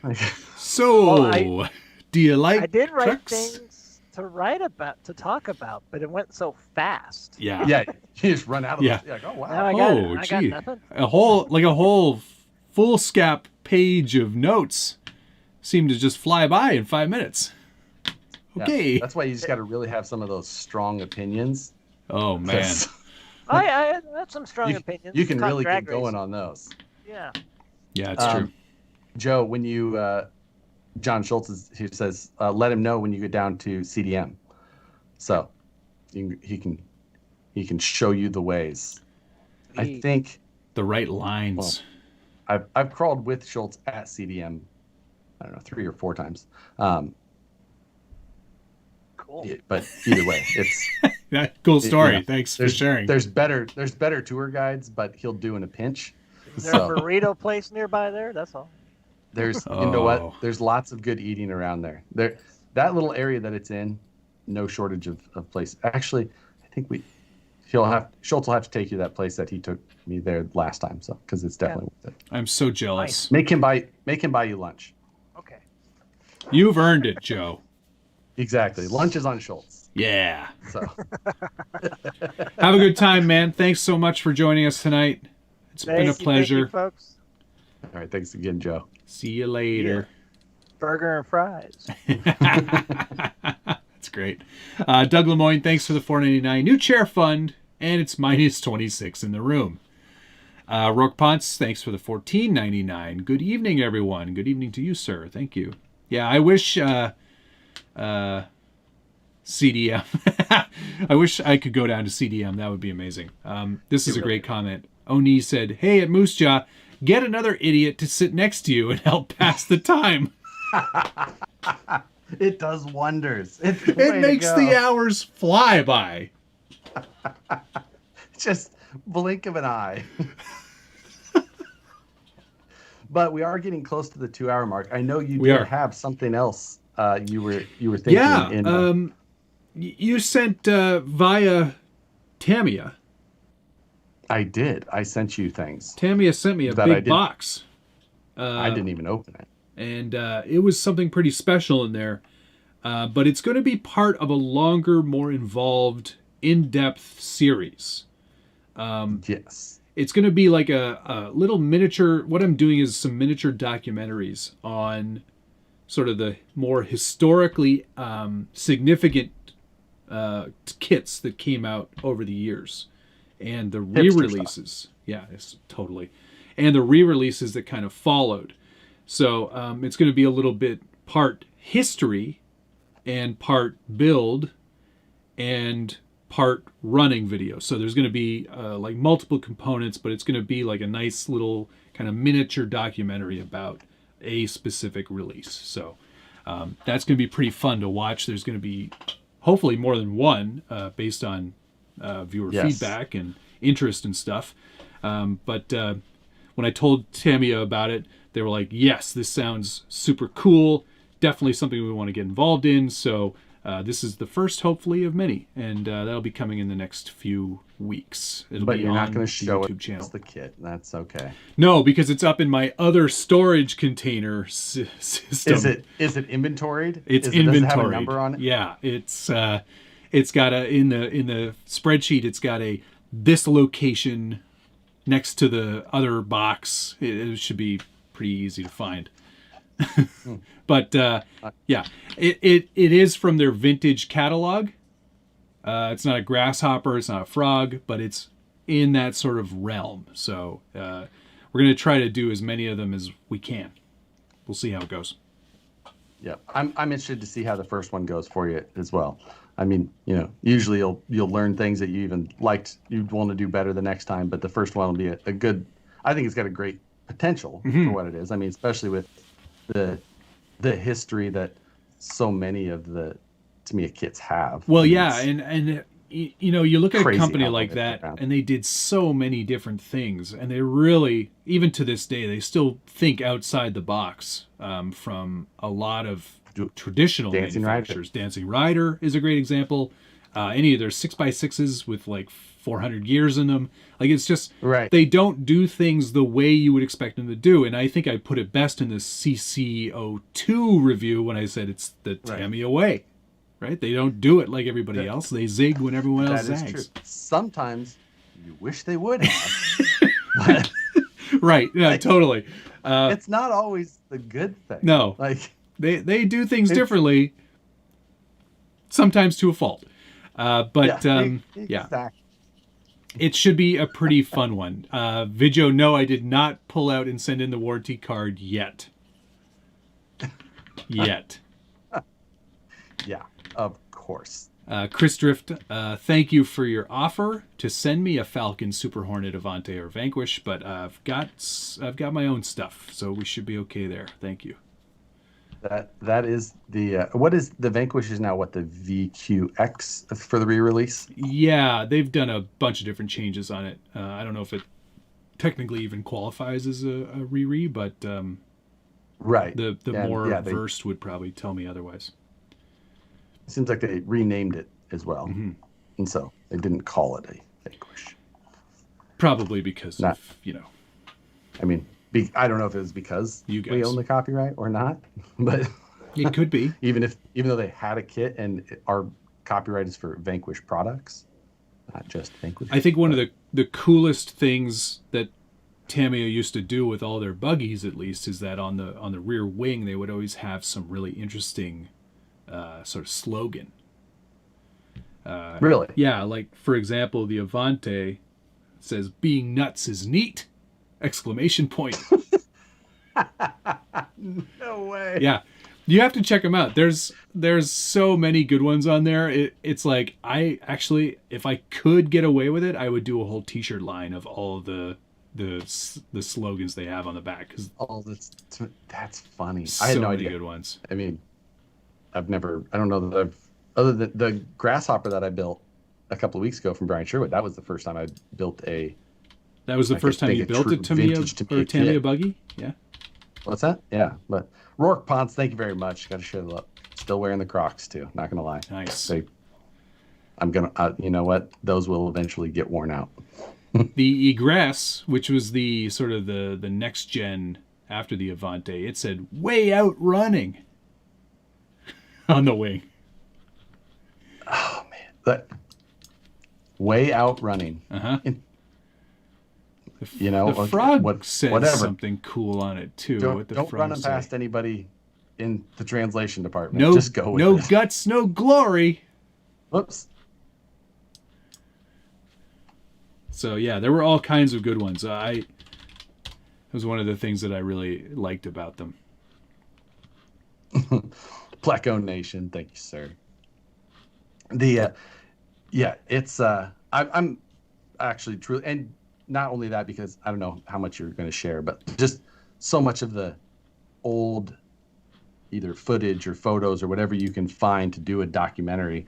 all right. So, Well, do you like I did write trucks? things to talk about, but it went so fast. Yeah. Yeah, you just run out of Yeah. it. You're like, oh wow. Now I got gee. nothing. A whole foolscap page of notes seemed to just fly by in 5 minutes. Yeah, Okay. that's why you just got to really have some of those strong opinions. Oh man. 'Cause I have some strong opinions. You can Top really drag get going race. on those. Yeah. Yeah, it's true. Joe, when you John Schultz he says let him know when you get down to CDM, so he can show you the ways. I think The right lines. I've crawled with Schultz at CDM. I don't know 3 or 4 times. Cool. But either way, it's Yeah, cool story. yeah. Thanks for sharing. There's better tour guides, but he'll do in a pinch. Is there a burrito place nearby there? That's all. There's you know what? Oh. There's lots of good eating around there. That little area that it's in, no shortage of places. Actually, I think Schultz will have to take you to that place that he took me there last time. So because it's definitely worth it. I'm so jealous. Make him buy you lunch. Okay. You've earned it, Joe. Exactly. Lunch is on Schultz. Yeah. So Have a good time, man. Thanks so much for joining us tonight. It's been a Thank you, pleasure. folks. all right, thanks again, Joe. See you later. Burger and fries. That's great. Doug Lemoyne, thanks for the $4.99 new chair fund, and it's minus 26 in the room. Roque Ponce, thanks for the $14.99. Good evening, everyone. Good evening to you, sir. Thank you. Yeah, I wish CDM. I wish I could go down to CDM. That would be amazing. This is a great comment. Oni said, "Hey, at Moose Jaw, get another idiot to sit next to you and help pass the time. It does wonders. It's the way It to makes go. the hours fly by." Just blink of an eye. But we are getting close to the 2-hour mark. I know you We did are. have something else you were thinking. Yeah. You sent via Tamiya. I did. I sent you things. Tamiya sent me a That I big did. box. I didn't even open it. And it was something pretty special in there. But it's going to be part of a longer, more involved, in-depth series. Yes. It's going to be like a little miniature. What I'm doing is some miniature documentaries on sort of the more historically significant kits that came out over the years. And the re-releases. Yeah, it's totally. and the re-releases that kind of followed. So it's going to be a little bit part history and part build and part running video. So there's going to be like multiple components, but it's going to be like a nice little kind of miniature documentary about a specific release. So that's going to be pretty fun to watch. There's going to be hopefully more than one based on viewer feedback and interest and stuff. But when I told Tamiya about it, they were like, yes, this sounds super cool. Definitely something we want to get involved in. So this is the first, hopefully, of many. And that'll be coming in the next few weeks. But you're not going to show channel. Us the kit. That's okay. No, because it's up in my other storage container system. Is it inventoried? It's inventoried. Does it have a number on it? Yeah, it's got in the spreadsheet. It's got this location next to the other box. It should be pretty easy to find. But yeah, it is from their vintage catalog. It's not a grasshopper, it's not a frog, but it's in that sort of realm. So we're going to try to do as many of them as we can. We'll see how it goes. Yeah, I'm interested to see how the first one goes for you as well. I mean, usually you'll learn things that you even liked, you'd want to do better the next time, but the first one will be a good. I think it's got a great potential for what it is. I mean, especially with the history that so many of the Tamiya kits have. Well, yeah, and you look at a company like that, around. and they did so many different things, and they really, even to this day, they still think outside the box from a lot of traditional manufacturers. Dancing Rider is a great example. Any of their 6x6s with like 400 gears in them. Like, it's just, they don't do things the way you would expect them to do. And I think I put it best in the CC02 review when I said it's the Tamiya way. Right? They don't do it like everybody else. They zig when everyone else zags. That is true. Sometimes you wish they would have. But, right. Yeah, totally. It's not always the good thing. No. Like, they do things differently, sometimes to a fault. But exactly. It should be a pretty fun one. Vidjo, no, I did not pull out and send in the warranty card yet. Yet. Yeah, of course. Chris Drift, thank you for your offer to send me a Falcon, Super Hornet, Avante, or Vanquish, but I've got my own stuff, so we should be okay there. Thank you. That is the what is the Vanquish is now what, the VQX for the re-release? Yeah, they've done a bunch of different changes on it. I don't know if it technically even qualifies as a re, but the more versed would probably tell me otherwise. It seems like they renamed it as well, and so they didn't call it a Vanquish. Probably because of. I mean. I don't know if it was because we own the copyright or not, but it could be. even though they had a kit and our copyright is for Vanquish products, not just Vanquish. I think one of the coolest things that Tamiya used to do with all their buggies, at least, is that on the rear wing they would always have some really interesting sort of slogan. Really? Yeah, like for example, the Avante says "Being nuts is neat!" Exclamation point. No way. Yeah. You have to check them out. There's so many good ones on there. It's like, I actually, if I could get away with it, I would do a whole t-shirt line of all the slogans they have on the back. That's funny. So I had no many idea. Good ones. I mean, I don't know that other than the grasshopper that I built a couple of weeks ago from Brian Sherwood, that was the first time I built That was the first time you built a Tamiya buggy? Yeah. What's that? Yeah. But Rourke Ponce, thank you very much. Got to show the love. Still wearing the Crocs too. Not gonna lie. Nice. I'm gonna. You know what? Those will eventually get worn out. The Egress, which was the sort of the next gen after the Avante, it said "way out running" on the wing. Oh man, that way out running. The frog says something cool on it too. Don't run them past anybody in the translation department. No, just go with no it. Guts, no glory. Whoops. So yeah, there were all kinds of good ones. It was one of the things that I really liked about them. Pleco Nation, thank you, sir. The yeah, it's I'm actually truly, and not only that, because I don't know how much you're going to share, but just so much of the old either footage or photos or whatever you can find to do a documentary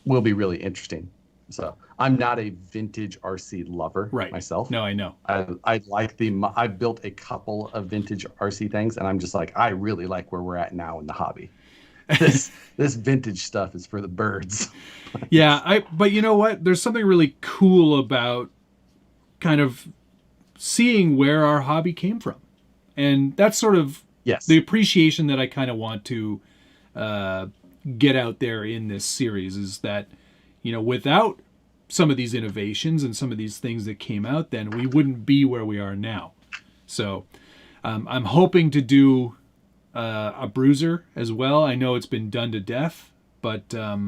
will be really interesting. So I'm not a vintage RC lover myself. No, I know. I like I've built a couple of vintage RC things, and I'm just like, I really like where we're at now in the hobby. This vintage stuff is for the birds. Yeah, but you know what? There's something really cool about kind of seeing where our hobby came from. And that's sort of the appreciation that I kind of want to get out there in this series, is that, you know, without some of these innovations and some of these things that came out then, we wouldn't be where we are now. So I'm hoping to do a bruiser as well. I know it's been done to death, but I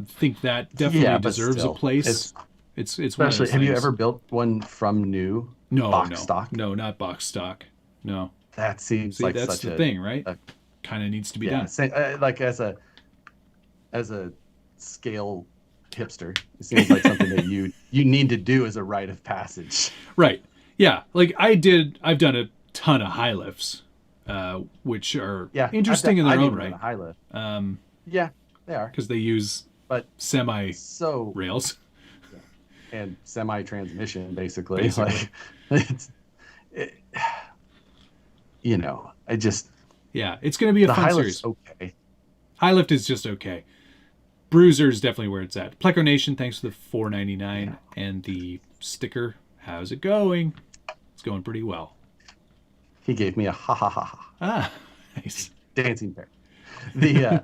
think that definitely deserves a place. It's especially. Have you ever built one from new? Box stock? No, not box stock. No. That seems like that's such the a thing, right? Kind of needs to be done. Like as a scale hipster, it seems like something that you need to do as a rite of passage. Right. Yeah. Like I've done a ton of high lifts, which are interesting in their own right. High lift. Yeah, they are, because they use semi rails and semi transmission basically. Like you know, it's going to be a fun series. Okay. High lift is just okay. Bruiser is definitely where it's at. Pleco Nation, thanks for the $4.99 and the sticker. How's it going? It's going pretty well. He gave me a ha ha ha ha. Ah, nice. Dancing bear. The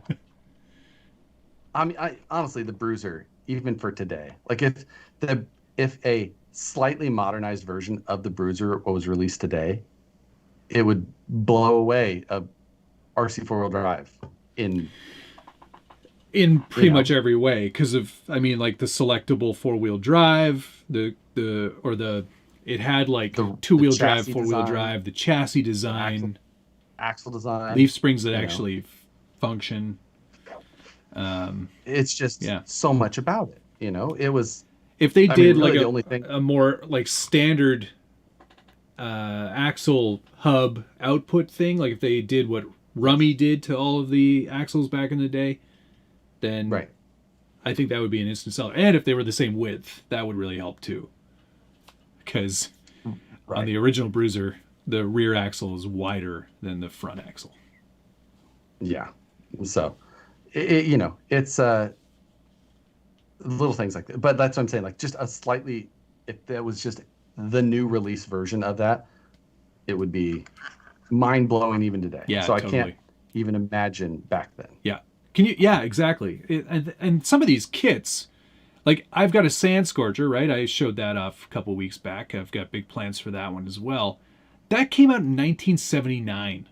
I mean, honestly, the Bruiser, even for today, like if a slightly modernized version of the Bruiser was released today, it would blow away a RC four-wheel drive in pretty much every way, because of, I mean, like the selectable four-wheel drive, it had like the two-wheel drive, four-wheel drive, the chassis design, axle design, leaf springs that actually function. It's just so much about it. You know, it was. If they did a more like standard axle hub output thing, like if they did what Rummy did to all of the axles back in the day, then I think that would be an instant seller. And if they were the same width, that would really help too. Because on the original Bruiser, the rear axle is wider than the front axle. Yeah. So, it's little things like that. But that's what I'm saying. Like just if that was just the new release version of that, it would be mind blowing even today. Yeah. So totally. I can't even imagine back then. Yeah. Can you? Yeah, exactly. And some of these kits, like I've got a Sand Scorcher, right? I showed that off a couple weeks back. I've got big plans for that one as well. That came out in 1979.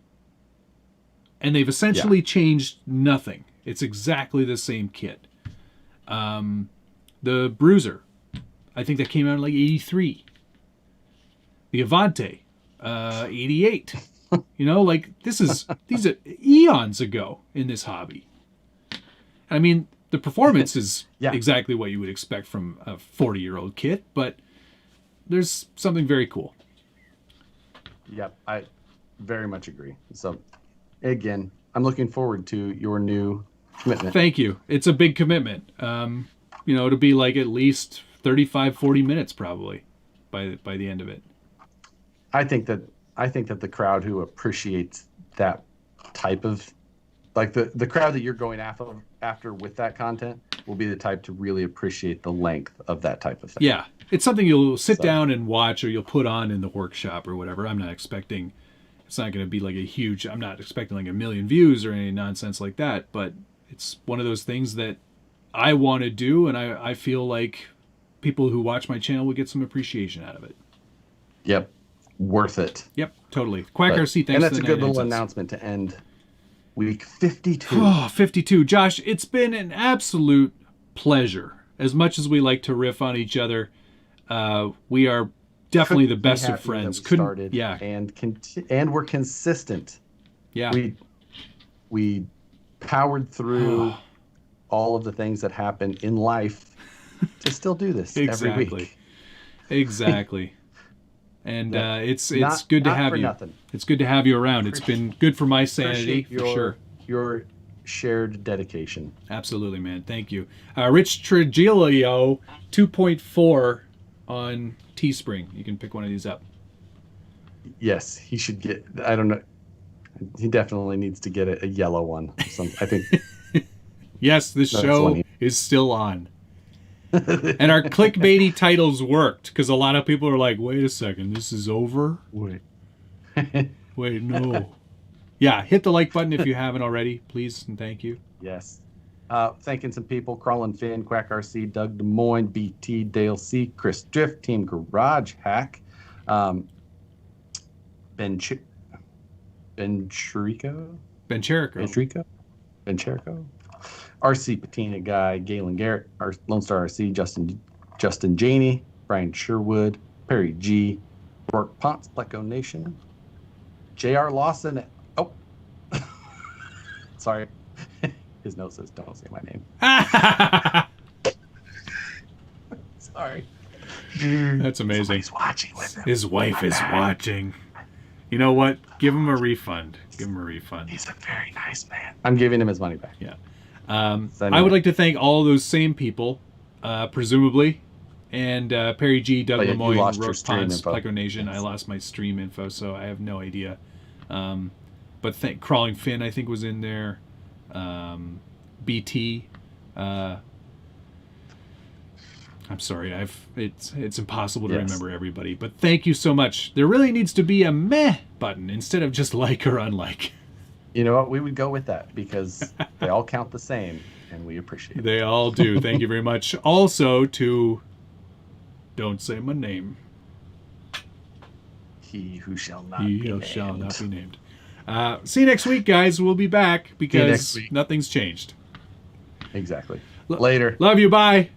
And they've essentially changed nothing. It's exactly the same kit. The Bruiser, I think that came out in like 83. The Avante, 88. You know, like these are eons ago in this hobby. I mean, the performance is exactly what you would expect from a 40-year-old kit, but there's something very cool. Yep, I very much agree. So, again, I'm looking forward to your new commitment. Thank you. It's a big commitment. It'll be like at least 35, 40 minutes probably by the end of it. I think that the crowd who appreciates that type of, like the crowd that you're going after with that content will be the type to really appreciate the length of that type of thing. Yeah. It's something you'll sit down and watch, or you'll put on in the workshop or whatever. I'm not expecting, it's not going to be like I'm not expecting like 1 million views or any nonsense like that, but it's one of those things that I want to do, and I feel like people who watch my channel will get some appreciation out of it. Yep. Worth it. Yep, totally. Quack RC, thanks. And that's a good little announcement to end week 52. Oh, 52. Josh, it's been an absolute pleasure. As much as we like to riff on each other, we are definitely the Couldn't be best of happier that friends. we Couldn't, started yeah, and we're consistent. yeah. We powered through all of the things that happen in life to still do this every Exactly. week. Exactly. And Yeah. it's Not- good to not have for you. nothing. It's good to have you around. It's been good for my sanity, Appreciate for sure. your shared dedication. Absolutely, man. Thank you. Rich Trigilio 2.4 on Teespring. You can pick one of these up. Yes, he should get. I don't know. He definitely needs to get a yellow one. I think. Yes, this That's show funny. is still on. And our clickbaity titles worked because a lot of people are like, wait a second, this is over? Wait. Wait, no. Yeah, hit the like button if you haven't already, please, and thank you. Yes. Thanking some people: Crawlin' Finn, Quack RC, Doug Des Moines, BT, Dale C, Chris Drift, Team Garage Hack, Ben Cherico, RC Patina Guy, Galen Garrett, our Lone Star RC, Justin Janey, Brian Sherwood, Perry G, Rourke Ponce, Pleco Nation, J.R. Lawson. Oh, sorry. His note says, don't say my name. Sorry. That's amazing. Somebody's watching with him. His wife is watching. You know what? Give him a refund. Give him a refund. He's a very nice man. I'm giving him his money back. Yeah. So I would like to thank all those same people, presumably, and Perry G, Doug yeah, you Lemoyne, lost your Rourke stream Ponce, info. Pleco Nation. I lost my stream info, so I have no idea. But Crawling Finn, I think, was in there. BT. I'm sorry, it's impossible to remember everybody. But thank you so much. There really needs to be a meh button instead of just like or unlike. You know what? We would go with that because they all count the same, and we appreciate it. They all do. Thank you very much. Also to don't say my name. He who shall not be named. Shall not be named. See you next week, guys. We'll be back because next week. nothing's changed. Exactly. Later. Love you. Bye.